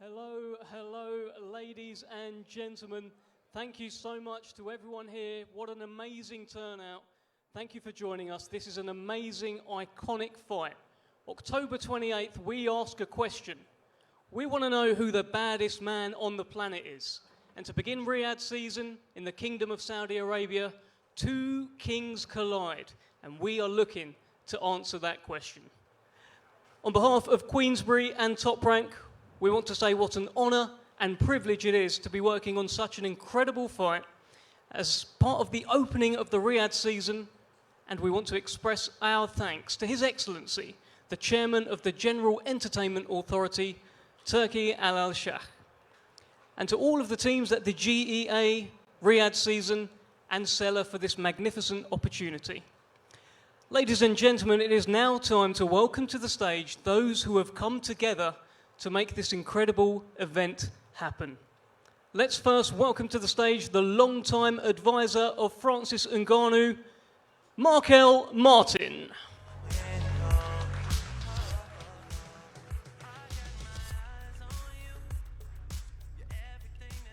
Hello, hello, ladies and gentlemen. Thank you so much to everyone here. What an amazing turnout. Thank you for joining us. This is an amazing, iconic fight. October 28th, we ask a question. We want to know who the baddest man on the planet is. And to begin Riyadh season in the Kingdom of Saudi Arabia, two kings collide. And we are looking to answer that question. On behalf of Queensberry and Top Rank, we want to say what an honour and privilege it is to be working on such an incredible fight as part of the opening of the Riyadh season, and we want to express our thanks to His Excellency, the Chairman of the General Entertainment Authority, Turkey Al-Shah, and to all of the teams at the GEA, Riyadh season, and Seller for this magnificent opportunity. Ladies and gentlemen, it is now time to welcome to the stage those who have come together to make this incredible event happen. Let's first welcome to the stage the longtime advisor of Francis Ngannou, Markel Martin.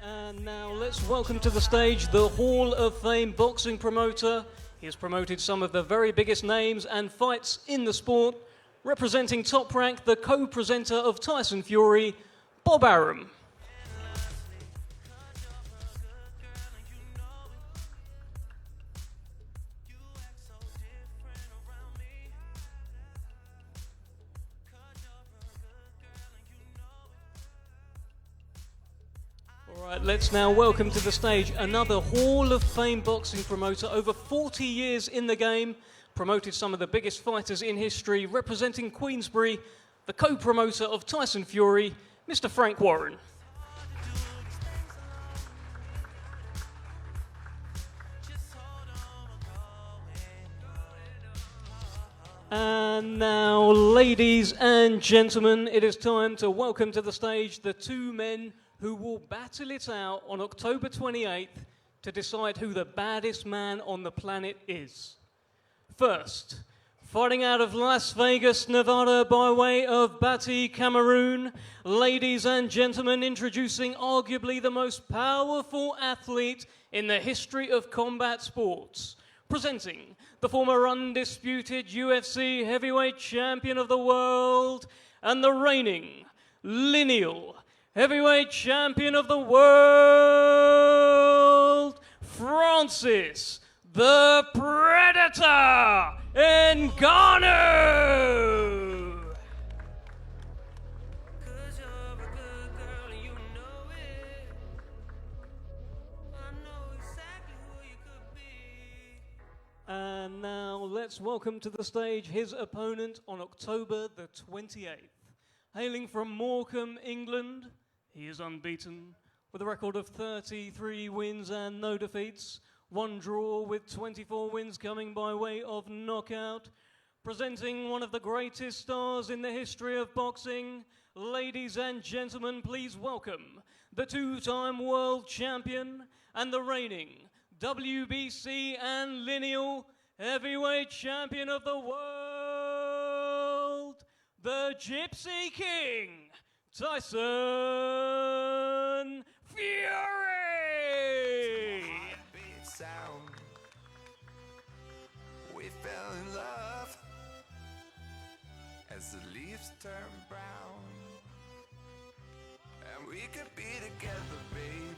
And now let's welcome to the stage the Hall of Fame boxing promoter. He has promoted some of the very biggest names and fights in the sport. Representing Top Rank, the co-presenter of Tyson Fury, Bob Arum. All right, let's now welcome to the stage another Hall of Fame boxing promoter, over 40 years in the game, promoted some of the biggest fighters in history, representing Queensberry, the co-promoter of Tyson Fury, Mr. Frank Warren. And now, ladies and gentlemen, it is time to welcome to the stage the two men who will battle it out on October 28th to decide who the baddest man on the planet is. First, fighting out of Las Vegas, Nevada by way of Bati, Cameroon, ladies and gentlemen, introducing arguably the most powerful athlete in the history of combat sports. Presenting the former undisputed UFC heavyweight champion of the world and the reigning lineal heavyweight champion of the world, Francis the Predator Ngonou! And now let's welcome to the stage his opponent on October the 28th. Hailing from Morecambe, England, he is unbeaten with a record of 33 wins and no defeats. One draw with 24 wins coming by way of knockout. Presenting one of the greatest stars in the history of boxing. Ladies and gentlemen, please welcome the two-time world champion and the reigning WBC and lineal heavyweight champion of the world, the Gypsy King, Tyson Fury! Sound. We fell in love as the leaves turn brown, and we could be together, baby,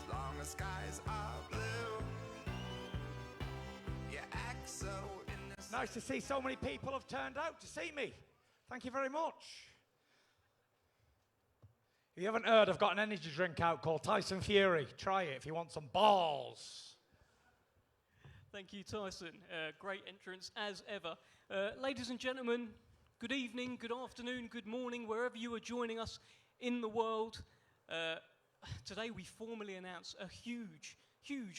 as long as skies are blue. You act so innocent. Nice to see so many people have turned out to see me. Thank you very much. If you haven't heard, I've got an energy drink out called Tyson Fury. Try it if you want some balls. Thank you, Tyson. Great entrance as ever. Ladies and gentlemen, good evening, good afternoon, good morning, wherever you are joining us in the world. Today we formally announce a huge,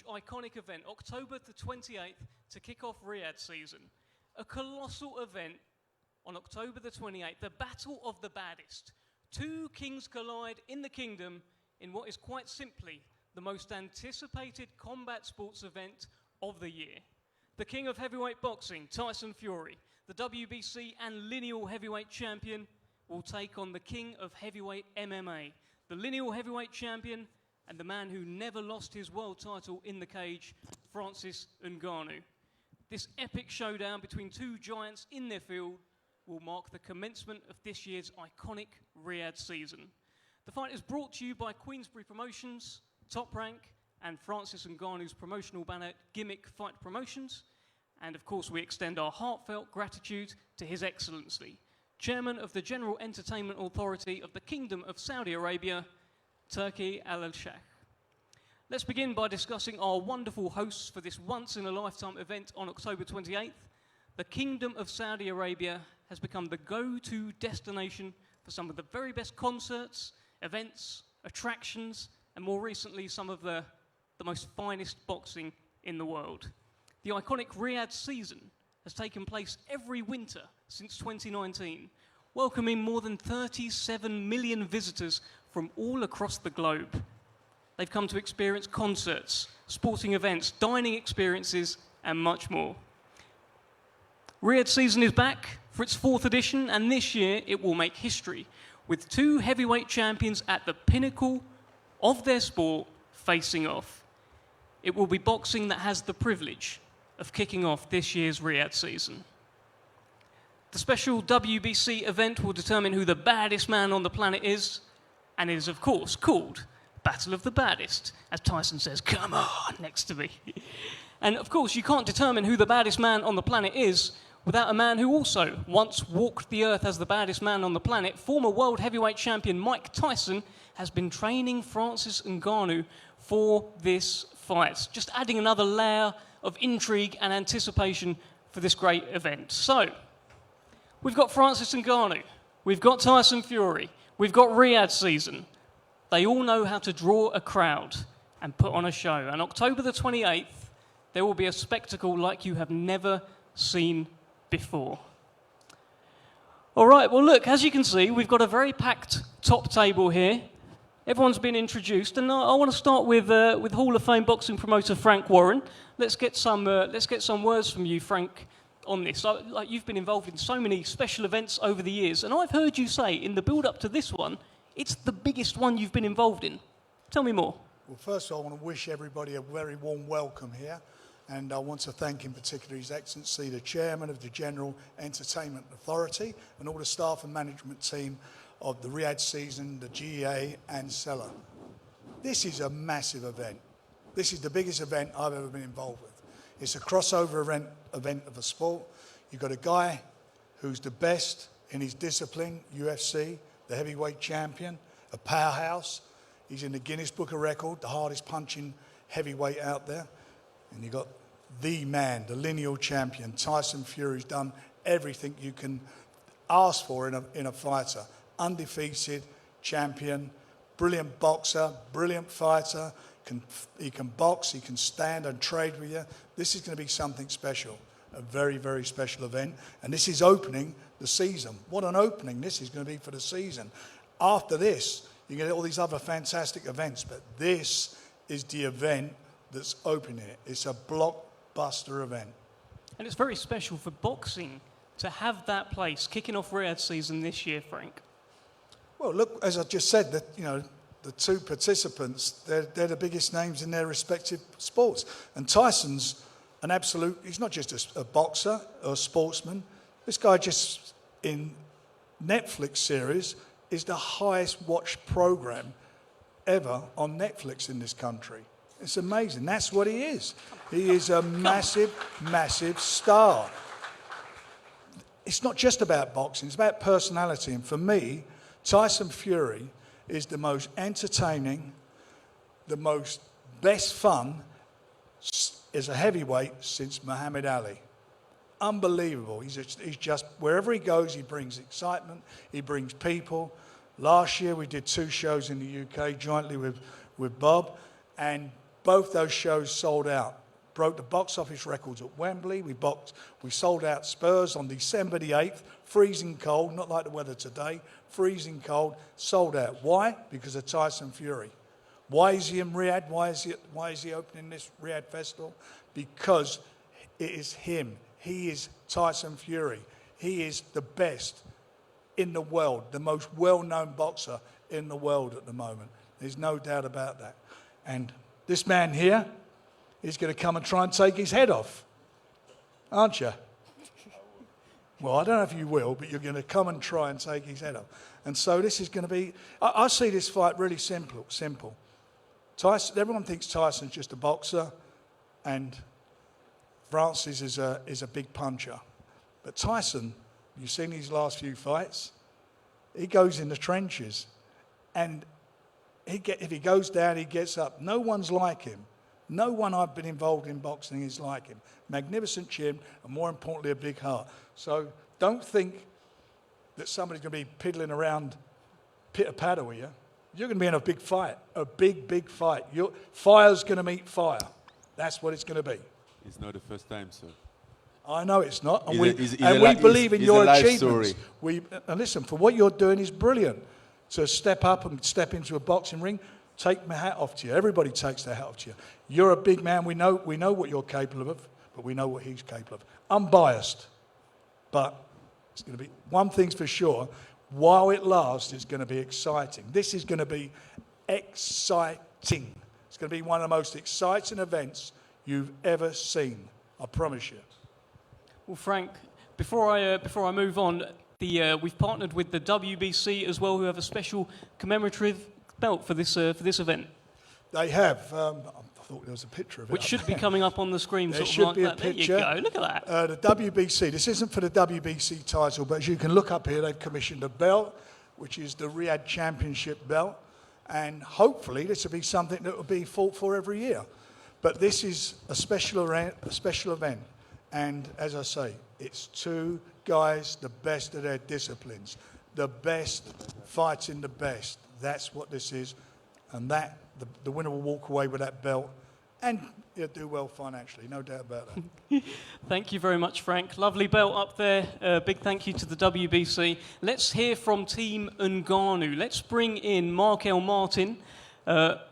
iconic event, October the 28th, to kick off Riyadh season. A colossal event on October the 28th, the Battle of the Baddest. Two kings collide in the kingdom in what is quite simply the most anticipated combat sports event of the year. The king of heavyweight boxing, Tyson Fury, the WBC and lineal heavyweight champion, will take on the king of heavyweight MMA, the lineal heavyweight champion and the man who never lost his world title in the cage, Francis Ngannou. This epic showdown between two giants in their field will mark the commencement of this year's iconic Riyadh season. The fight is brought to you by Queensberry Promotions, Top Rank, and Francis Ngannou's promotional banner, Gimmick Fight Promotions. And of course, we extend our heartfelt gratitude to His Excellency, Chairman of the General Entertainment Authority of the Kingdom of Saudi Arabia, Turki Al-Sheikh. Let's begin by discussing our wonderful hosts for this once-in-a-lifetime event on October 28th. The Kingdom of Saudi Arabia has become the go-to destination for some of the very best concerts, events, attractions, and more recently, some of the most finest boxing in the world. The iconic Riyadh season has taken place every winter since 2019, welcoming more than 37 million visitors from all across the globe. They've come to experience concerts, sporting events, dining experiences, and much more. Riyadh season is back for its 4th edition, and this year it will make history, with 2 heavyweight champions at the pinnacle of their sport facing off. It will be boxing that has the privilege of kicking off this year's Riyadh season. The special WBC event will determine who the baddest man on the planet is, and it is, of course, called Battle of the Baddest, as Tyson says, "Come on," next to me. And of course, you can't determine who the baddest man on the planet is without a man who also once walked the earth as the baddest man on the planet. Former world heavyweight champion Mike Tyson has been training Francis Ngannou for this fight, just adding another layer of intrigue and anticipation for this great event. So, we've got Francis Ngannou, we've got Tyson Fury, we've got Riyadh season. They all know how to draw a crowd and put on a show. And October the 28th, there will be a spectacle like you have never seen before. All right, well, look, as you can see, we've got a very packed top table here. Everyone's been introduced, and I want to start with Hall of Fame boxing promoter Frank Warren. Let's get some words from you, Frank, on this. Like, you've been involved in so many special events over the years, and I've heard you say in the build-up to this one, it's the biggest one you've been involved in. Tell me more. Well, first of all, I want to wish everybody a very warm welcome here. And I want to thank in particular His Excellency, the Chairman of the General Entertainment Authority, and all the staff and management team of the Riyadh season, the GEA and Cellar. This is a massive event. This is the biggest event I've ever been involved with. It's a crossover event of a sport. You've got a guy who's the best in his discipline, UFC, the heavyweight champion, a powerhouse. He's in the Guinness Book of Records, the hardest punching heavyweight out there. And you've got the man, the lineal champion, Tyson Fury, who's done everything you can ask for in a fighter. Undefeated champion, brilliant boxer, brilliant fighter. He can box, he can stand and trade with you. This is going to be something special, a very, very special event. And this is opening the season. What an opening this is going to be for the season. After this, you get all these other fantastic events, but this is the event that's opening it. It's a blockbuster event. And it's very special for boxing to have that place kicking off Riyadh season this year, Frank. Well, look, as I just said, that the 2 participants, they're the biggest names in their respective sports. And Tyson's an absolute, he's not just a boxer or a sportsman. This guy just in Netflix series is the highest watched program ever on Netflix in this country. It's amazing. That's what he is. He is a massive, massive star. It's not just about boxing, it's about personality. And for me, Tyson Fury is the most entertaining, the most best fun as a heavyweight since Muhammad Ali. Unbelievable. He's just, wherever he goes, he brings excitement, he brings people. Last year we did 2 shows in the UK jointly with Bob, and both those shows sold out. Broke the box office records at Wembley. We sold out Spurs on December the 8th, freezing cold, not like the weather today, freezing cold, sold out. Why? Because of Tyson Fury. Why is he in Riyadh? Why is he opening this Riyadh festival? Because it is him. He is Tyson Fury. He is the best in the world, the most well-known boxer in the world at the moment. There's no doubt about that. And this man here is going to come and try and take his head off, aren't you? Well, I don't know if you will, but you're going to come and try and take his head off. And so this is going to be, I see this fight really simple. Tyson, everyone thinks Tyson's just a boxer and Francis is a big puncher. But Tyson, you've seen his last few fights, he goes in the trenches and if he goes down, he gets up. No one's like him. No one I've been involved in boxing is like him. Magnificent chin, and more importantly, a big heart. So don't think that somebody's going to be piddling around pitter-patter with you. You're going to be in a big fight, a big fight. Fire's going to meet fire. That's what it's going to be. It's not the first time, sir. I know it's not. And It's we believe in your life achievements. story. And listen, for what you're doing is brilliant. To step up and step into a boxing ring, take my hat off to you. Everybody takes their hat off to you. You're a big man. We know what you're capable of, but we know what he's capable of. Unbiased. But it's going to be, one thing's for sure, while it lasts, it's going to be exciting. This is going to be exciting. It's going to be one of the most exciting events you've ever seen. I promise you. Well, Frank, before I move on, we've partnered with the WBC as well, who have a special commemorative belt for this event. They have. I thought there was a picture of it. Which should be coming up on the screen. There sort of should like be a that. picture. There you go. Look at that. The WBC. This isn't for the WBC title, but as you can look up here, they've commissioned a belt, which is the Riyadh Championship belt, and hopefully this will be something that will be fought for every year. But this is a special event, and as I say, it's two guys, the best of their disciplines, the best fighting the best. That's what this is, and that the winner will walk away with that belt, and he'll do well financially, no doubt about that. Thank you very much, Frank. Lovely belt up there. Big thank you to the WBC. Let's hear from Team Ngonou. Let's bring in Markel Martin.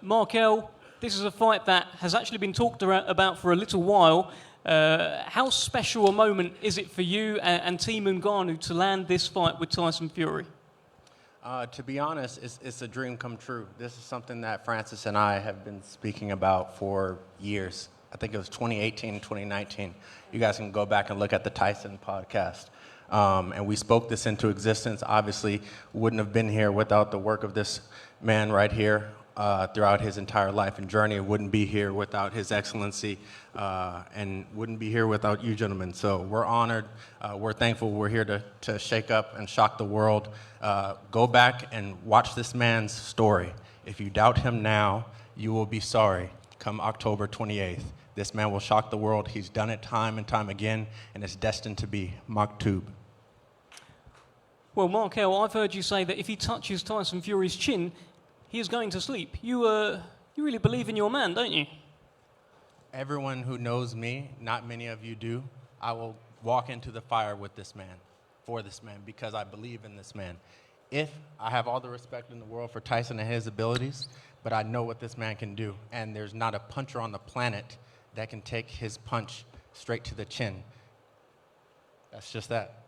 Markel, this is a fight that has actually been talked about for a little while. How special a moment is it for you and Team Ngonou to land this fight with Tyson Fury? To be honest, it's a dream come true. This is something that Francis and I have been speaking about for years. I think it was 2018, 2019. You guys can go back and look at the Tyson podcast. And we spoke this into existence. Obviously, wouldn't have been here without the work of this man right here. Throughout his entire life and journey, wouldn't be here without His Excellency, and wouldn't be here without you gentlemen. So we're honored, we're thankful, we're here to shake up and shock the world. Go back and watch this man's story. If you doubt him now, you will be sorry come October 28th. This man will shock the world. He's done it time and time again, and it's destined to be Maktub. Well, Markel, I've heard you say that if he touches Tyson Fury's chin, he is going to sleep. You really believe in your man, don't you? Everyone who knows me, not many of you do, I will walk into the fire with this man, for this man, because I believe in this man. I have all the respect in the world for Tyson and his abilities, but I know what this man can do, and there's not a puncher on the planet that can take his punch straight to the chin. That's just that.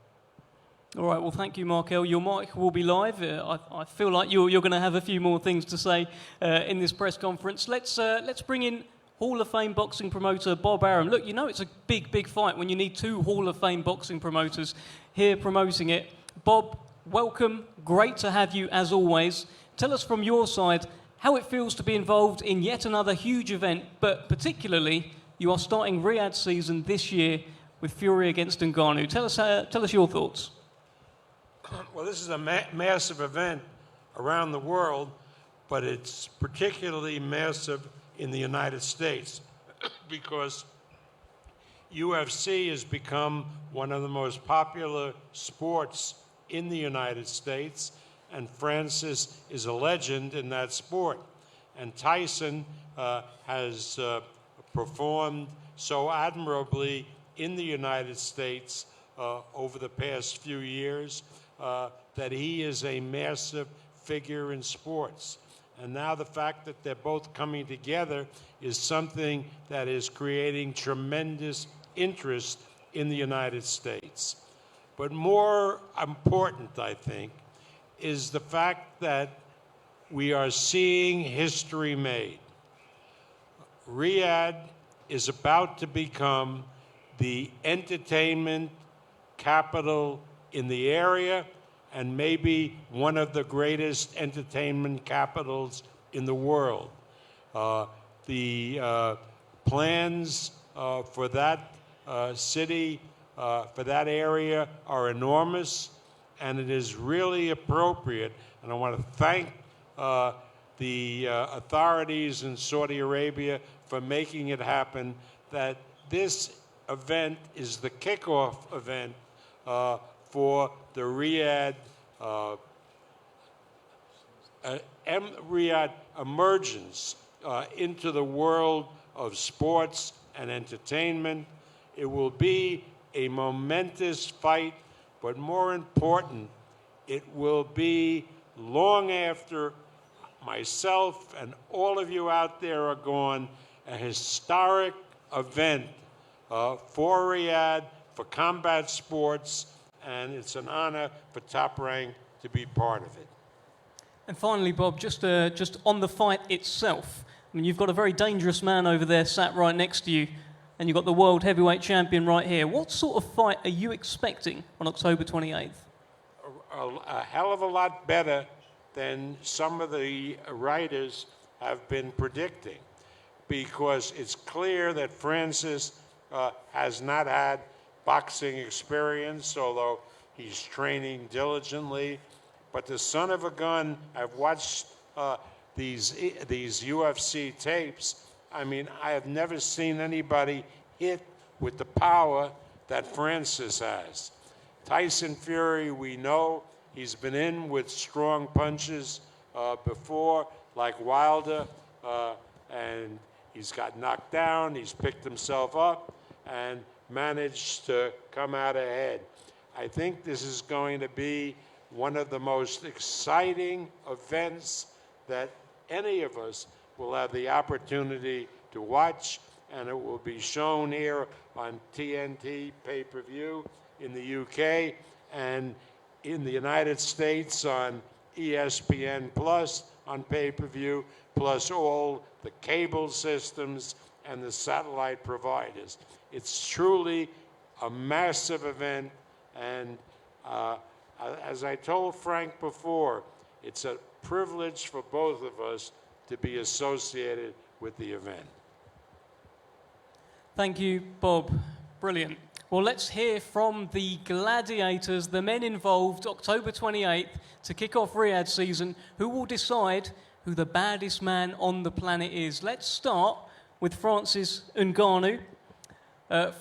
All right, well, thank you, Markel. Your mic will be live. I feel like you're going to have a few more things to say in this press conference. Let's bring in Hall of Fame boxing promoter Bob Arum. Look, you know it's a big fight when you need two Hall of Fame boxing promoters here promoting it. Bob, welcome. Great to have you as always. Tell us from your side how it feels to be involved in yet another huge event, but particularly you are starting Riyadh season this year with Fury against Ngonou. Tell us your thoughts. Well, this is a massive event around the world, but it's particularly massive in the United States because UFC has become one of the most popular sports in the United States, and Francis is a legend in that sport. And Tyson has performed so admirably in the United States over the past few years that he is a massive figure in sports. And now the fact that they're both coming together is something that is creating tremendous interest in the United States. But more important, I think, is the fact that we are seeing history made. Riyadh is about to become the entertainment capital in the area and maybe one of the greatest entertainment capitals in the world. The plans for that city, for that area, are enormous, and it is really appropriate. And I want to thank the authorities in Saudi Arabia for making it happen, that this event is the kickoff event for the Riyadh Riyadh emergence into the world of sports and entertainment. It will be a momentous fight, but more important, it will be long after myself and all of you out there are gone, a historic event for Riyadh, for combat sports, and it's an honor for Top Rank to be part of it. And finally, Bob, just on the fight itself, I mean, you've got a very dangerous man over there sat right next to you, and you've got the world heavyweight champion right here. What sort of fight are you expecting on October 28th? A hell of a lot better than some of the writers have been predicting, because it's clear that Francis has not had boxing experience, although he's training diligently. But the son of a gun, I've watched these UFC tapes. I mean, I have never seen anybody hit with the power that Francis has. Tyson Fury, we know, he's been in with strong punches before, like Wilder, and he's got knocked down, he's picked himself up, and managed to come out ahead. I think this is going to be one of the most exciting events that any of us will have the opportunity to watch, and it will be shown here on TNT pay-per-view in the UK, and in the United States on ESPN Plus on pay-per-view, plus all the cable systems and the satellite providers. It's truly a massive event, and as I told Frank before, it's a privilege for both of us to be associated with the event. Thank you, Bob. Brilliant. Well, let's hear from the gladiators, the men involved, October 28th, to kick off Riyadh season, who will decide who the baddest man on the planet is. Let's start with Francis Ngonou.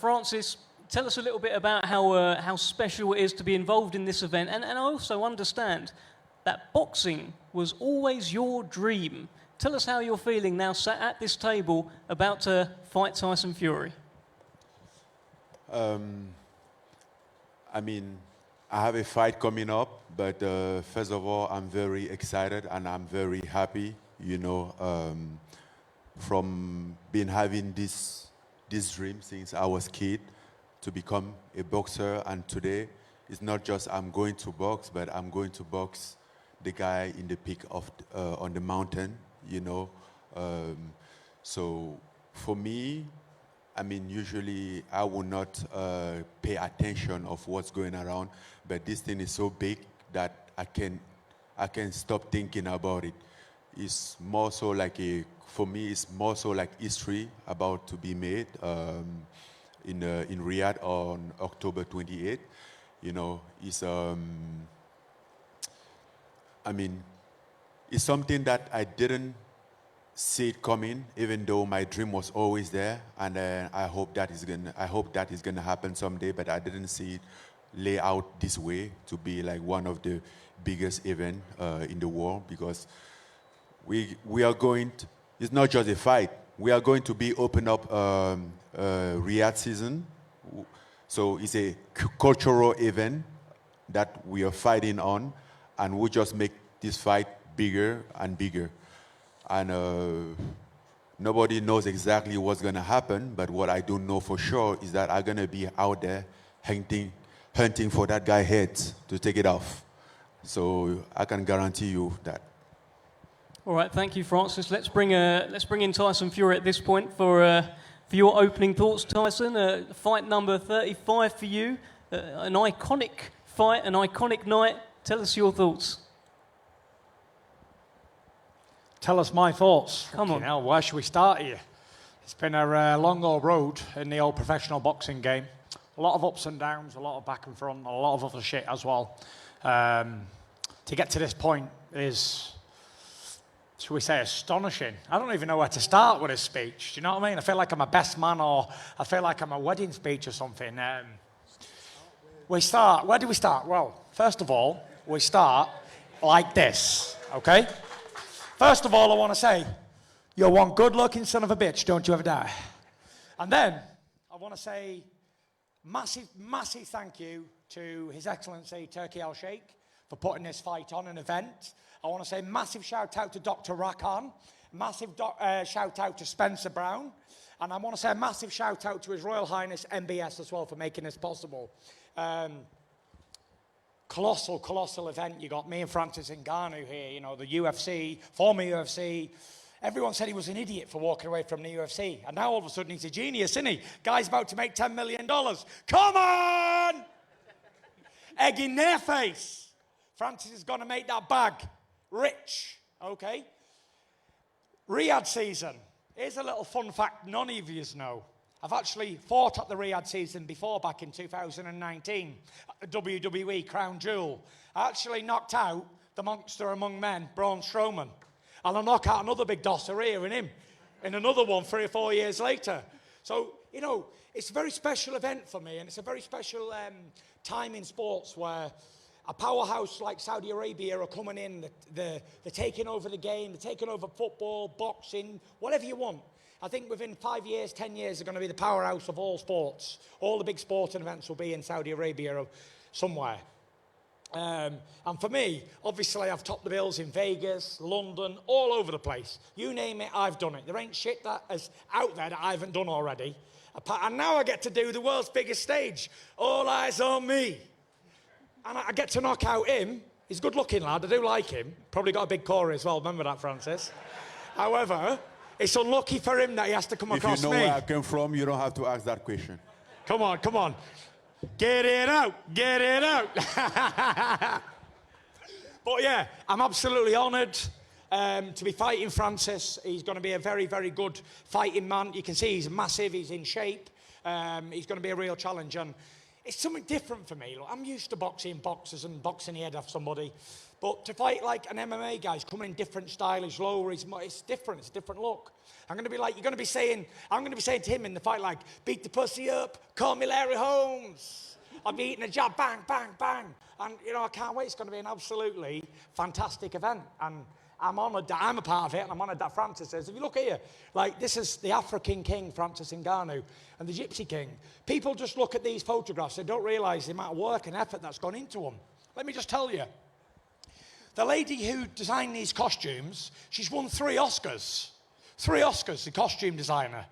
Francis, tell us a little bit about how special it is to be involved in this event. And I also understand that boxing was always your dream. Tell us how you're feeling now sat at this table about to fight Tyson Fury. I mean, I have a fight coming up, but first of all, I'm very excited and I'm very happy, you know, from having this dream since I was a kid to become a boxer. And today, it's not just I'm going to box, but I'm going to box the guy in the peak of on the mountain, you know. So for me, I mean, usually I will not pay attention of what's going around, but this thing is so big that I can stop thinking about it. It's more so like for me, it's more so like history about to be made in Riyadh on October 28th. You know, it's I mean, it's something that I didn't see it coming, even though my dream was always there, and I hope that is gonna happen someday. But I didn't see it lay out this way to be like one of the biggest events in the world, because we are going to, it's not just a fight. We are going to be open up Riyadh season, so it's a cultural event that we are fighting on, and we just make this fight bigger and bigger. And nobody knows exactly what's going to happen, but what I do know for sure is that I'm going to be out there hunting for that guy's head to take it off. So I can guarantee you that. All right, thank you, Francis. Let's bring in Tyson Fury at this point for your opening thoughts, Tyson. Fight number 35 for you, an iconic fight, an iconic night. Tell us your thoughts. Tell us my thoughts. Come on. Hell, where should we start here? It's been a long old road in the old professional boxing game. A lot of ups and downs, a lot of back and front, a lot of other shit as well. To get to this point is, shall we say, astonishing. I don't even know where to start with this speech. Do you know what I mean? I feel like I'm a best man, or I feel like I'm a wedding speech or something. Where do we start? Well, first of all, we start like this, okay? First of all, I want to say, you're one good-looking son of a bitch, don't you ever die. And then, I want to say massive, massive thank you to His Excellency Turki Al-Sheikh for putting this fight on, an event. I want to say massive shout-out to Dr. Rakan, massive shout-out to Spencer Brown, and I want to say a massive shout-out to His Royal Highness MBS as well for making this possible. Colossal event. You got me and Francis Ngannou here, you know, the UFC, former UFC. Everyone said he was an idiot for walking away from the UFC. And now all of a sudden he's a genius, isn't he? Guy's about to make $10 million. Come on! Egg in their face. Francis is going to make that bag rich, okay? Riyadh season. Here's a little fun fact none of you know. I've actually fought at the Riyadh season before, back in 2019, at the WWE Crown Jewel. I actually knocked out the monster among men, Braun Strowman. And I'll knock out another big dosser here in him, in another one 3 or 4 years later. So, you know, it's a very special event for me, and it's a very special time in sports where a powerhouse like Saudi Arabia are coming in, they're taking over the game, they're taking over football, boxing, whatever you want. I think within 5 years, 10 years, they're going to be the powerhouse of all sports. All the big sporting events will be in Saudi Arabia or somewhere. And for me, obviously, I've topped the bills in Vegas, London, all over the place. You name it, I've done it. There ain't shit that is out there that I haven't done already. And now I get to do the world's biggest stage. All eyes on me. And I get to knock out him. He's a good-looking lad. I do like him. Probably got a big core as well. Remember that, Francis? However, it's unlucky for him that he has to come across me. If you know where I came from, you don't have to ask that question. Come on, come on. Get it out, get it out. But yeah, I'm absolutely honoured to be fighting Francis. He's going to be a very, very good fighting man. You can see he's massive, he's in shape. He's going to be a real challenge. And it's something different for me. Look, I'm used to boxing boxers and boxing the head off somebody. But to fight like an MMA guy, he's coming in different style, he's lower, it's different, it's a different look. I'm going to be saying to him in the fight like, beat the pussy up, call me Larry Holmes. I'll be eating a jab, bang, bang, bang. And, you know, I can't wait. It's going to be an absolutely fantastic event. And I'm honoured that I'm a part of it, and I'm honoured that Francis is. If you look here, like, this is the African king, Francis Ngannou, and the Gypsy king. People just look at these photographs and don't realise the amount of work and effort that's gone into them. Let me just tell you. The lady who designed these costumes, she's won 3 Oscars. 3 Oscars, the costume designer.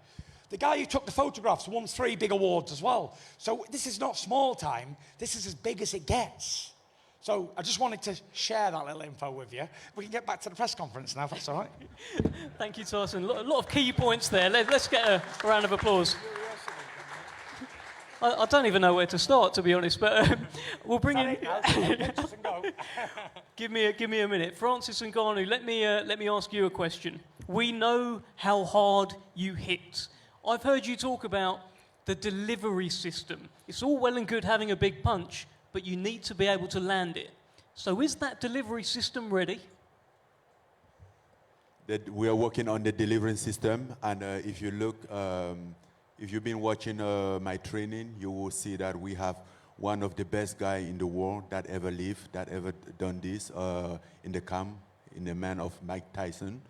The guy who took the photographs won 3 big awards as well. So this is not small time. This is as big as it gets. So I just wanted to share that little info with you. We can get back to the press conference now, if that's all right. Thank you, Tyson. A lot of key points there. Let's get a round of applause. I don't even know where to start, to be honest, but we'll bring in... Give me a minute. Francis Ngannou, let me ask you a question. We know how hard you hit. I've heard you talk about the delivery system. It's all well and good having a big punch, but you need to be able to land it. So is that delivery system ready? We are working on the delivery system, and if you look... if you've been watching my training, you will see that we have one of the best guys in the world that ever lived, that ever done this in the camp, in the man of Mike Tyson.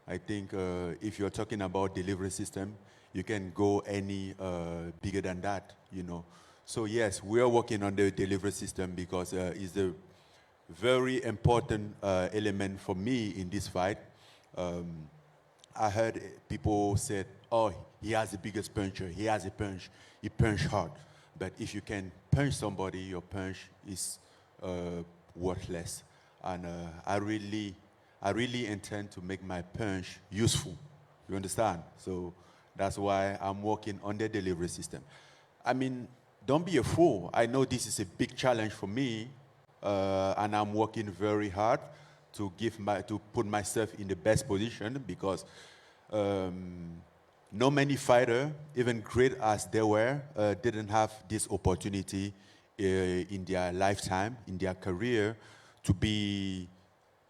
I think if you're talking about delivery system, you can go any bigger than that, you know. So yes, we are working on the delivery system because it's a very important element for me in this fight. I heard people said, oh, he has the biggest puncher, he has a punch, he punch hard. But if you can punch somebody, your punch is worthless. And I really intend to make my punch useful. You understand? So that's why I'm working on the delivery system. I mean, don't be a fool. I know this is a big challenge for me, and I'm working very hard to put myself in the best position, because no many fighters, even great as they were, didn't have this opportunity in their lifetime, in their career, to be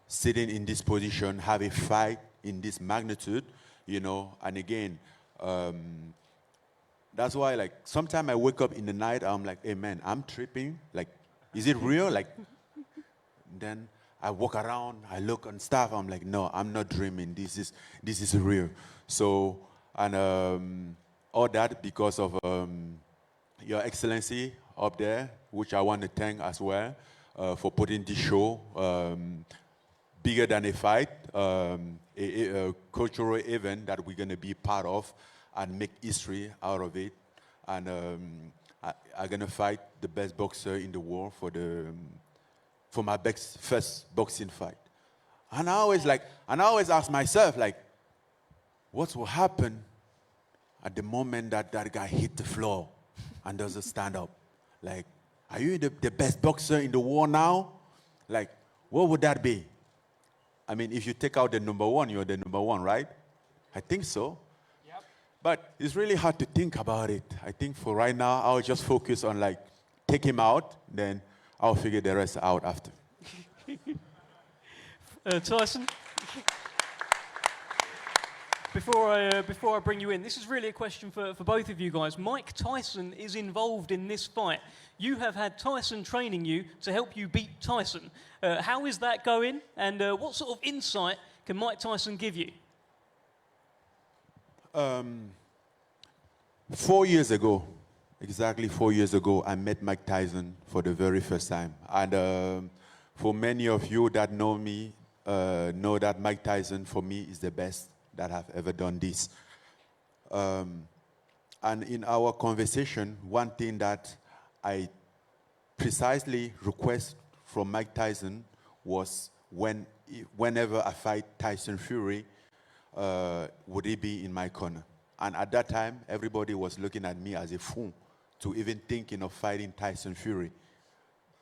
sitting in this position, have a fight in this magnitude, you know. And again, that's why, like, sometimes I wake up in the night, I'm like, hey man, I'm tripping. Like, is it real? Like, then I walk around, I look and stuff, I'm like, no, I'm not dreaming. This is real. So, and all that because of Your Excellency up there, which I want to thank as well for putting this show bigger than a fight, a cultural event that we're going to be part of and make history out of it. And I'm going to fight the best boxer in the world for my first boxing fight. And I always ask myself, like, what will happen at the moment that guy hit the floor and doesn't stand up? Like, are you the best boxer in the world now? Like, what would that be? I mean, if you take out the number one, you're the number one, right? I think so. Yep. But it's really hard to think about it. I think for right now, I'll just focus on, like, take him out, then I'll figure the rest out after. Tyson, before I bring you in, this is really a question for both of you guys. Mike Tyson is involved in this fight. You have had Tyson training you to help you beat Tyson. How is that going, and what sort of insight can Mike Tyson give you? 4 years ago, exactly 4 years ago, I met Mike Tyson for the very first time. And for many of you that know me, know that Mike Tyson, for me, is the best that have ever done this. And in our conversation, one thing that I precisely request from Mike Tyson was whenever I fight Tyson Fury, would he be in my corner? And at that time, everybody was looking at me as a fool to even thinking of fighting Tyson Fury.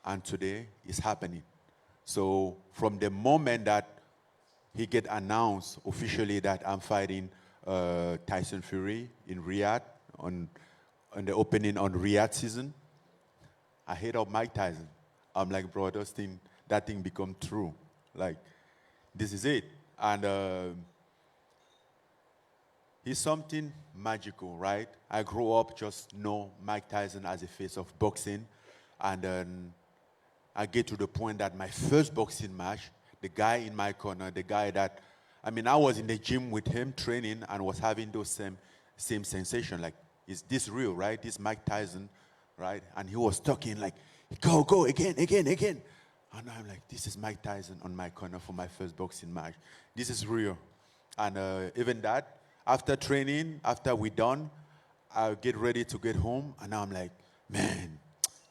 And today, it's happening. So from the moment that he get announced officially that I'm fighting Tyson Fury in Riyadh on the opening on Riyadh season, I hit up Mike Tyson. I'm like, bro, that thing become true. Like, this is it. And he's something magical, right? I grew up just know Mike Tyson as a face of boxing, and then I get to the point that my first boxing match, the guy in my corner, the guy that, I mean, I was in the gym with him training and was having those same sensation. Like, is this real, right? This Mike Tyson, right? And he was talking like, go, again. And I'm like, this is Mike Tyson on my corner for my first boxing match. This is real. And even that, after training, after we're done, I get ready to get home, and I'm like, man,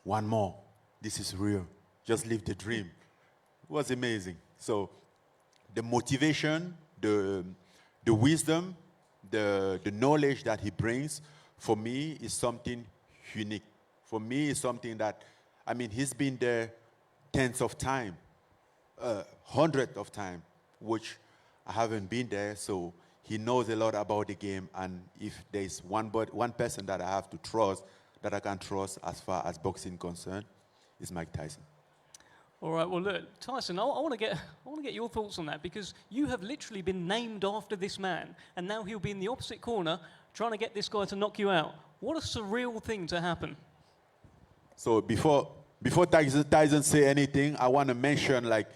one more. This is real. Just live the dream. It was amazing. So the motivation, the wisdom, the knowledge that he brings, for me, is something unique. For me, it's something that, I mean, he's been there tens of times, hundreds of times, which I haven't been there. So he knows a lot about the game. And if there's one person that I have to trust, that I can trust as far as boxing concerned, is Mike Tyson. All right, well, look, Tyson, I want to get your thoughts on that, because you have literally been named after this man, and now he'll be in the opposite corner trying to get this guy to knock you out. What a surreal thing to happen. So before Tyson say anything, I want to mention, like,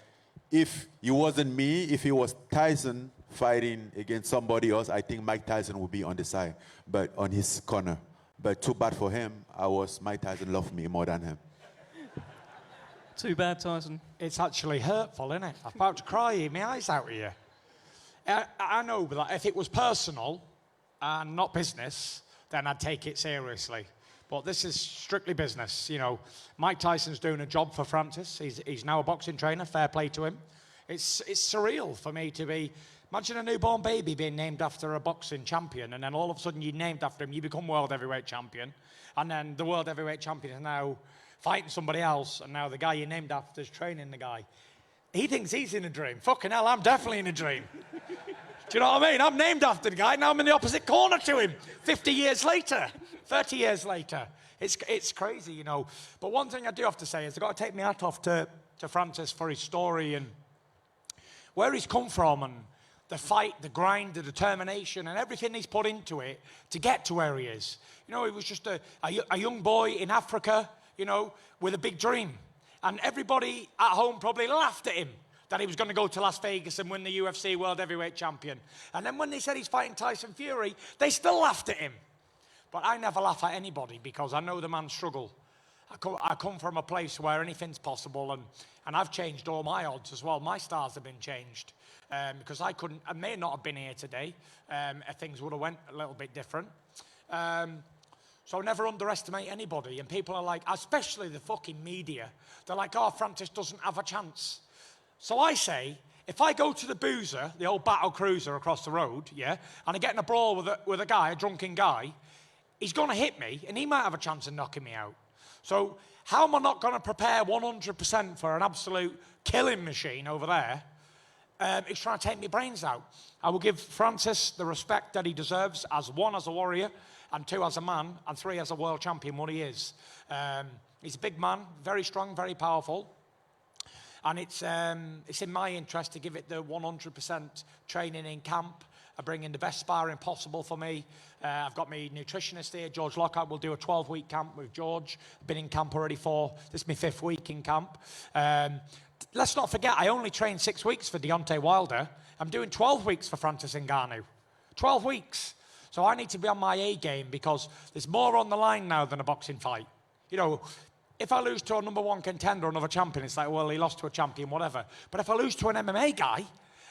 if it wasn't me, if it was Tyson fighting against somebody else, I think Mike Tyson would be on the side, but on his corner. But too bad for him, Mike Tyson loved me more than him. Too bad, Tyson. It's actually hurtful, isn't it? I'm about to cry here, my eyes out here. I know, but if it was personal and not business, then I'd take it seriously. But this is strictly business. You know, Mike Tyson's doing a job for Francis. He's now a boxing trainer. Fair play to him. It's surreal for me to be. Imagine a newborn baby being named after a boxing champion, and then all of a sudden you're named after him. You become world heavyweight champion, and then the world heavyweight champion is now fighting somebody else, and now the guy you named after is training the guy. He thinks he's in a dream. Fucking hell, I'm definitely in a dream. Do you know what I mean? I'm named after the guy, now I'm in the opposite corner to him 50 years later, 30 years later. It's crazy, you know. But one thing I do have to say is I've got to take my hat off to Francis for his story and where he's come from and the fight, the grind, the determination and everything he's put into it to get to where he is. You know, he was just a young boy in Africa, you know, with a big dream. And everybody at home probably laughed at him that he was going to go to Las Vegas and win the UFC World Heavyweight Champion. And then when they said he's fighting Tyson Fury, they still laughed at him. But I never laugh at anybody because I know the man's struggle. I come from a place where anything's possible, and I've changed all my odds as well. My stars have been changed because I may not have been here today if things would have went a little bit different. So never underestimate anybody. And people are like, especially the fucking media, they're like, oh, Francis doesn't have a chance. So I say, if I go to the Boozer, the old battle cruiser across the road, yeah, and I get in a brawl with a guy, a drunken guy, he's going to hit me, and he might have a chance of knocking me out. So how am I not going to prepare 100% for an absolute killing machine over there? He's trying to take my brains out. I will give Francis the respect that he deserves as one, as a warrior, and two, as a man, and three, as a world champion, what he is. He's a big man, very strong, very powerful. And it's in my interest to give it the 100% training in camp. I bring in the best sparring possible for me. I've got my nutritionist here, George Lockhart. We'll do a 12-week camp with George. I've been in camp already this is my 5th week in camp. Let's not forget, I only trained 6 weeks for Deontay Wilder. I'm doing 12 weeks for Francis Ngannou. 12 weeks. So I need to be on my A game because there's more on the line now than a boxing fight. You know, if I lose to a #1 contender, another champion, it's like, well, he lost to a champion, whatever. But if I lose to an MMA guy,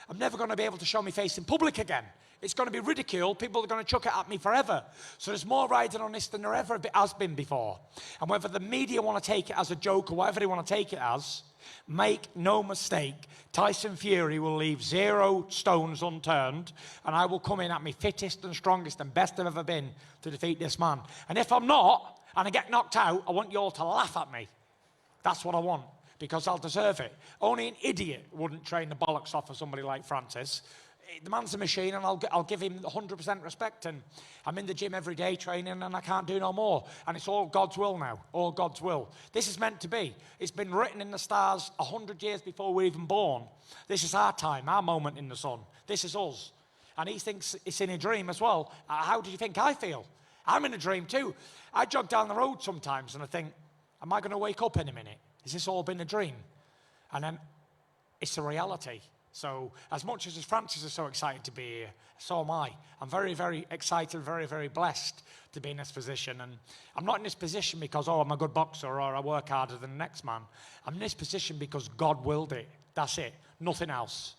I'm never going to be able to show my face in public again. It's going to be ridiculed. People are going to chuck it at me forever. So there's more riding on this than there ever has been before. And whether the media want to take it as a joke or whatever they want to take it as, make no mistake, Tyson Fury will leave 0 stones unturned, and I will come in at my fittest and strongest and best I've ever been to defeat this man. And if I'm not, and I get knocked out, I want you all to laugh at me. That's what I want, because I'll deserve it. Only an idiot wouldn't train the bollocks off of somebody like Francis. The man's a machine, and I'll give him 100% respect. And I'm in the gym every day training, and I can't do no more. And it's all God's will now, all God's will. This is meant to be. It's been written in the stars 100 years before we're even born. This is our time, our moment in the sun. This is us. And he thinks it's in a dream as well. How do you think I feel? I'm in a dream too. I jog down the road sometimes, and I think, am I going to wake up in a minute? Has this all been a dream? And then it's a reality. So as much as Francis is so excited to be here, so am I. I'm very, very excited, very, very blessed to be in this position. And I'm not in this position because, oh, I'm a good boxer or I work harder than the next man. I'm in this position because God willed it. That's it. Nothing else.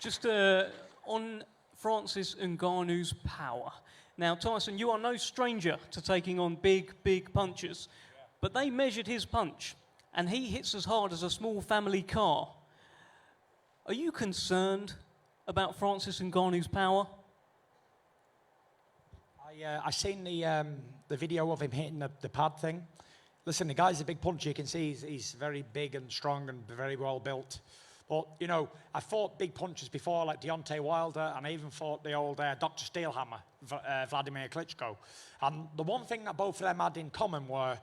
Just on Francis Ngannou's power. Now, Tyson, you are no stranger to taking on big, big punches. But they measured his punch, and he hits as hard as a small family car. Are you concerned about Francis Ngannou's power? I seen the video of him hitting the pad thing. Listen, the guy's a big puncher. You can see he's very big and strong and very well built. But, you know, I fought big punchers before, like Deontay Wilder, and I even fought the old Dr. Steelhammer, Vladimir Klitschko. And the one thing that both of them had in common were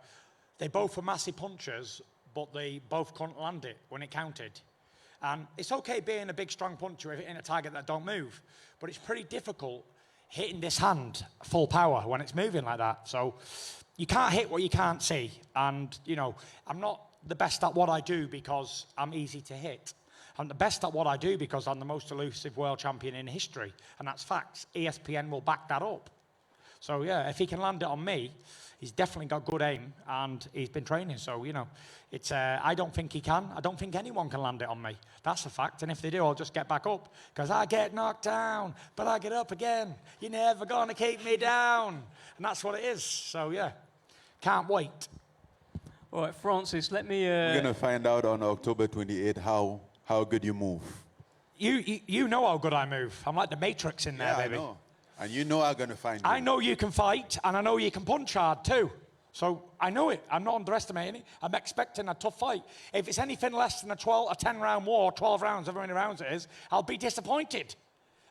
they both were massive punchers, but they both couldn't land it when it counted. And it's okay being a big, strong puncher in a target that don't move, but it's pretty difficult hitting this hand full power when it's moving like that. So you can't hit what you can't see. And, you know, I'm not the best at what I do because I'm easy to hit. I'm the best at what I do because I'm the most elusive world champion in history. And that's facts. ESPN will back that up. So yeah, if he can land it on me, he's definitely got good aim and he's been training. So, you know, it's I don't think he can. I don't think anyone can land it on me. That's a fact. And if they do, I'll just get back up. Because I get knocked down, but I get up again. You're never going to keep me down. And that's what it is. So yeah, can't wait. All right, Francis, let me... We're going to find out on October 28th how good you move. You know how good I move. I'm like the Matrix in there, Yeah, baby. I know. And you know I'm going to find you. I know you can fight, and I know you can punch hard too. So I know it. I'm not underestimating it. I'm expecting a tough fight. If it's anything less than a 10-round war, 12 rounds, however many rounds it is, I'll be disappointed.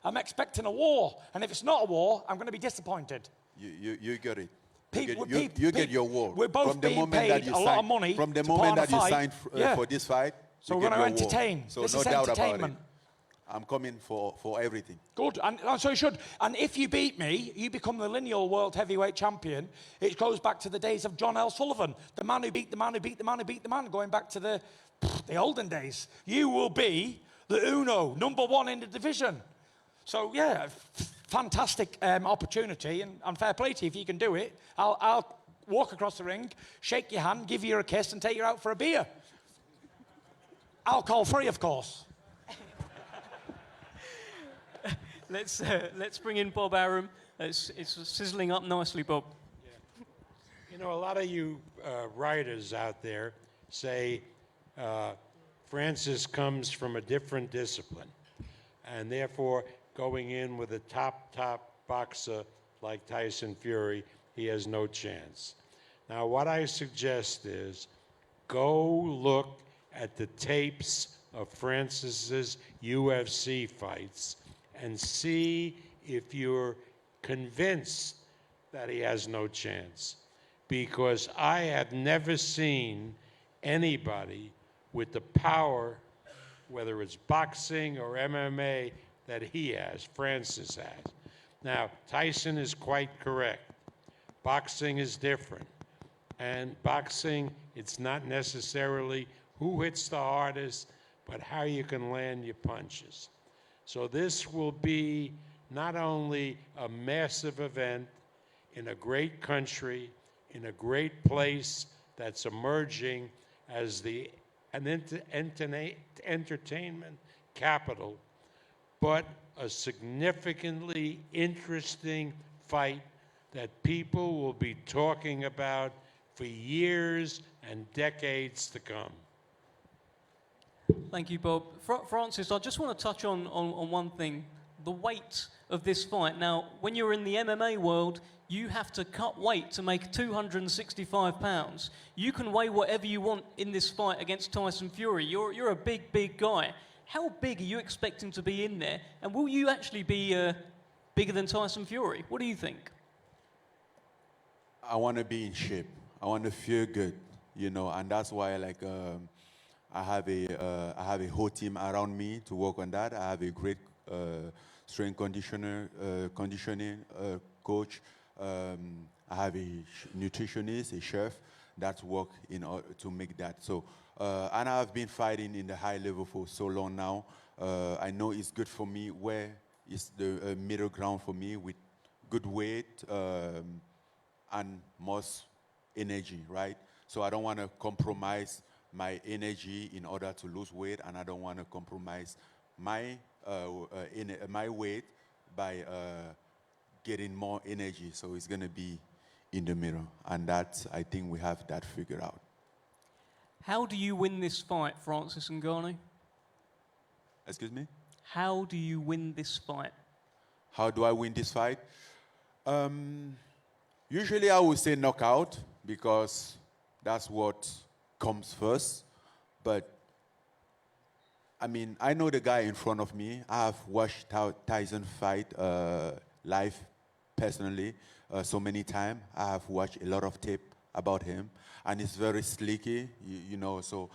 I'm expecting a war. And if it's not a war, I'm going to be disappointed. You get it. You get your war. We're both being paid a lot of money from the to moment put on that a you fight. signed Yeah. for this fight. So you we're get going to your war. entertain. So This no is doubt entertainment. about it. I'm coming for everything. Good, and so you should. And if you beat me, you become the lineal world heavyweight champion. It goes back to the days of John L. Sullivan, the man who beat the man who beat the man who beat the man, going back to the olden days. You will be the Uno, #1 in the division. So yeah, fantastic opportunity, and fair play to you if you can do it. I'll walk across the ring, shake your hand, give you a kiss, and take you out for a beer. Alcohol free, of course. Let's bring in Bob Arum. It's sizzling up nicely, Bob. You know, a lot of you writers out there say Francis comes from a different discipline, and therefore going in with a top boxer like Tyson Fury, he has no chance. Now, what I suggest is go look at the tapes of Francis's UFC fights and see if you're convinced that he has no chance. Because I have never seen anybody with the power, whether it's boxing or MMA, that he has, Francis has. Now, Tyson is quite correct. Boxing is different. And boxing, it's not necessarily who hits the hardest, but how you can land your punches. So this will be not only a massive event in a great country, in a great place that's emerging as an entertainment capital, but a significantly interesting fight that people will be talking about for years and decades to come. Thank you, Bob. Francis, I just want to touch on one thing, the weight of this fight. Now, when you're in the MMA world, you have to cut weight to make 265 pounds. You can weigh whatever you want in this fight against Tyson Fury. You're a big guy. How big are you expecting to be in there? And will you actually be bigger than Tyson Fury? What do you think? I want to be in shape. I want to feel good, you know, and that's why, like, I have a whole team around me to work on that. I have a great strength conditioning coach. I have a nutritionist, a chef that work in order to make that. So, and I've been fighting in the high level for so long now. I know it's good for me. Where is the middle ground for me with good weight and most energy, right? So I don't want to compromise my energy in order to lose weight, and I don't want to compromise my my weight by getting more energy. So it's going to be in the middle, and that, I think we have that figured out. How do you win this fight, Francis Ngannou? Excuse me? How do you win this fight? How do I win this fight? Usually I would say knockout, because that's what comes first. But I mean, I know the guy in front of me. I have watched Tyson fight live personally so many times. I have watched a lot of tape about him, and it's very slicky, you know. So,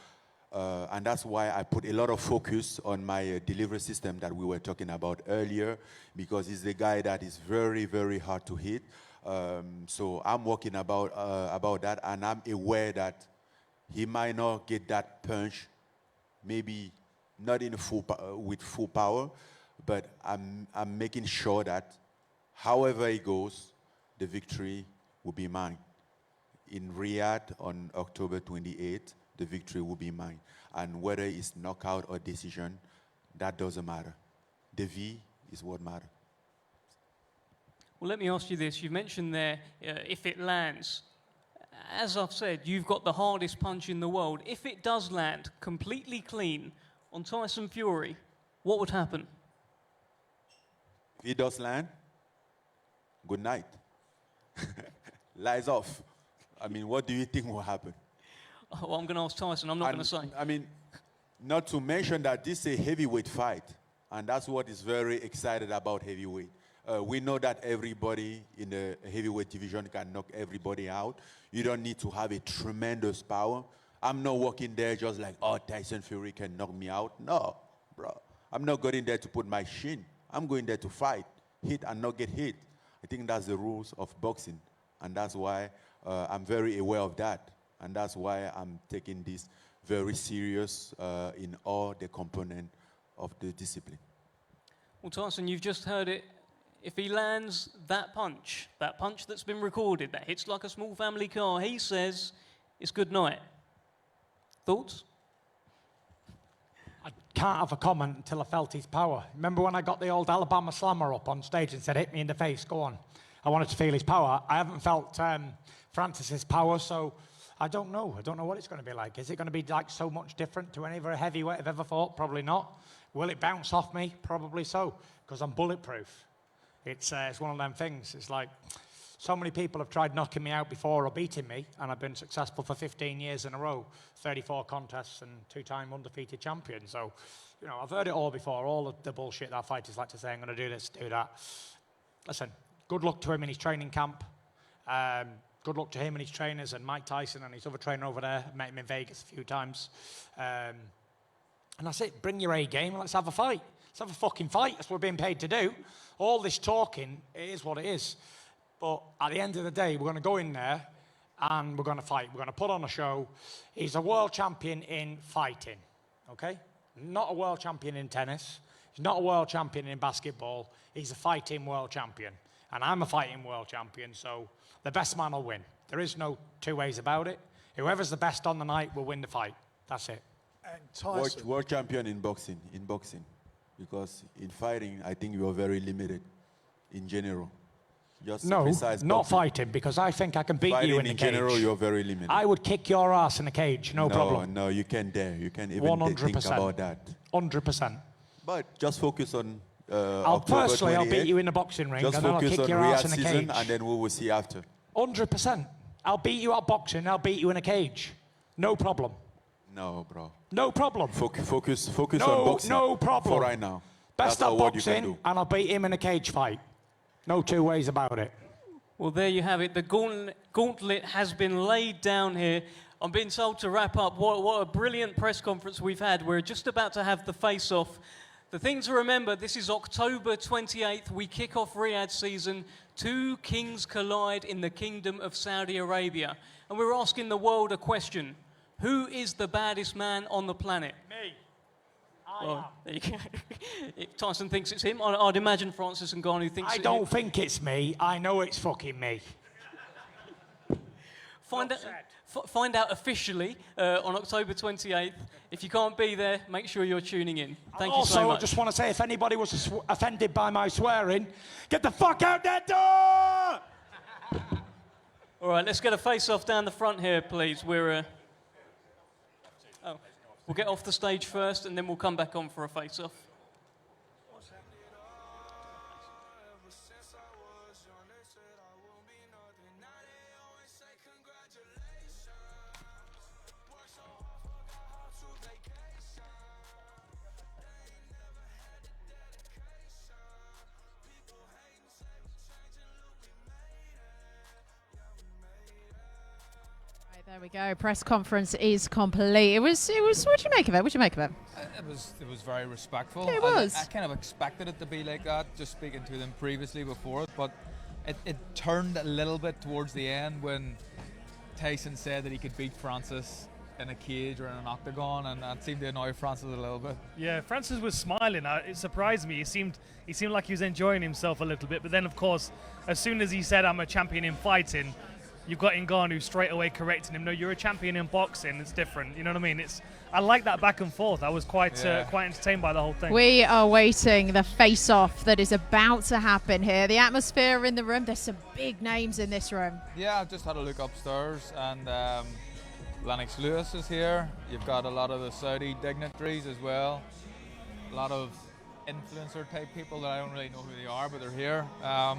and that's why I put a lot of focus on my delivery system that we were talking about earlier, because he's the guy that is very, very hard to hit. So I'm working about that, and I'm aware that he might not get that punch, maybe not in with full power, but I'm making sure that however he goes, the victory will be mine. In Riyadh on October 28th, the victory will be mine. And whether it's knockout or decision, that doesn't matter. The V is what matters. Well, let me ask you this. You mentioned there, if it lands. As I've said, you've got the hardest punch in the world. If it does land completely clean on Tyson Fury, what would happen? If it does land, good night. Lies off. I mean, what do you think will happen? Oh, I'm going to ask Tyson. I'm not going to say. I mean, not to mention that this is a heavyweight fight, and that's what is very excited about heavyweight. We know that everybody in the heavyweight division can knock everybody out. You don't need to have a tremendous power. I'm not walking there just like, oh, Tyson Fury can knock me out. No, bro. I'm not going there to put my shin. I'm going there to fight, hit and not get hit. I think that's the rules of boxing, and that's why I'm very aware of that, and that's why I'm taking this very serious in all the components of the discipline. Well, Tyson, you've just heard it. If he lands that punch that's been recorded, that hits like a small family car, he says it's good night. Thoughts? I can't have a comment until I felt his power. Remember when I got the old Alabama Slammer up on stage and said, hit me in the face, go on. I wanted to feel his power. I haven't felt Francis's power, so I don't know. I don't know what it's going to be like. Is it going to be like so much different to any other heavyweight I've ever fought? Probably not. Will it bounce off me? Probably so, because I'm bulletproof. It's one of them things. It's like so many people have tried knocking me out before or beating me, and I've been successful for 15 years in a row, 34 contests and 2-time undefeated champion. So, you know, I've heard it all before, all of the bullshit that fighters like to say, I'm going to do this, do that. Listen, good luck to him in his training camp. Good luck to him and his trainers and Mike Tyson and his other trainer over there. I met him in Vegas a few times. And that's it. Bring your A game and let's have a fight. Let's have a fucking fight. That's what we're being paid to do. All this talking, it is what it is. But at the end of the day, we're going to go in there and we're going to fight. We're going to put on a show. He's a world champion in fighting, okay? Not a world champion in tennis. He's not a world champion in basketball. He's a fighting world champion. And I'm a fighting world champion, so the best man will win. There is no two ways about it. Whoever's the best on the night will win the fight. That's it. And Tyson. World champion in boxing. Because in fighting, I think you are very limited in general. Just no, besides not boxing. fighting, because I think I can beat Fighting you in the in cage. general, you're very limited. I would kick your ass in a cage, no problem. No, you can't dare. You can't even 100%. think about that. 100%. But just focus on I'll beat you in the boxing ring, just and then I'll focus kick on your ass in a season, cage. and then we will see after. 100%. I'll beat you at boxing, I'll beat you in a cage. No problem. No, bro. No problem. Focus on boxing. No problem. For right now. Best That's at what you can boxing, do. and I'll beat him in a cage fight. No two ways about it. Well, there you have it. The gauntlet has been laid down here. I'm being told to wrap up. What a brilliant press conference we've had. We're just about to have the face-off. The thing to remember, this is October 28th. We kick off Riyadh season. Two kings collide in the Kingdom of Saudi Arabia. And we're asking the world a question. Who is the baddest man on the planet? Me. Well, there you go. If Tyson thinks it's him, I'd imagine Francis Ngannou thinks I don't think it's me. I know it's fucking me. Find out officially on October 28th. If you can't be there, make sure you're tuning in. Thank you so much. Also, I just want to say, if anybody was offended by my swearing, get the fuck out that door! All right, let's get a face-off down the front here, please. We'll get off the stage first, and then we'll come back on for a face-off. There we go. Press conference is complete. It was. What do you make of it? What do you make of it? It was very respectful. Yeah, it was. I kind of expected it to be like that, just speaking to them previously before it, but it turned a little bit towards the end when Tyson said that he could beat Francis in a cage or in an octagon, and that seemed to annoy Francis a little bit. Yeah, Francis was smiling. It surprised me. He seemed like he was enjoying himself a little bit. But then, of course, as soon as he said, "I'm a champion in fighting," you've got Ngonou straight away correcting him. No, you're a champion in boxing. It's different. You know what I mean? I like that back and forth. I was quite entertained by the whole thing. We are waiting the face-off that is about to happen here. The atmosphere in the room. There's some big names in this room. Yeah, I've just had a look upstairs, and Lennox Lewis is here. You've got a lot of the Saudi dignitaries as well. A lot of influencer type people that I don't really know who they are, but they're here. There are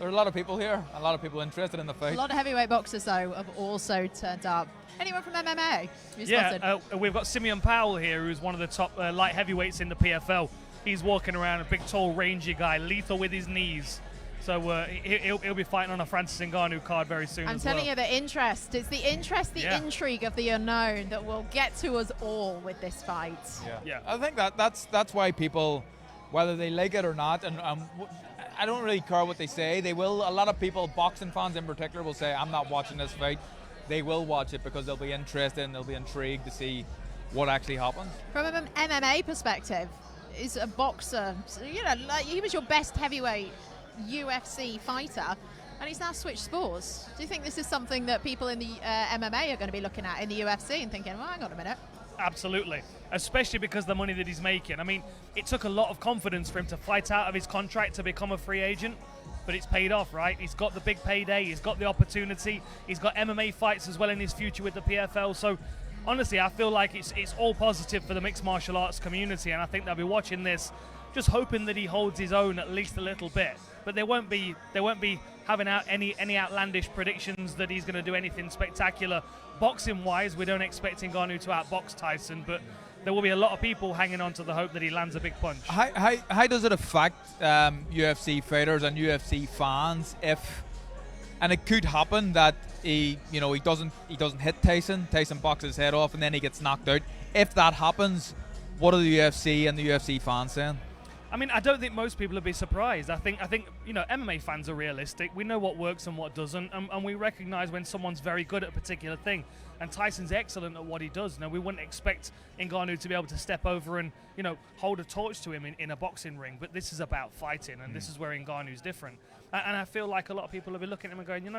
a lot of people here, a lot of people interested in the fight. A lot of heavyweight boxers, though, have also turned up. Anyone from MMA? We've got Simeon Powell here, who's one of the top light heavyweights in the PFL. He's walking around, a big, tall, rangy guy, lethal with his knees. So he'll be fighting on a Francis Ngannou card very soon. I'm telling you, the interest. It's the interest, the intrigue of the unknown that will get to us all with this fight. Yeah. I think that's why people, whether they like it or not, and I don't really care what they say. They will. A lot of people, boxing fans in particular, will say, "I'm not watching this fight." They will watch it because they'll be interested and they'll be intrigued to see what actually happens. From an MMA perspective, is a boxer, like he was your best heavyweight UFC fighter, and he's now switched sports. Do you think this is something that people in the MMA are going to be looking at in the UFC and thinking, well, hang on a minute? Absolutely, especially because the money that he's making. I mean, it took a lot of confidence for him to fight out of his contract to become a free agent, but it's paid off, right? He's got the big payday, he's got the opportunity, he's got MMA fights as well in his future with the PFL. So honestly, I feel like it's all positive for the mixed martial arts community, and I think they'll be watching this just hoping that he holds his own at least a little bit. But they won't be having out any outlandish predictions that he's going to do anything spectacular. Boxing wise, we don't expect Ngonou to outbox Tyson, but there will be a lot of people hanging on to the hope that he lands a big punch. How does it affect UFC fighters and UFC fans if, and it could happen that he doesn't hit Tyson boxes his head off and then he gets knocked out. If that happens, what are the UFC and the UFC fans saying? I mean, I don't think most people would be surprised. I think MMA fans are realistic. We know what works and what doesn't, and we recognise when someone's very good at a particular thing. And Tyson's excellent at what he does. Now, we wouldn't expect Ngonou to be able to step over and hold a torch to him in a boxing ring. But this is about fighting, and this is where Ngannou's different. And I feel like a lot of people will be looking at him and going,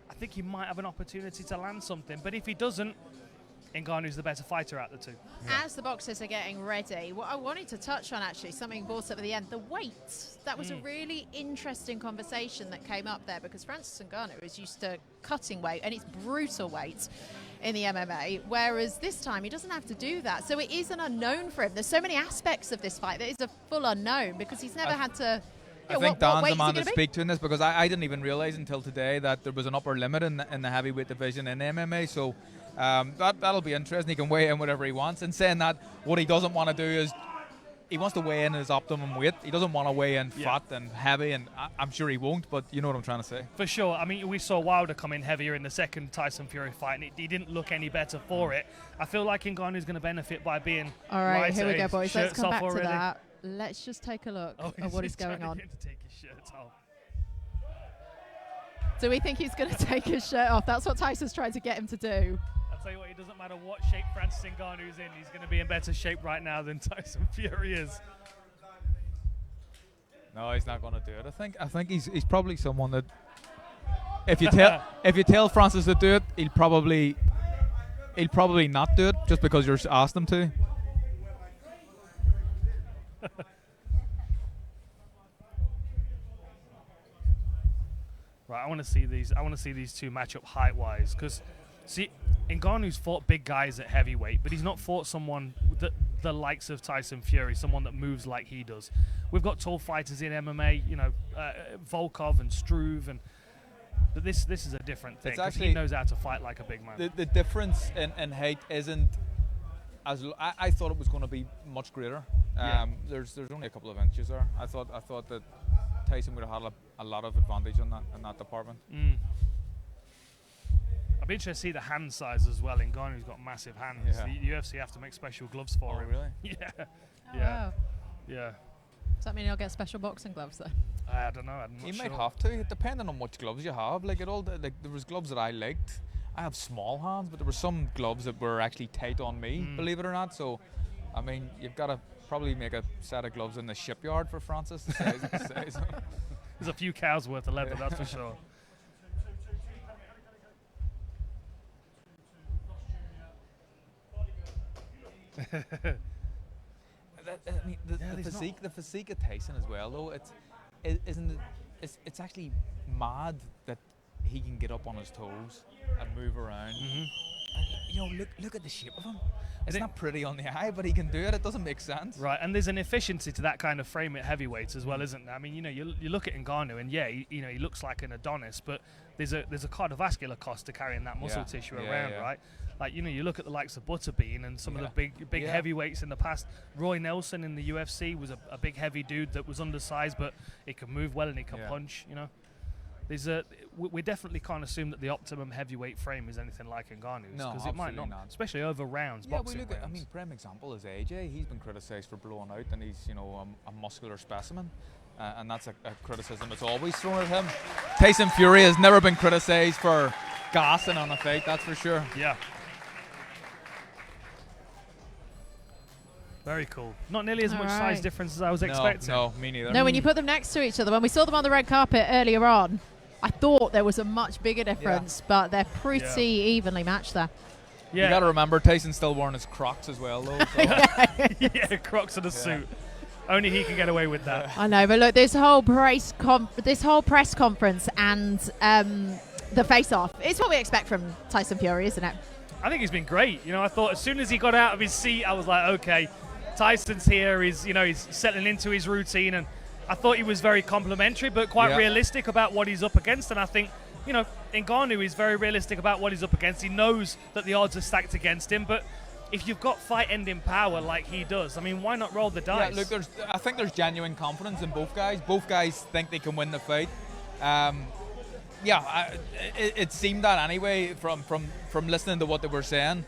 I think he might have an opportunity to land something. But if he doesn't, Ngannou's the better fighter out of the two. As the boxers are getting ready, what I wanted to touch on, actually, something brought up at the end, the weight. That was a really interesting conversation that came up there, because Francis Ngannou is used to cutting weight, and it's brutal weight in the MMA, whereas this time he doesn't have to do that. So it is an unknown for him. There's so many aspects of this fight that is a full unknown, because he's never had to... I think Dan's the man to speak to in this, because I didn't even realise until today that there was an upper limit in the heavyweight division in MMA, so that'll be interesting. He can weigh in whatever he wants. And saying that, what he doesn't want to do is he wants to weigh in his optimum weight. He doesn't want to weigh in fat and heavy, and I'm sure he won't, but you know what I'm trying to say. For sure. I mean, we saw Wilder come in heavier in the second Tyson Fury fight, and he didn't look any better for it. I feel like Ngannou's going to benefit by being all right, lighter. Here we go, boys. Let's come back already. to that. Let's just take a look at what is going on. To take his shirt off. Do we think he's going to take his shirt off? That's what Tyson's trying to get him to do. I'll tell you what, it doesn't matter what shape Francis Ngannou's in, he's going to be in better shape right now than Tyson Fury is. No, he's not going to do it. I think he's probably someone that if you tell Francis to do it, he'll probably not do it just because you're asked him to. Right, I want to see these two match up height-wise, because see, Ngannou's fought big guys at heavyweight, but he's not fought someone the likes of Tyson Fury, someone that moves like he does. We've got tall fighters in MMA, Volkov and Struve, but this is a different thing, because he knows how to fight like a big man. The difference in height isn't as I thought it was going to be much greater. There's only a couple of inches there. I thought that Tyson would have had a lot of advantage in that department. I'd be interested to see the hand size as well. Ngannou's got massive hands. Yeah. The UFC have to make special gloves for him. Really? Yeah. Wow. Yeah. Does that mean he'll get special boxing gloves then? I don't know. He might have to, depending on which gloves you have. Like there was gloves that I liked, I have small hands, but there were some gloves that were actually tight on me, believe it or not. So, I mean, you've got to probably make a set of gloves in the shipyard for Francis. The size. There's a few cows worth of leather, that's for sure. The physique of Tyson as well, though. It's actually mad that he can get up on his toes and move around. And, you know, look at the shape of him. It's not pretty on the eye, but he can do it. It doesn't make sense. Right, and there's an efficiency to that kind of frame at heavyweights as well, isn't there? I mean, you know, you look at Ngonou, and yeah, he looks like an Adonis, but there's a cardiovascular cost to carrying that muscle tissue around, right? Like, you know, you look at the likes of Butterbean and some of the big heavyweights in the past. Roy Nelson in the UFC was a big heavy dude that was undersized, but he can move well and he can punch. You know, we definitely can't assume that the optimum heavyweight frame is anything like Ngannou's, because it might not, especially over rounds. Yeah, boxing rounds. I mean, prime example is AJ. He's been criticised for blowing out, and he's, you know, a muscular specimen. And that's a criticism that's always thrown at him. Tyson Fury has never been criticised for gassing on a fight, that's for sure. Yeah. Very cool. Not nearly as much size difference as I was expecting. No, me neither. No, when you put them next to each other, when we saw them on the red carpet earlier on, I thought there was a much bigger difference, but they're pretty evenly matched there. Yeah. You got to remember, Tyson's still wearing his Crocs as well, though. So. Yeah, Crocs and a suit. Only he can get away with that. I know, but look, this whole press conference and the face-off, it's what we expect from Tyson Fury, isn't it? I think he's been great. You know, I thought as soon as he got out of his seat, I was like, okay, Tyson's here. He's settling into his routine, and I thought he was very complimentary, but quite realistic about what he's up against. And I think, you know, Ngonou is very realistic about what he's up against. He knows that the odds are stacked against him, but if you've got fight-ending power like he does, I mean, why not roll the dice? Yeah, look, I think there's genuine confidence in both guys. Both guys think they can win the fight. It seemed that anyway from listening to what they were saying.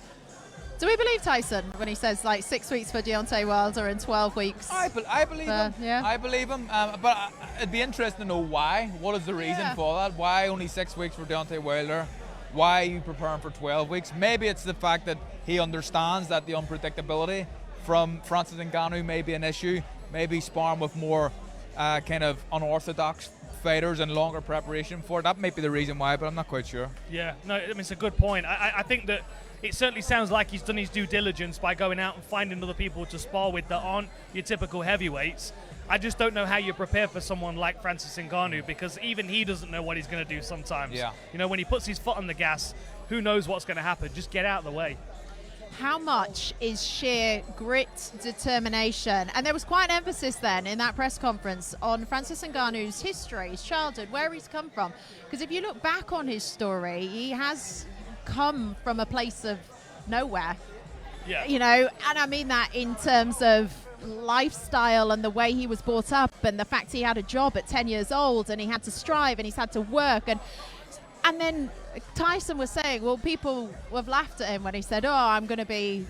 Do we believe Tyson when he says like 6 weeks for Deontay Wilder and 12 weeks? I believe him. Yeah. I believe him. But it'd be interesting to know why. What is the reason for that? Why only 6 weeks for Deontay Wilder? Why are you preparing for 12 weeks? Maybe it's the fact that he understands that the unpredictability from Francis Ngannou may be an issue. Maybe sparring with more kind of unorthodox fighters and longer preparation for it. That might be the reason why, but I'm not quite sure. Yeah, no, I mean, it's a good point. I think that it certainly sounds like he's done his due diligence by going out and finding other people to spar with that aren't your typical heavyweights. I just don't know how you prepare for someone like Francis Ngannou, because even he doesn't know what he's going to do sometimes. Yeah. You know, when he puts his foot on the gas, who knows what's going to happen? Just get out of the way. How much is sheer grit, determination? And there was quite an emphasis then in that press conference on Francis Ngannou's history, his childhood, where he's come from. Because if you look back on his story, he has come from a place of nowhere. Yeah. You know, and I mean that in terms of lifestyle and the way he was brought up, and the fact he had a job at 10 years old and he had to strive and he's had to work. And then Tyson was saying, well, people have laughed at him when he said, oh, I'm going to be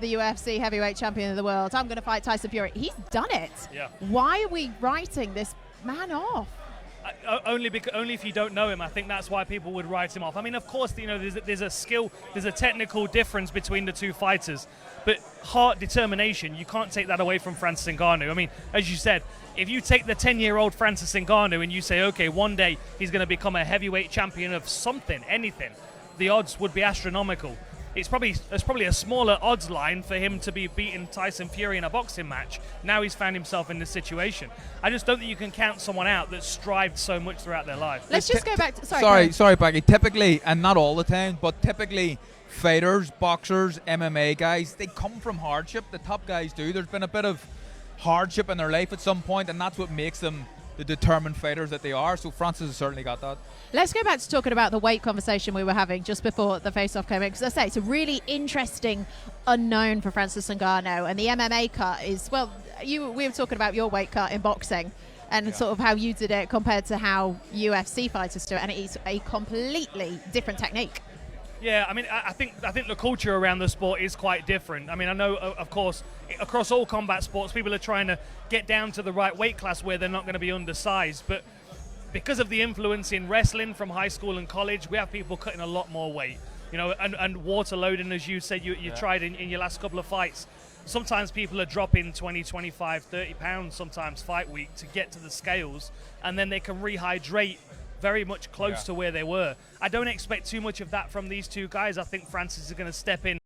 the UFC heavyweight champion of the world. I'm going to fight Tyson Fury. He's done it. Yeah. Why are we writing this man off? Only if you don't know him. I think that's why people would write him off. I mean, of course, you know, there's a skill, there's a technical difference between the two fighters, but heart, determination, you can't take that away from Francis Ngannou. I mean, as you said, if you take the 10-year-old Francis Ngannou and you say, okay, one day he's going to become a heavyweight champion of something, anything, the odds would be astronomical. It's probably a smaller odds line for him to be beating Tyson Fury in a boxing match. Now he's found himself in this situation. I just don't think you can count someone out that's strived so much throughout their life. Let's just go back to... Sorry, Baggy. Typically, and not all the time, but typically fighters, boxers, MMA guys, they come from hardship. The top guys do. There's been a bit of hardship in their life at some point, and that's what makes them the determined fighters that they are. So Francis has certainly got that. Let's go back to talking about the weight conversation we were having just before the face-off came in, because I say it's a really interesting unknown for Francis Ngannou, and the MMA cut is, well, we were talking about your weight cut in boxing and sort of how you did it compared to how UFC fighters do it, and it's a completely different technique. Yeah, I mean, I think the culture around the sport is quite different. I mean, I know, of course, across all combat sports, people are trying to get down to the right weight class where they're not going to be undersized. But because of the influence in wrestling from high school and college, we have people cutting a lot more weight. You know, and water loading, as you said, you tried in your last couple of fights. Sometimes people are dropping 20, 25, 30 pounds sometimes fight week to get to the scales, and then they can rehydrate very much close to where they were. I don't expect too much of that from these two guys. I think Francis is going to step in